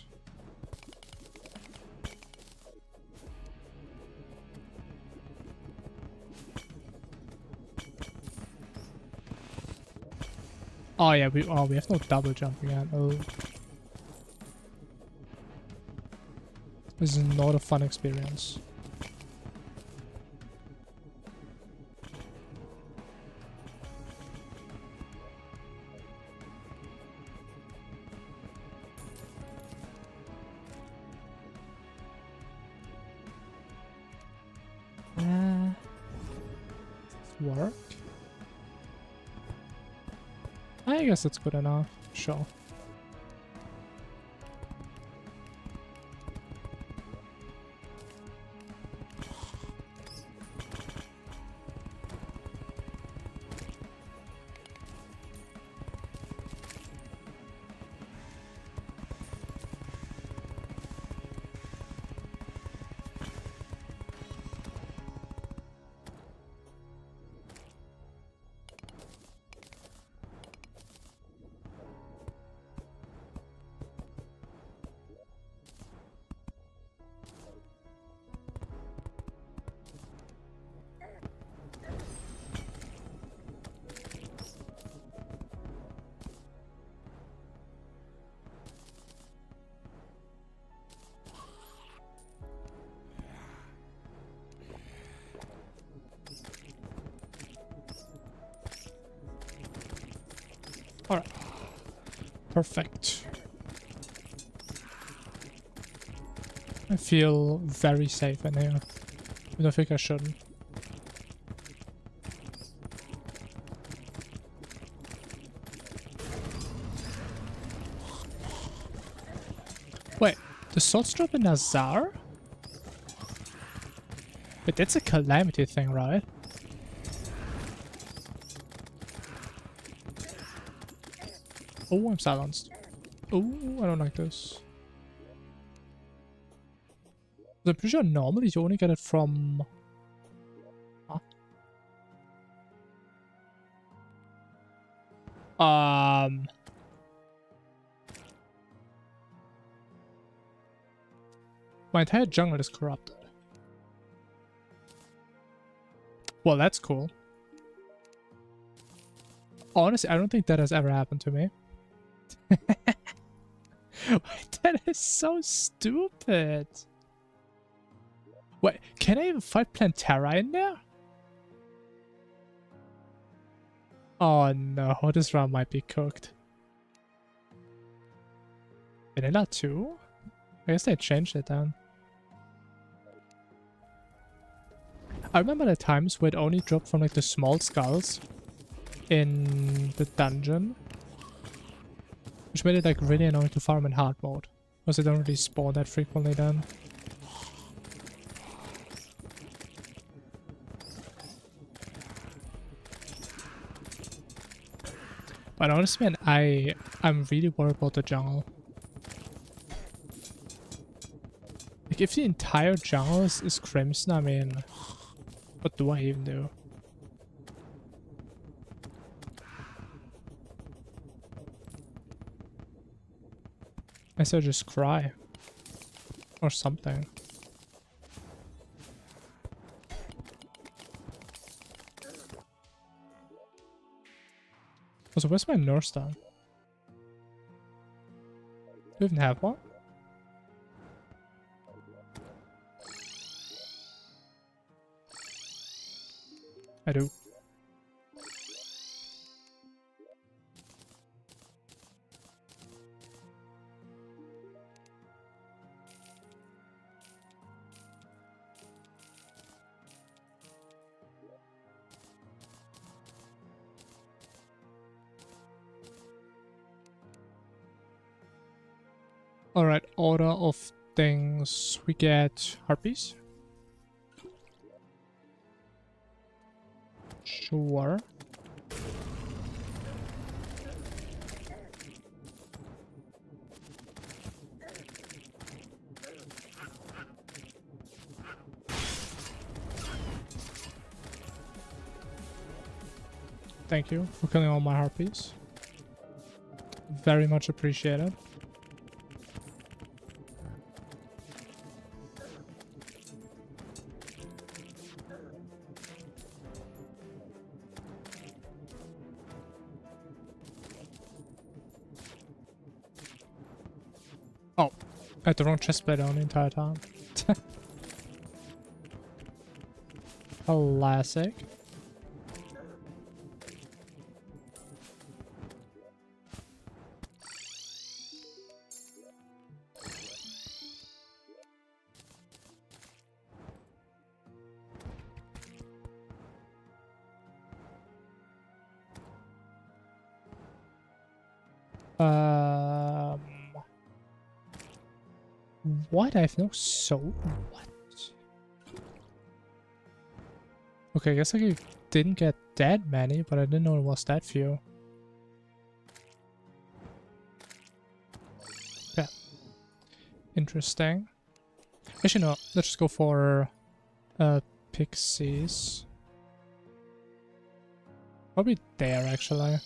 Oh yeah, we have no double jump again. Oh. This is not a fun experience. Work? I guess it's good enough. Sure. Alright. Perfect. I feel very safe in here. I don't think I shouldn't. Wait, the swords drop in Nazar? But that's a Calamity thing, right? Oh, I'm silenced. Oh, I don't like this. I'm pretty sure normally you only get it from... Huh? My entire jungle is corrupted. Well, that's cool. Honestly, I don't think that has ever happened to me. That is so stupid. Wait, can I even fight Plantera in there? Oh no, this round might be cooked. Vanilla 2? I guess they changed it then. I remember the times where it only dropped from like the small skulls in the dungeon, which made it like really annoying to farm in hard mode, because they don't really spawn that frequently then. But honestly, man, I'm really worried about the jungle. Like, if the entire jungle is Crimson, I mean, what do I even do? I should just cry. Or something. Also, where's my nurse then? Do you even have one? I do. Alright, order of things. We get harpies. Sure. Thank you for killing all my harpies. Very much appreciated. Oh, I had the wrong chestplate on the entire time. Classic. What? I have no soul? What? Okay, I guess I didn't get that many, but I didn't know it was that few. Yeah. Interesting. Actually, no. Let's just go for pixies. Probably there, actually.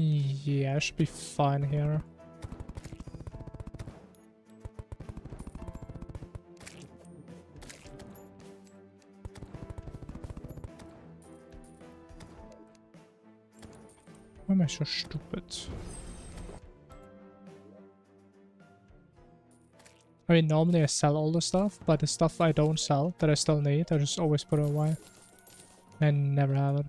Yeah, I should be fine here. Why am I so stupid? I mean, normally I sell all the stuff, but the stuff I don't sell that I still need, I just always put it away. I never have it.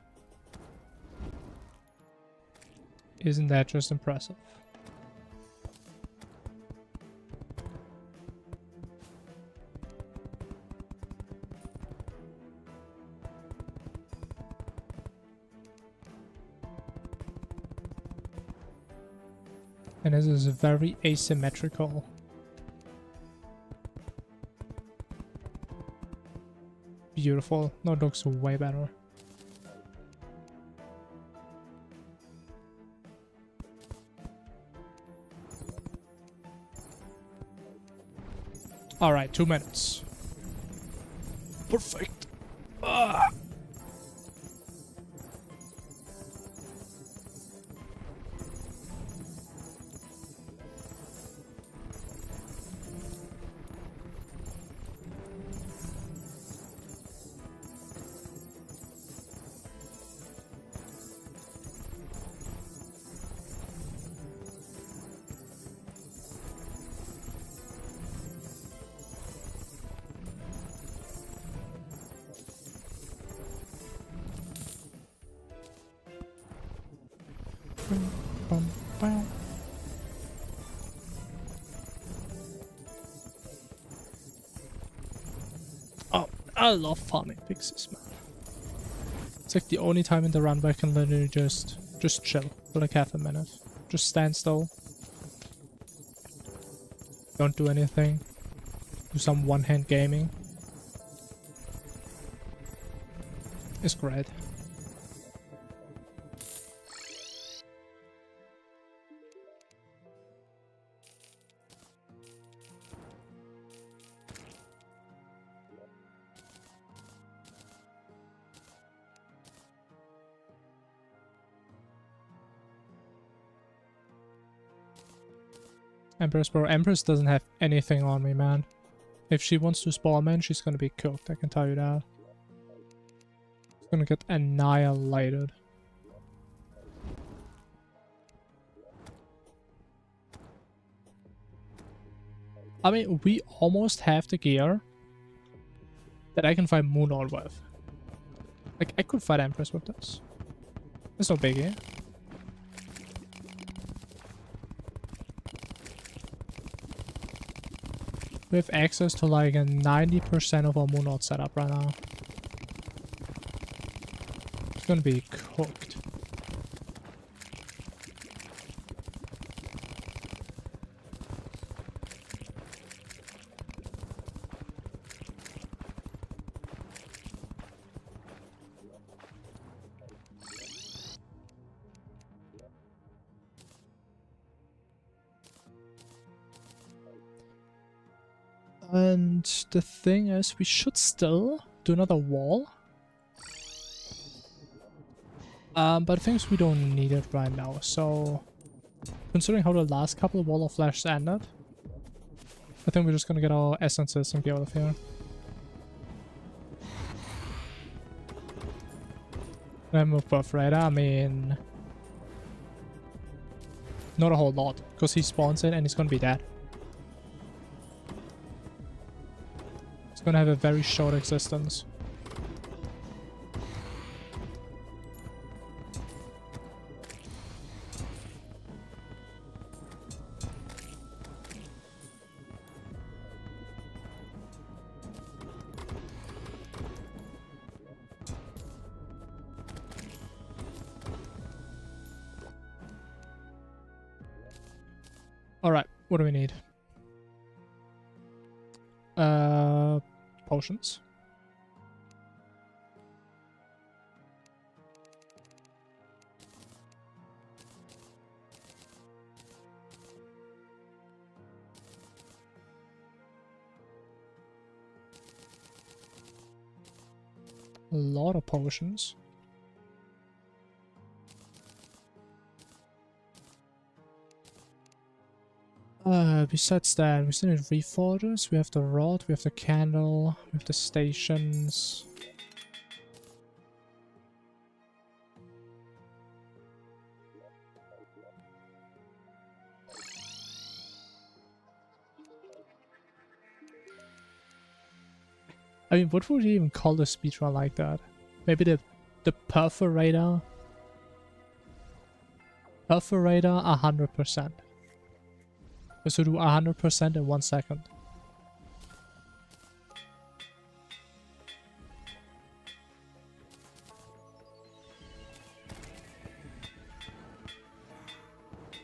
Isn't that just impressive? And this is very asymmetrical. beautiful. No, it looks way better. Alright, 2 minutes. Perfect. Ah. Oh, I love farming pixies, man. It's like the only time in the run where I can literally just chill for like half a minute. Just stand still. Don't do anything. Do some one-hand gaming. It's great. Empress, bro. Empress doesn't have anything on me, man. If she wants to spawn, man, she's gonna be cooked, I can tell you that. She's gonna get annihilated. I mean, we almost have the gear that I can fight Moonlord with. Like, I could fight Empress with this. It's no biggie. We have access to like a 90% of our Moonlord setup right now. It's gonna be cooked. And the thing is, we should still do another wall. But the thing is, we don't need it right now. So, considering how the last couple of Wall of Flash ended, I think we're just gonna get our essences and get out of here. And move Buff Raider, I mean... not a whole lot, because he spawns in and he's gonna be dead. It's gonna have a very short existence. Alright, what do we need? Potions. A lot of potions. Besides that, we still need reforgers, we have the rod, we have the candle, we have the stations. I mean, what would you even call the speedrun like that? Maybe the perforator? Perforator 100%. So do 100% in 1 second.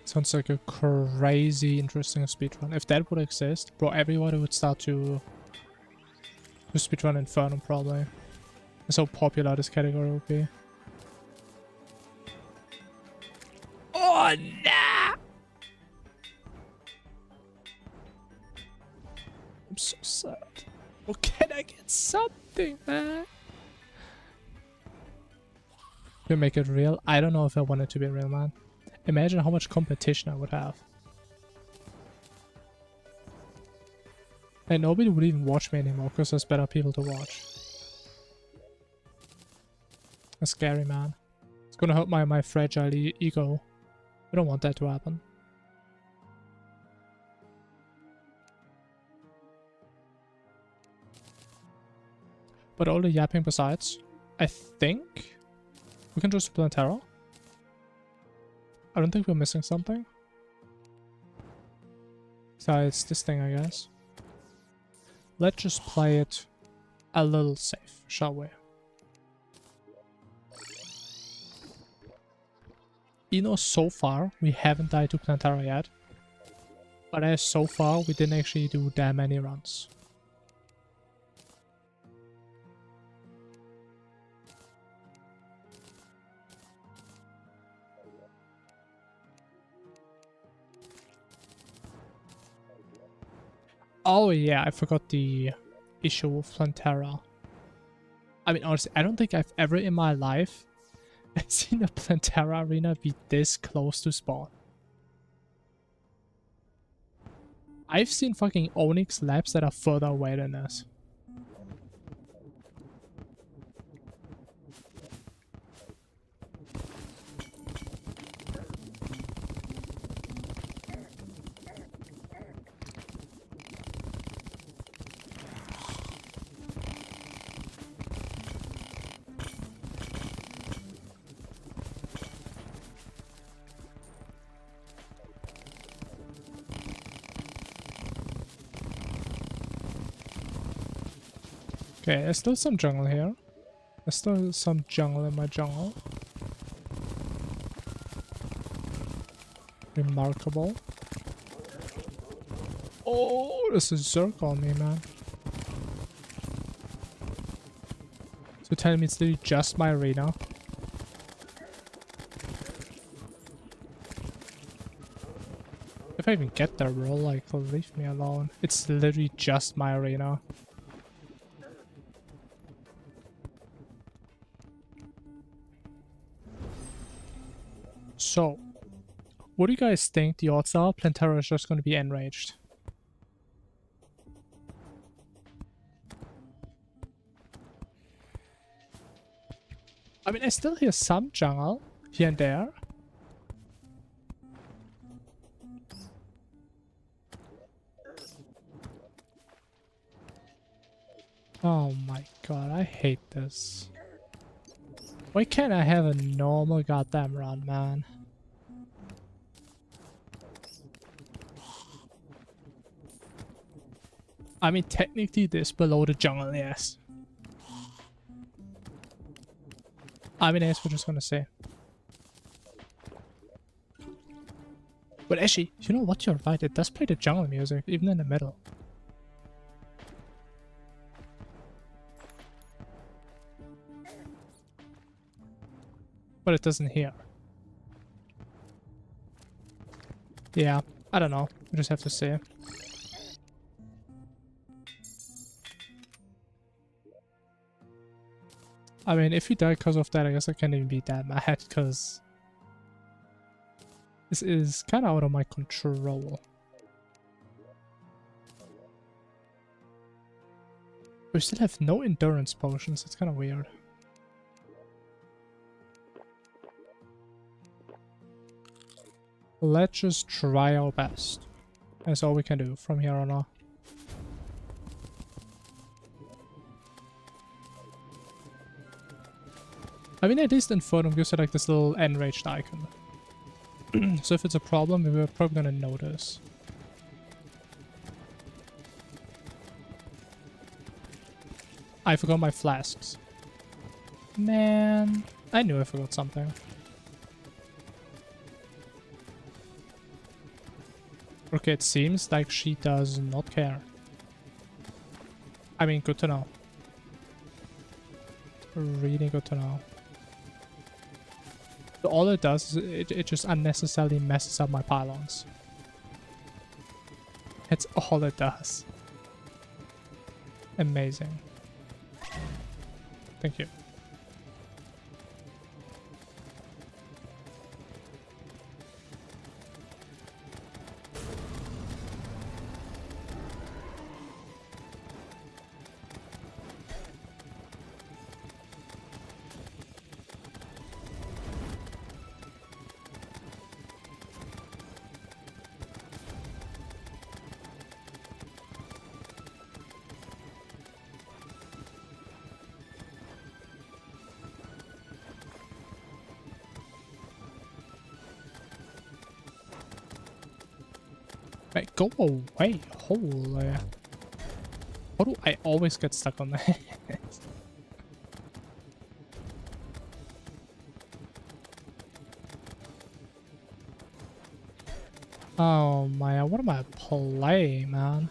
Sounds like a crazy interesting speedrun. If that would exist, bro, everybody would start to speedrun Infernum probably. That's how popular this category will be. Oh, nah! I'm so sad. Well, can I get something, man? To make it real? I don't know if I want it to be real, man. Imagine how much competition I would have. And nobody would even watch me anymore because there's better people to watch. That's scary, man. It's gonna hurt my fragile ego. I don't want that to happen. But all the yapping besides, I think we can just Plantera. I don't think we're missing something. Besides this thing, I guess. Let's just play it a little safe, shall we? You know, so far, we haven't died to Plantera yet. But as so far, we didn't actually do that many runs. Oh yeah, I forgot the issue with Plantera. I mean, honestly, I don't think I've ever in my life seen a Plantera arena be this close to spawn. I've seen fucking Onyx labs that are further away than this. Okay, there's still some jungle here. There's still some jungle in my jungle. Remarkable. Oh, there's a Zerg on me, man. So tell me it's literally just my arena. If I even get there, bro, like, leave me alone. It's literally just my arena. So, what do you guys think the odds are Plantera is just going to be enraged? I mean, I still hear some jungle here and there. Oh my god, I hate this. Why can't I have a normal goddamn run, man? I mean, technically this below the jungle, yes. I mean, that's what I was gonna say. But actually, you know what? You're right. It does play the jungle music, even in the middle. But it doesn't here. Yeah, I don't know. I just have to say. I mean, if you die because of that, I guess I can't even be that mad, because this is kind of out of my control. We still have no endurance potions, it's kind of weird. Let's just try our best. That's all we can do from here on out. I mean, at least Infernum gives it like this little enraged icon. So if it's a problem, we're probably gonna notice. I forgot my flasks. Man, I knew I forgot something. Okay, it seems like she does not care. I mean, good to know. really good to know. So all it does is it just unnecessarily messes up my pylons. That's all it does. Amazing. Thank you. Wait, go away. Holy. How do I always get stuck on that? Oh my, what am I playing, man?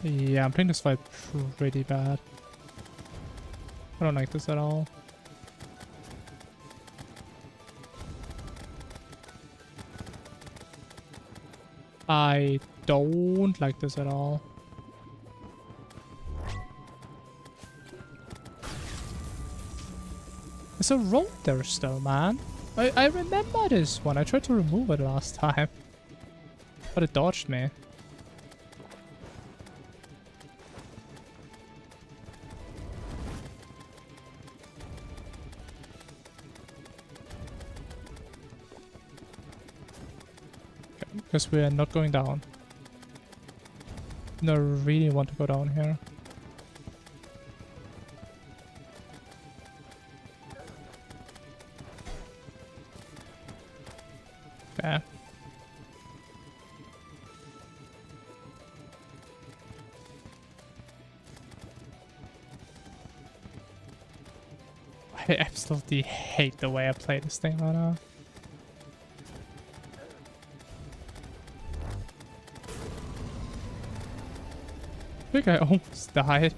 Yeah, I'm playing this fight pretty bad. I don't like this at all. I don't like this at all. There's a road there still, man. I remember this one. I tried to remove it last time. But it dodged me. Because we are not going down. No, really want to go down here. Fair. I absolutely hate the way I play this thing right now. I think I almost died.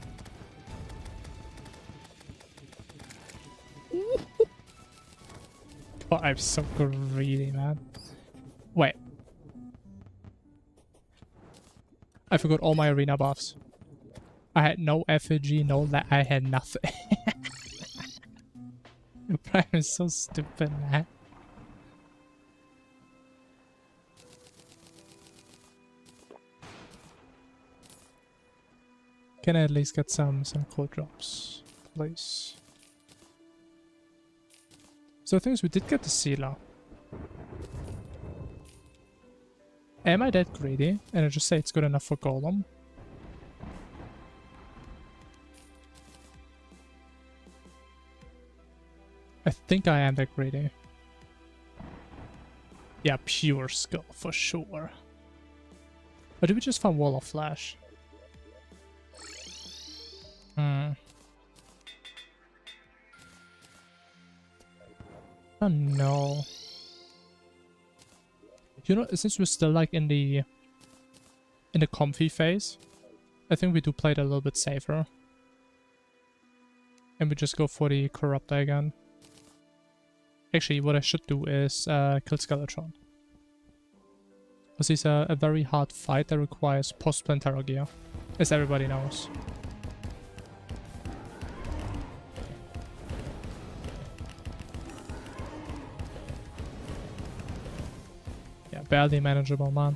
God, I'm so greedy, man. Wait. I forgot all my arena buffs. I had no effigy, no I had nothing. Prime is so stupid, man. Can I at least get some code drops, please? So the thing is, we did get the sealer. Am I that greedy? And I just say it's good enough for Golem? I think I am that greedy. Yeah, pure skill for sure. Or did we just find Wall of Flash? Oh no. You know, since we're still like in the comfy phase, I think we do play it a little bit safer. And we just go for the Corruptor again. Actually, what I should do is kill Skeletron. Because he's a very hard fight that requires post-Plantera gear, as everybody knows. Yeah, barely manageable, man.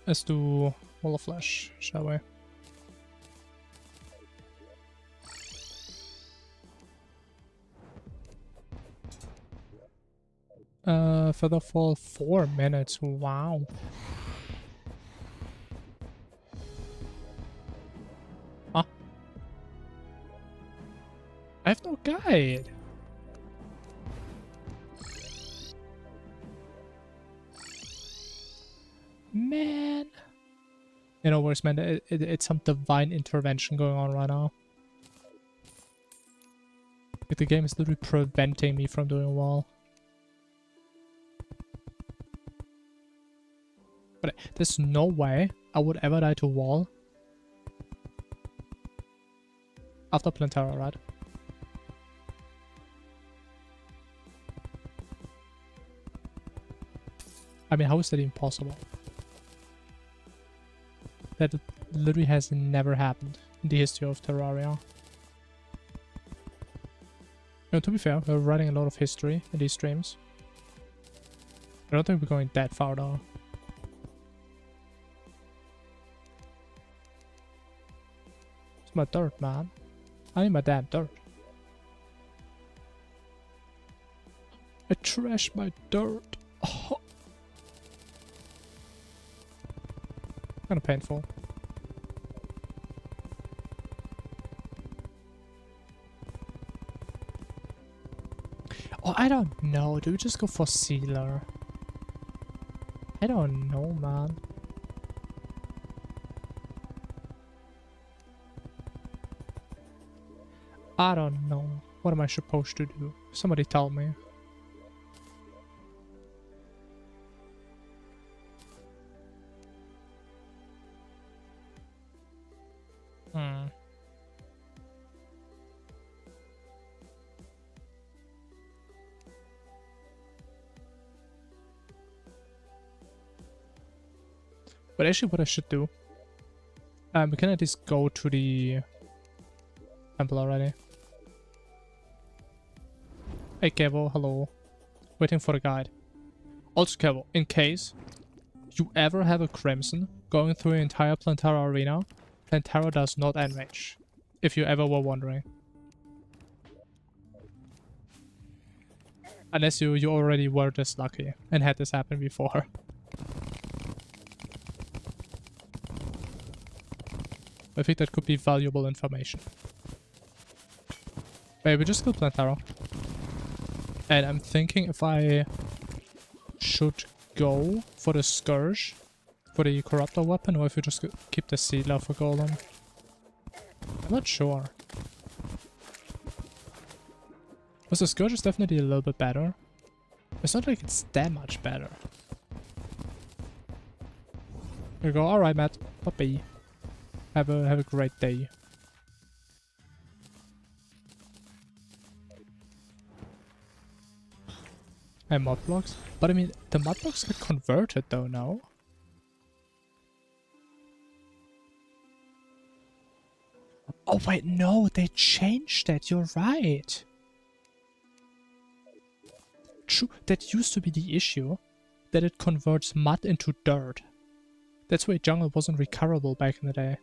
Let's do Wall of Flesh, shall we? Feather fall 4 minutes. Wow. Huh? I have no guide. Man. You know, worse, man. It's some divine intervention going on right now. Like, the game is literally preventing me from doing well. But there's no way I would ever die to wall after Plantera, right? I mean, how is that even possible? That literally has never happened in the history of Terraria. You know, to be fair, we're writing a lot of history in these streams. I don't think we're going that far though. It's my dirt, man. I need my damn dirt. I trashed my dirt. Oh. Kind of painful. Oh, I don't know. Do we just go for Sealer? I don't know, man. I don't know. What am I supposed to do? Somebody tell me. But actually what I should do, we can at least go to the temple already. Hey Kevo, hello. Waiting for the guide. Also Kevo, in case you ever have a Crimson going through the entire Plantera arena, Plantera does not enrage. If you ever were wondering. Unless you already were this lucky and had this happen before. I think that could be valuable information. Wait, we just killed Plantera. And I'm thinking if I should go for the Scourge, for the Corruptor weapon, or if we just keep the Sealer for Golem. I'm not sure. Because the Scourge is definitely a little bit better. It's not like it's that much better. There we go. Alright, Matt. Bye-bye. Have a great day. And mod blocks? But I mean, the mod blocks get converted though now. Oh wait, no, they changed that, you're right. True, that used to be the issue, that it converts mud into dirt. That's why jungle wasn't recoverable back in the day.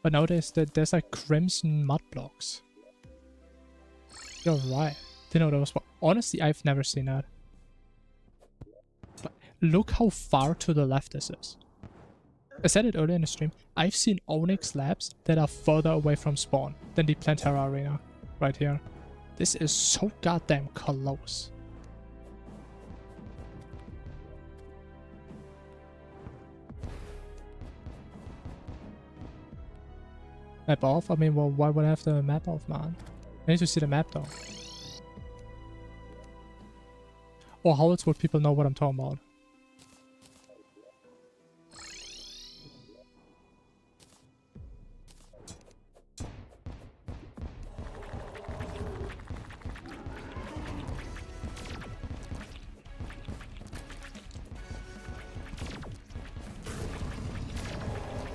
But nowadays there's like crimson mud blocks. You're right. Didn't know that was... Honestly, I've never seen that. But look how far to the left this is. I said it earlier in the stream. I've seen Onyx labs that are further away from spawn than the Plantera arena. Right here. This is so goddamn close. Map off? I mean, well, why would I have the map off, man? I need to see the map though. Or how else would people know what I'm talking about?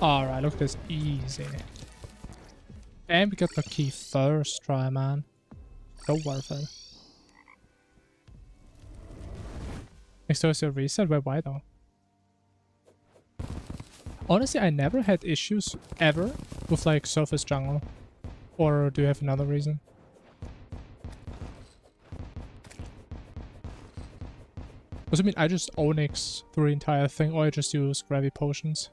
Alright, look at this, easy. And we got the key first try, man. So worth it. Next to us a reset? Wait, why though? Honestly, I never had issues ever with like surface jungle. Or do you have another reason? Because I mean, I just Onyx through the entire thing, or I just use gravity potions.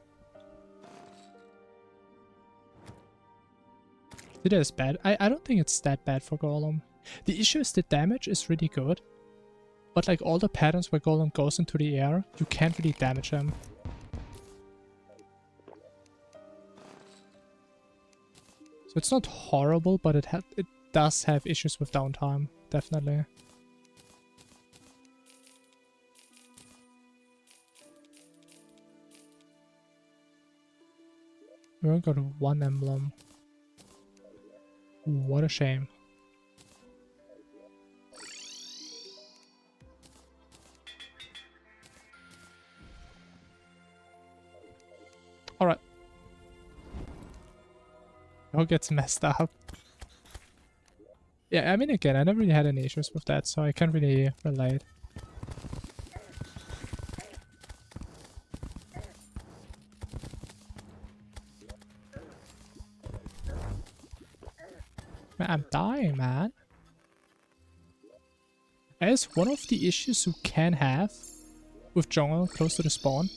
It is bad. I don't think it's that bad for Golem. The issue is the damage is really good. But like all the patterns where Golem goes into the air, you can't really damage him. So it's not horrible, but it does have issues with downtime, definitely. We only got one emblem. What a shame. Alright. It gets messed up. Yeah, I mean, again, I never really had any issues with that, so I can't really relate. Man, I'm dying, man. As one of the issues you can have with jungle close to the spawn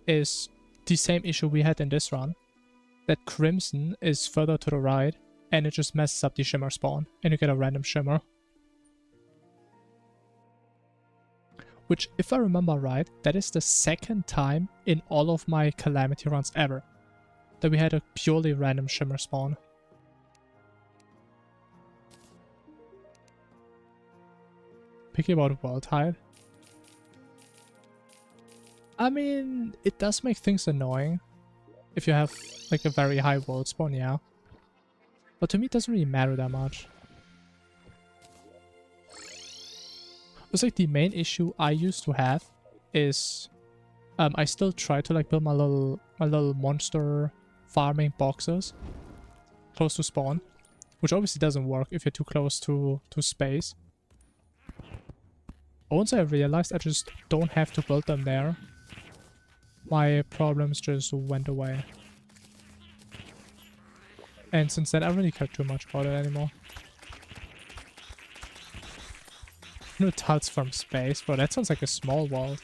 is the same issue we had in this run. That Crimson is further to the right and it just messes up the shimmer spawn and you get a random shimmer. Which, if I remember right, that is the second time in all of my Calamity runs ever that we had a purely random shimmer spawn. Picky about World Height. I mean, it does make things annoying if you have like a very high world spawn, yeah. But to me, it doesn't really matter that much. It's like the main issue I used to have is I still try to like build my little monster farming boxes close to spawn, which obviously doesn't work if you're too close to space. Once I realized I just don't have to build them there, my problems just went away. And since then I don't really care too much about it anymore. No tuts from space, bro, that sounds like a small world.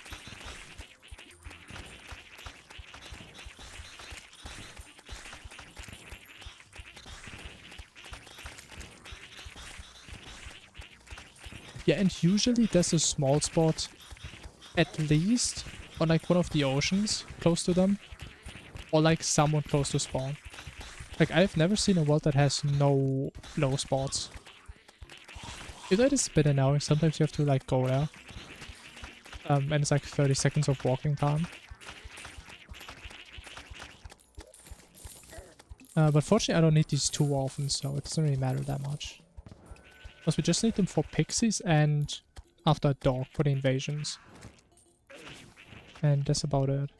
Yeah, and usually there's a small spot at least on like one of the oceans close to them, or like someone close to spawn. Like I've never seen a world that has no low spots. It is a bit annoying, sometimes you have to like go there. And it's like 30 seconds of walking time. But fortunately I don't need these too often, so it doesn't really matter that much. Because we just need them for pixies and after dark for the invasions. And that's about it.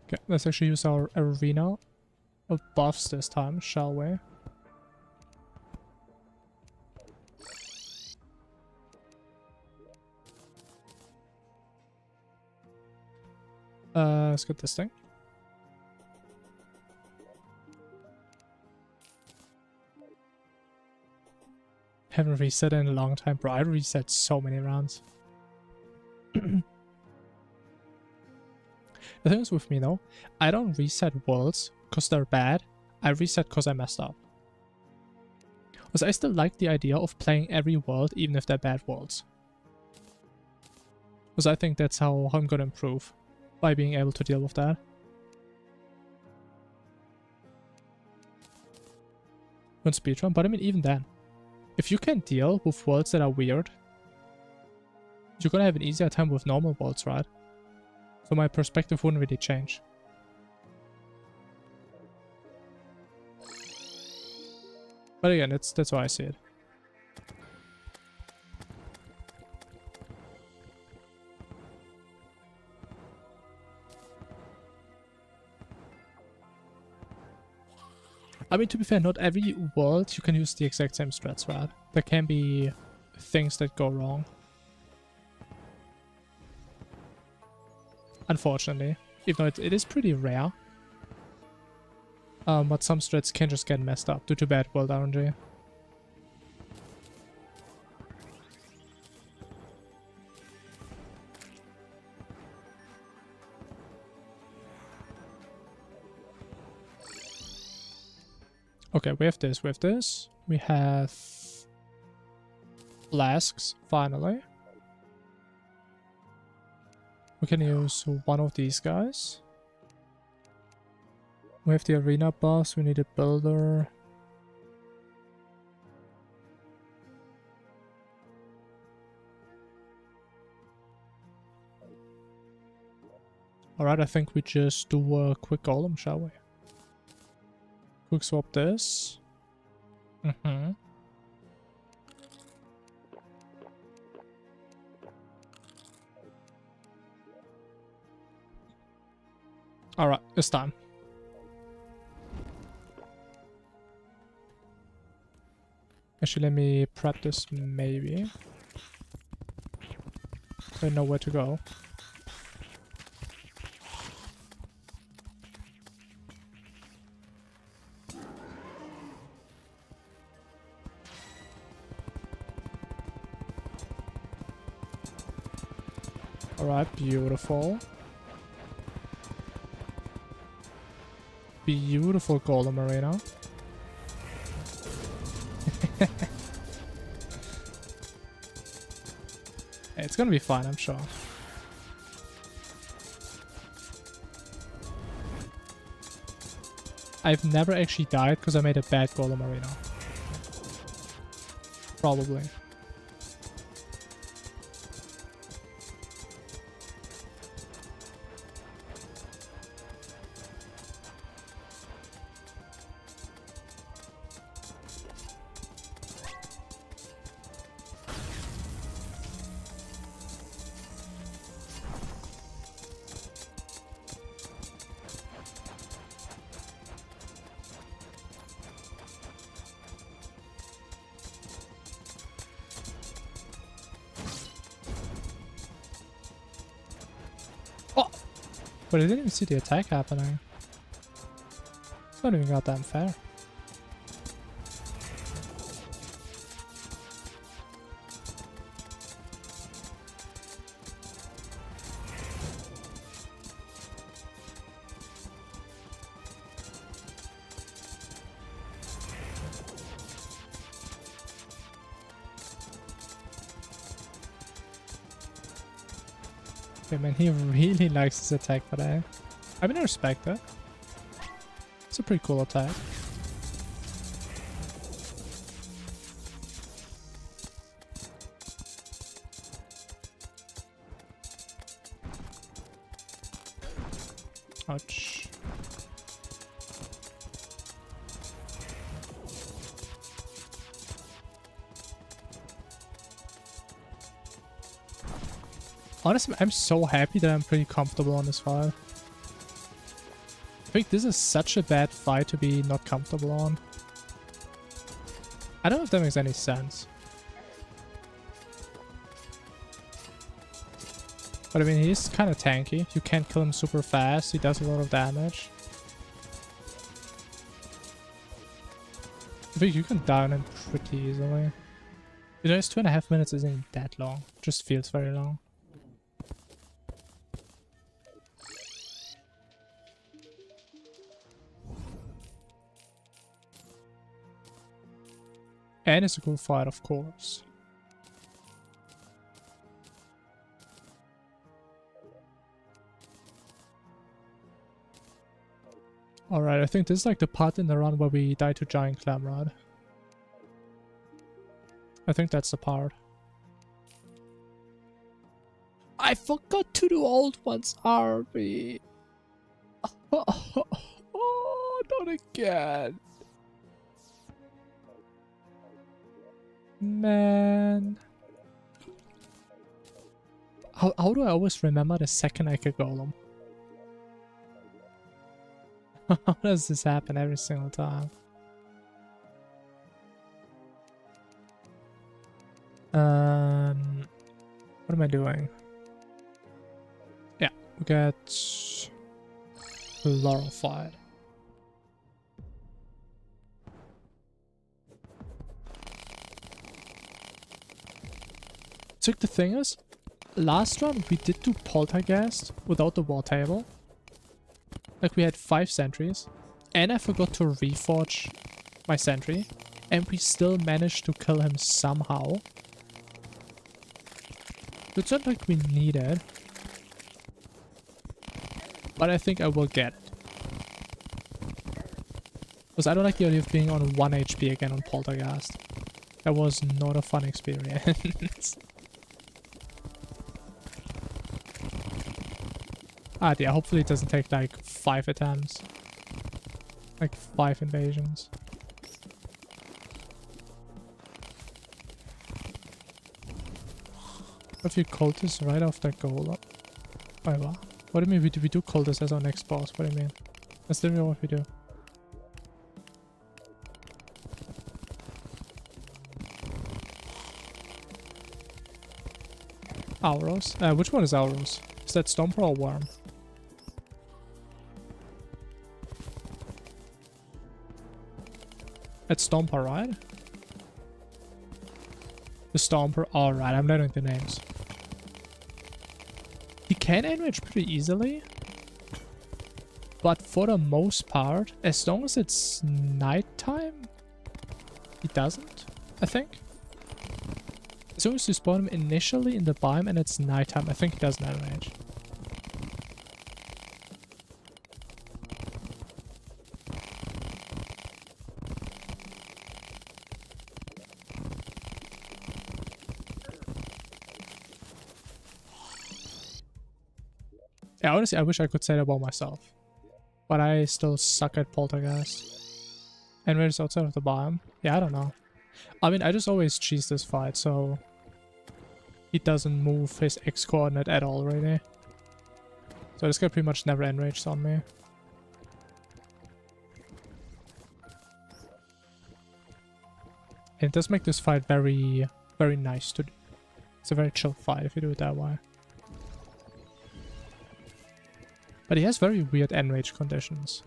Okay, let's actually use our arena of buffs this time, shall we? Let's get this thing. Haven't reset in a long time, bro. I reset so many rounds. The thing is with me though, I don't reset worlds because they're bad. I reset because I messed up. Because I still like the idea of playing every world even if they're bad worlds. Because I think that's how I'm gonna improve, by being able to deal with that. On speedrun, but I mean even then. If you can deal with worlds that are weird, you're gonna have an easier time with normal worlds, right? So my perspective wouldn't really change. But again, that's how I see it. I mean, to be fair, not every world you can use the exact same strats, right? There can be things that go wrong. unfortunately. Even though it is pretty rare. But some strats can just get messed up due to bad world RNG. Okay, we have this, we have this. We have flasks, finally. We can use one of these guys. We have the arena boss, we need a builder. Alright, I think we just do a quick golem, shall we? Quick swap this. Alright, it's time. Actually, let me prep this maybe. So I know where to go. Alright, beautiful. Beautiful golem arena. It's gonna be fine, I'm sure. I've never actually died because I made a bad golem arena. Probably. Oh! But I didn't even see the attack happening. It's not even goddamn fair. Okay, man, he really likes his attack today. I mean, I respect it. It's a pretty cool attack. Ouch. Honestly, I'm so happy that I'm pretty comfortable on this fight. I think this is such a bad fight to be not comfortable on. I don't know if that makes any sense. But I mean, he's kind of tanky. You can't kill him super fast. He does a lot of damage. I think you can down him pretty easily. You know, his 2.5 minutes isn't that long. It just feels very long. And it's a cool fight, of course. Alright, I think this is like the part in the run where we die to Giant Clamrod. I think that's the part. I forgot to do old ones, Arby. Oh, not again. Man. How do I always remember the second I kill Golem? How does this happen every single time? What am I doing? Yeah, We get glorified. So the thing is, last round we did do poltergeist without the war table. Like we had 5 sentries, and I forgot to reforge my sentry, and we still managed to kill him somehow. It's not like we need it, but I think I will get it. Because I don't like the idea of being on 1 HP again on poltergeist. That was not a fun experience. Yeah, hopefully it doesn't take like 5 attempts. Like 5 invasions. A few cultists right off that goal. Wait, what? What do you mean we do cultists as our next boss? What do you mean? That's literally what we do. Auros? Which one is Auros? Is that Stomper or Worm? It's Stomper, right? The Stomper, alright, I'm learning the names. He can enrage pretty easily. But for the most part, as long as it's nighttime, he doesn't, I think. As long as you spawn him initially in the biome and it's nighttime, I think he doesn't enrage. Yeah, honestly, I wish I could say that about myself. But I still suck at poltergeist. And where's outside of the biome? Yeah, I don't know. I mean, I just always cheese this fight, so... he doesn't move his X coordinate at all, really. So this guy pretty much never enrages on me. And it does make this fight very, very nice to do. It's a very chill fight if you do it that way. But he has very weird enrage conditions.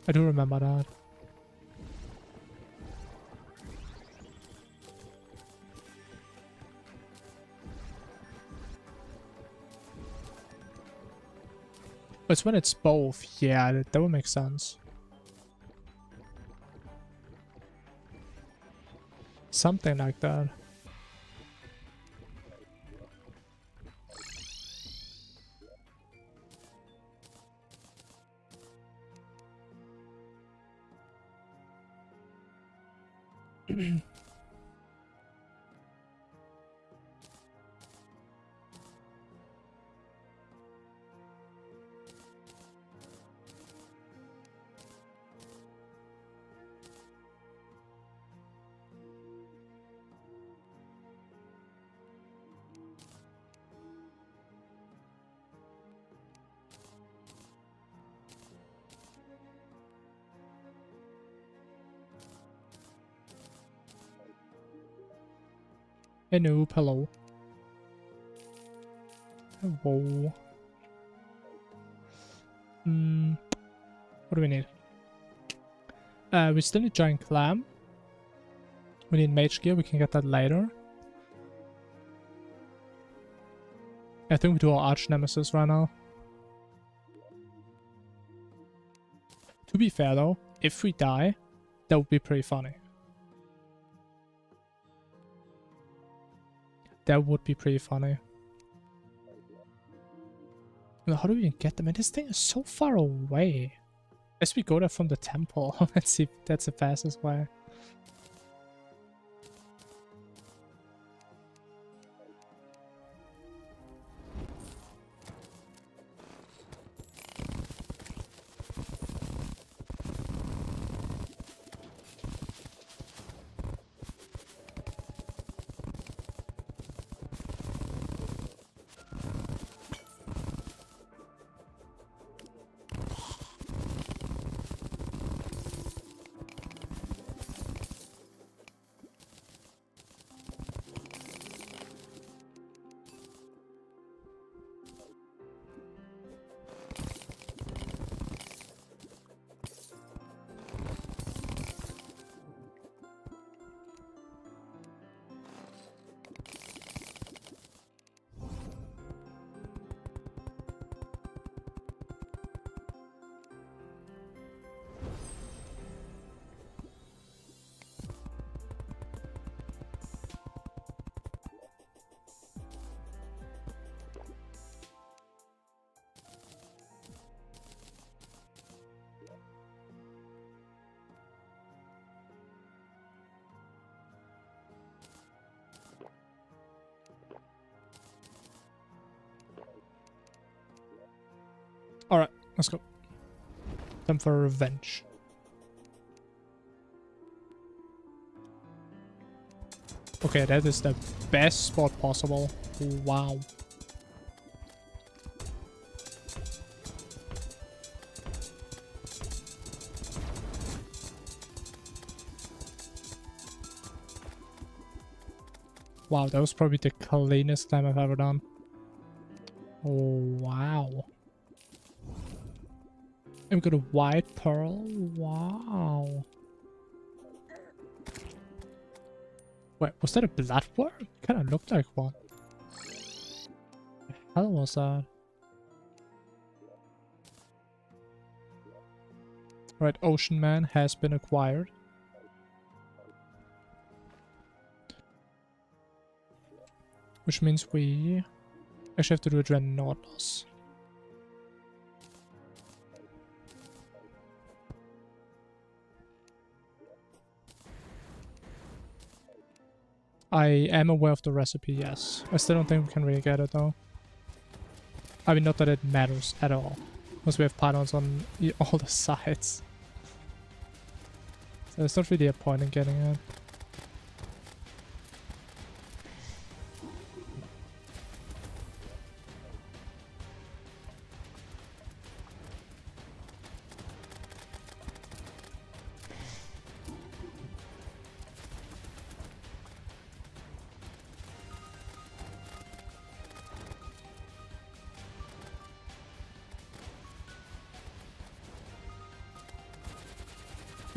I do remember that. It's when it's both. Yeah, that would make sense. Something like that. Hey noob, hello. Whoa. What do we need? We still need Giant Clam. We need Mage Gear, we can get that later. I think we do our Arch Nemesis right now. To be fair though, if we die, that would be pretty funny. That would be pretty funny. How do we even get them? And this thing is so far away. As we go there from the temple. Let's see if that's the fastest way. Let's go. Time for revenge. Okay, that is the best spot possible. Wow. Wow, that was probably the cleanest climb I've ever done. Oh, wow. I've got a white pearl. Wow. Wait, was that a bloodworm? Kinda looked like one. The hell was that? Right, Ocean Man has been acquired. Which means we actually have to do a Dreadnought loss. I am aware of the recipe, yes. I still don't think we can really get it though. I mean, not that it matters at all. Because we have pylons on all the sides. So there's not really a point in getting it.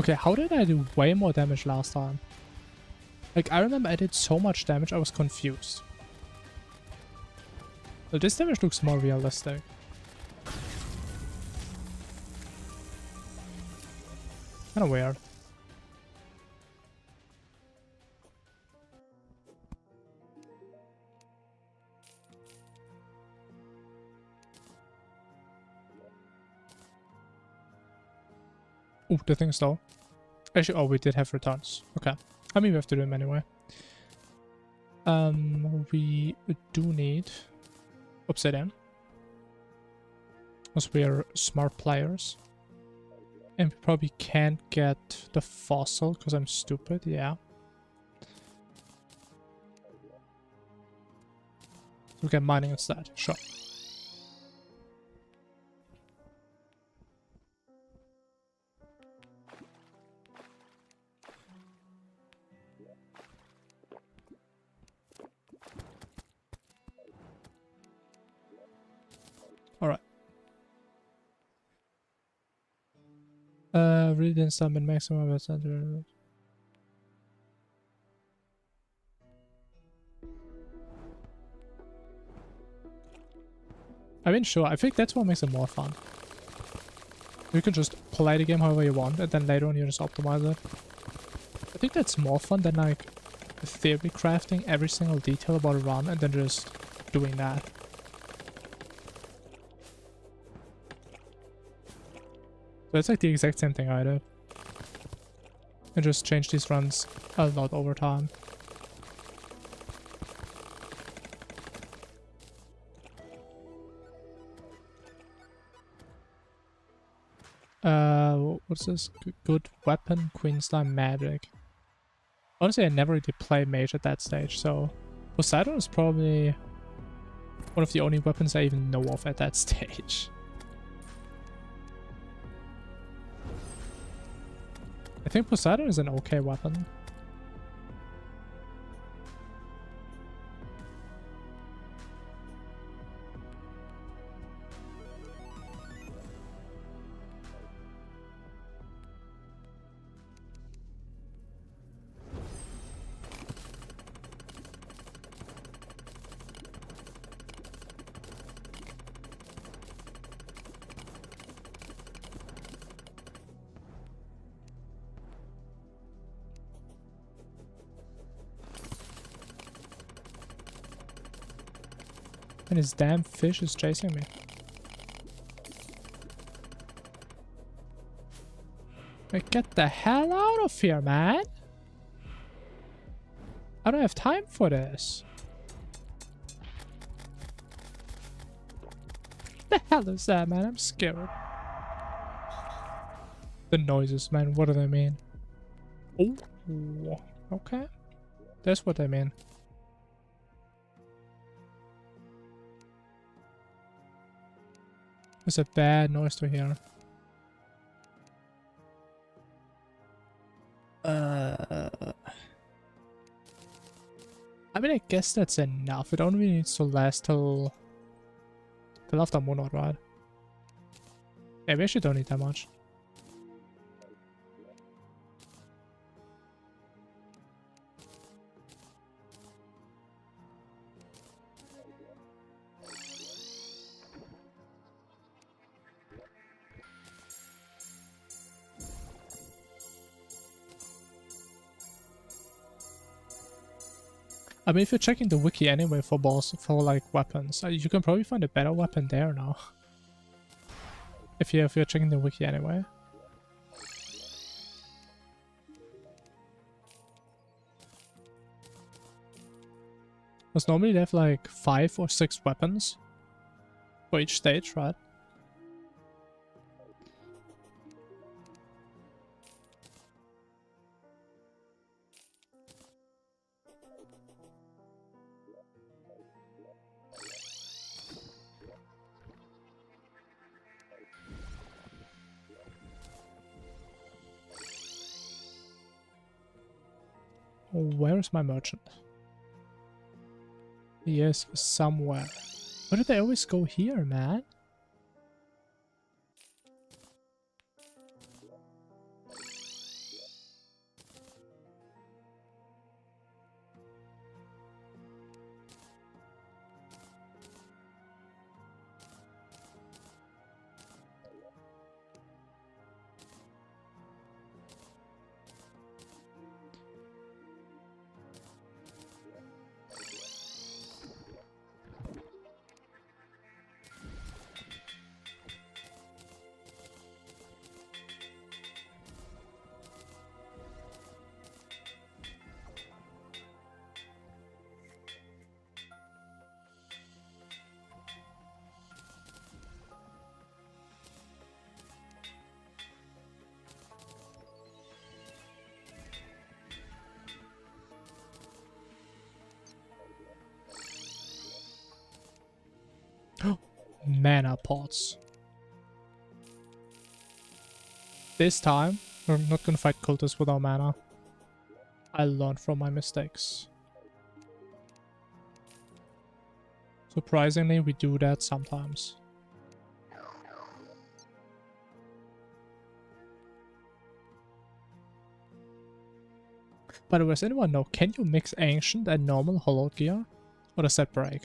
Okay, how did I do way more damage last time? Like, I remember I did so much damage, I was confused. Well, this damage looks more realistic. Kinda weird. Ooh, the thing though. Actually, oh, we did have returns. Okay. I mean, we have to do them anyway. We do need obsidian. Because we are smart players. And we probably can't get the fossil because I'm stupid, yeah. We get mining instead, sure. Alright. Really didn't summon maximum of center. I mean, sure, I think that's what makes it more fun. You can just play the game however you want, and then later on you just optimize it. I think that's more fun than like theory crafting every single detail about a run and then just doing that. So it's like the exact same thing I did. And just change these runs a lot over time. What's this? Good weapon, Queen Slime magic. Honestly, I never really play mage at that stage, so Poseidon is probably one of the only weapons I even know of at that stage. I think Poseidon is an okay weapon. And his damn fish is chasing me. Like, get the hell out of here, man! I don't have time for this. The hell is that, man? I'm scared. The noises, man, what do they mean? Oh, okay. That's what they mean. It's a bad noise to hear. I mean, I guess that's enough. It only needs to last till after Moonlight, right? Yeah, we actually don't need that much. I mean, if you're checking the wiki anyway for like weapons, you can probably find a better weapon there now. If you're checking the wiki anyway. Because normally they have like 5 or 6 weapons for each stage, right? Where is my merchant? He is somewhere. Why do they always go here, man? Mana pots. This time, we're not gonna fight cultists without mana. I learned from my mistakes. Surprisingly, we do that sometimes. By the way, does anyone know, can you mix ancient and normal hollowed gear? Or does that break?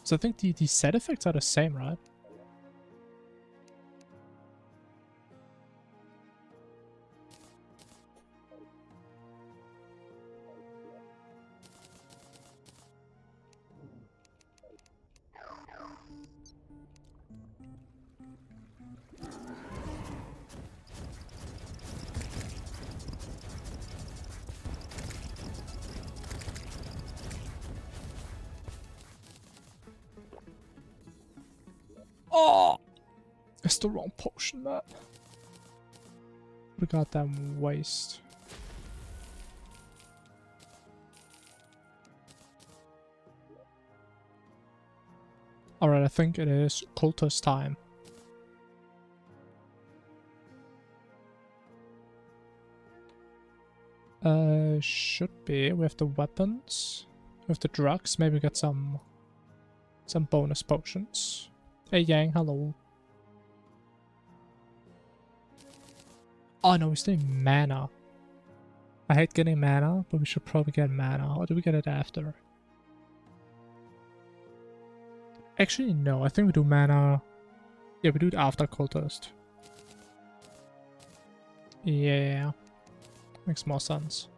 So I think the set effects are the same, right? Oh! It's the wrong potion, man. We got them waste. Alright, I think it is cultist time. Should be. We have the weapons. We have the drugs. Maybe get some bonus potions. Hey Yang, hello. Oh no, we're still mana. I hate getting mana, but we should probably get mana. Or do we get it after? Actually, no. I think we do mana. Yeah, we do it after cultist. Yeah. Makes more sense.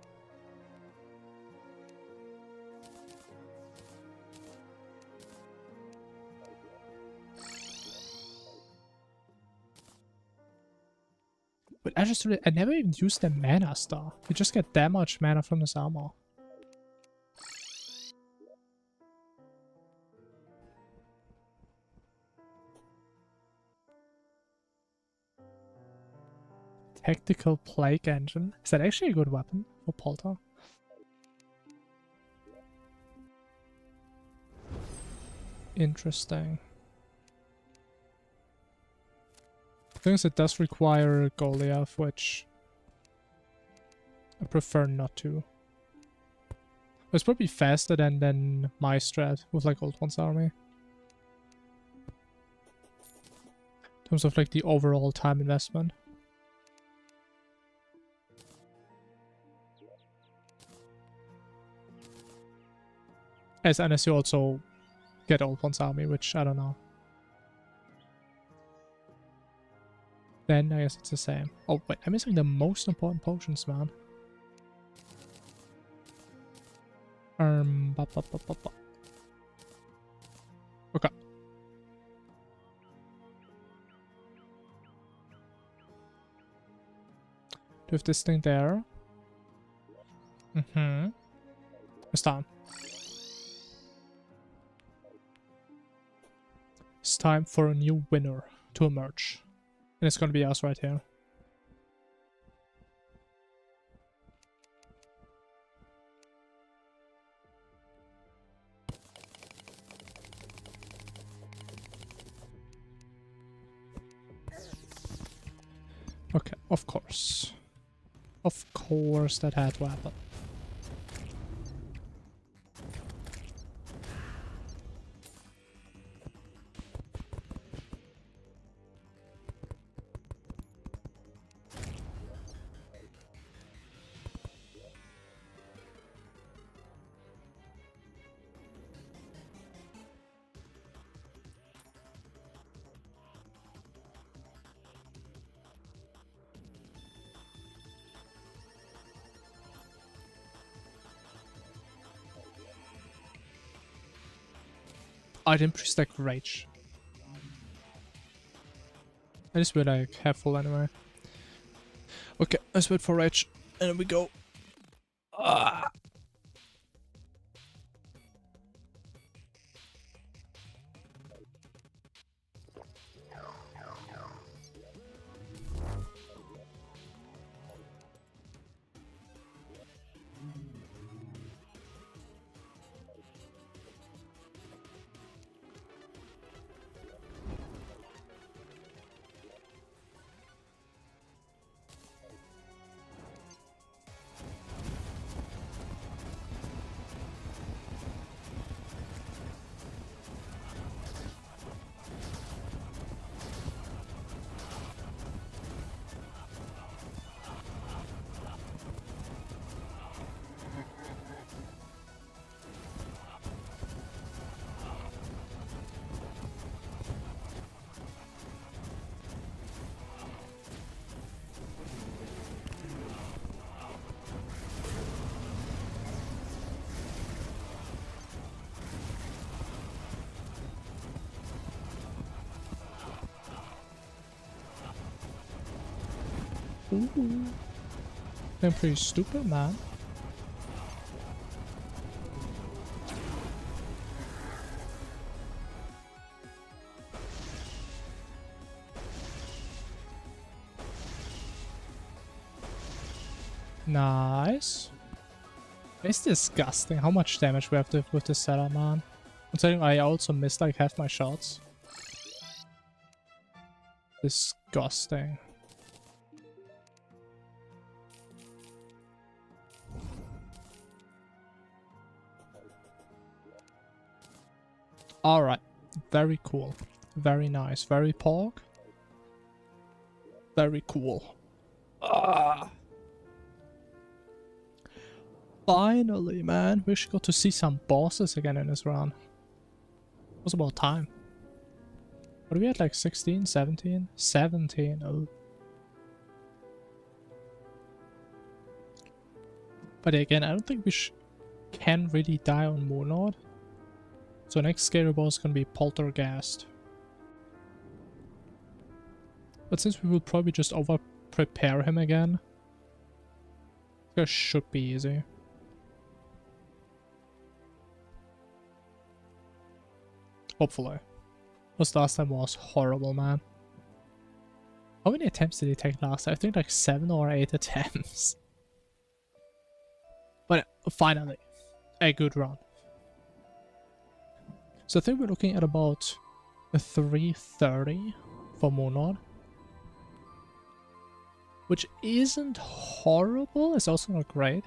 But I never even used the mana star. You just get that much mana from this armor. Tactical Plague Engine. Is that actually a good weapon for Polter? Interesting. Things it does require Goliath, which I prefer not to. It's probably faster than my strat with like Old One's army. In terms of like the overall time investment. Unless you also get Old One's army, which I don't know. Then I guess it's the same. Oh wait, I'm missing the most important potions, man. Okay. Do we have this thing there? Mm-hmm. It's done. It's time for a new winner to emerge. And it's gonna be us right here. Okay, of course. Of course that had to happen. I didn't pre-stack Rage. I just will like have full anyway. Okay, let's wait for Rage. And then we go. Ah. Ooh. I'm pretty stupid, man. Nice. It's disgusting how much damage we have to with this setup, man. I'm telling you, I also missed like half my shots. Disgusting. Alright. Very cool. Very nice. Very pork. Very cool. Ah. Finally, man. We should go to see some bosses again in this run. It was about time. What are we at, like 16, 17? 17. Oh. But again, I don't think we can really die on Moonlord. So next scary boss is gonna be Poltergeist. But since we will probably just over prepare him again, this should be easy. Hopefully. Because last time was horrible, man. How many attempts did he take last? I think like 7 or 8 attempts. But finally, a good run. So I think we're looking at about a 330 for Moonlord. Which isn't horrible, it's also not great.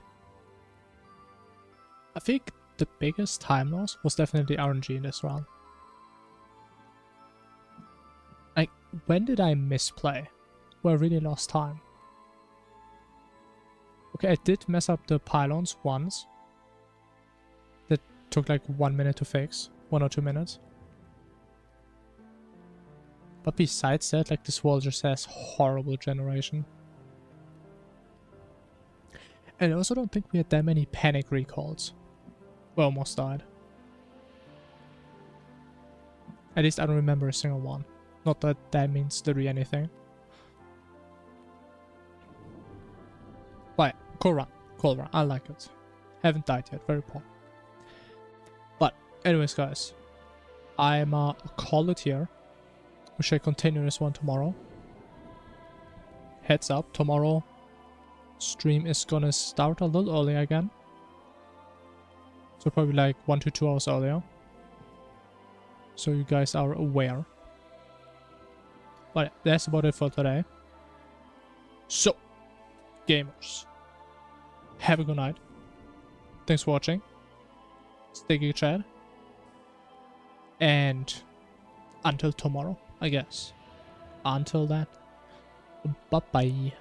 I think the biggest time loss was definitely RNG in this round. Like, when did I misplay? Where I really lost time? Okay, I did mess up the pylons once. That took like 1 minute to fix. 1 or 2 minutes. But besides that, like, this wall just has horrible generation. And I also don't think we had that many panic recalls. We almost died. At least I don't remember a single one. Not that that means literally anything. But cool run. Cool run. I like it. Haven't died yet. Very poor. But anyways, guys. I'm call it here. We shall continue this one tomorrow. Heads up. Tomorrow stream is gonna start a little early again. So probably like 1 to 2 hours earlier. So you guys are aware. But that's about it for today. So, gamers, have a good night. Thanks for watching. Stay geek, chat. And until tomorrow, I guess. Until then, bye-bye.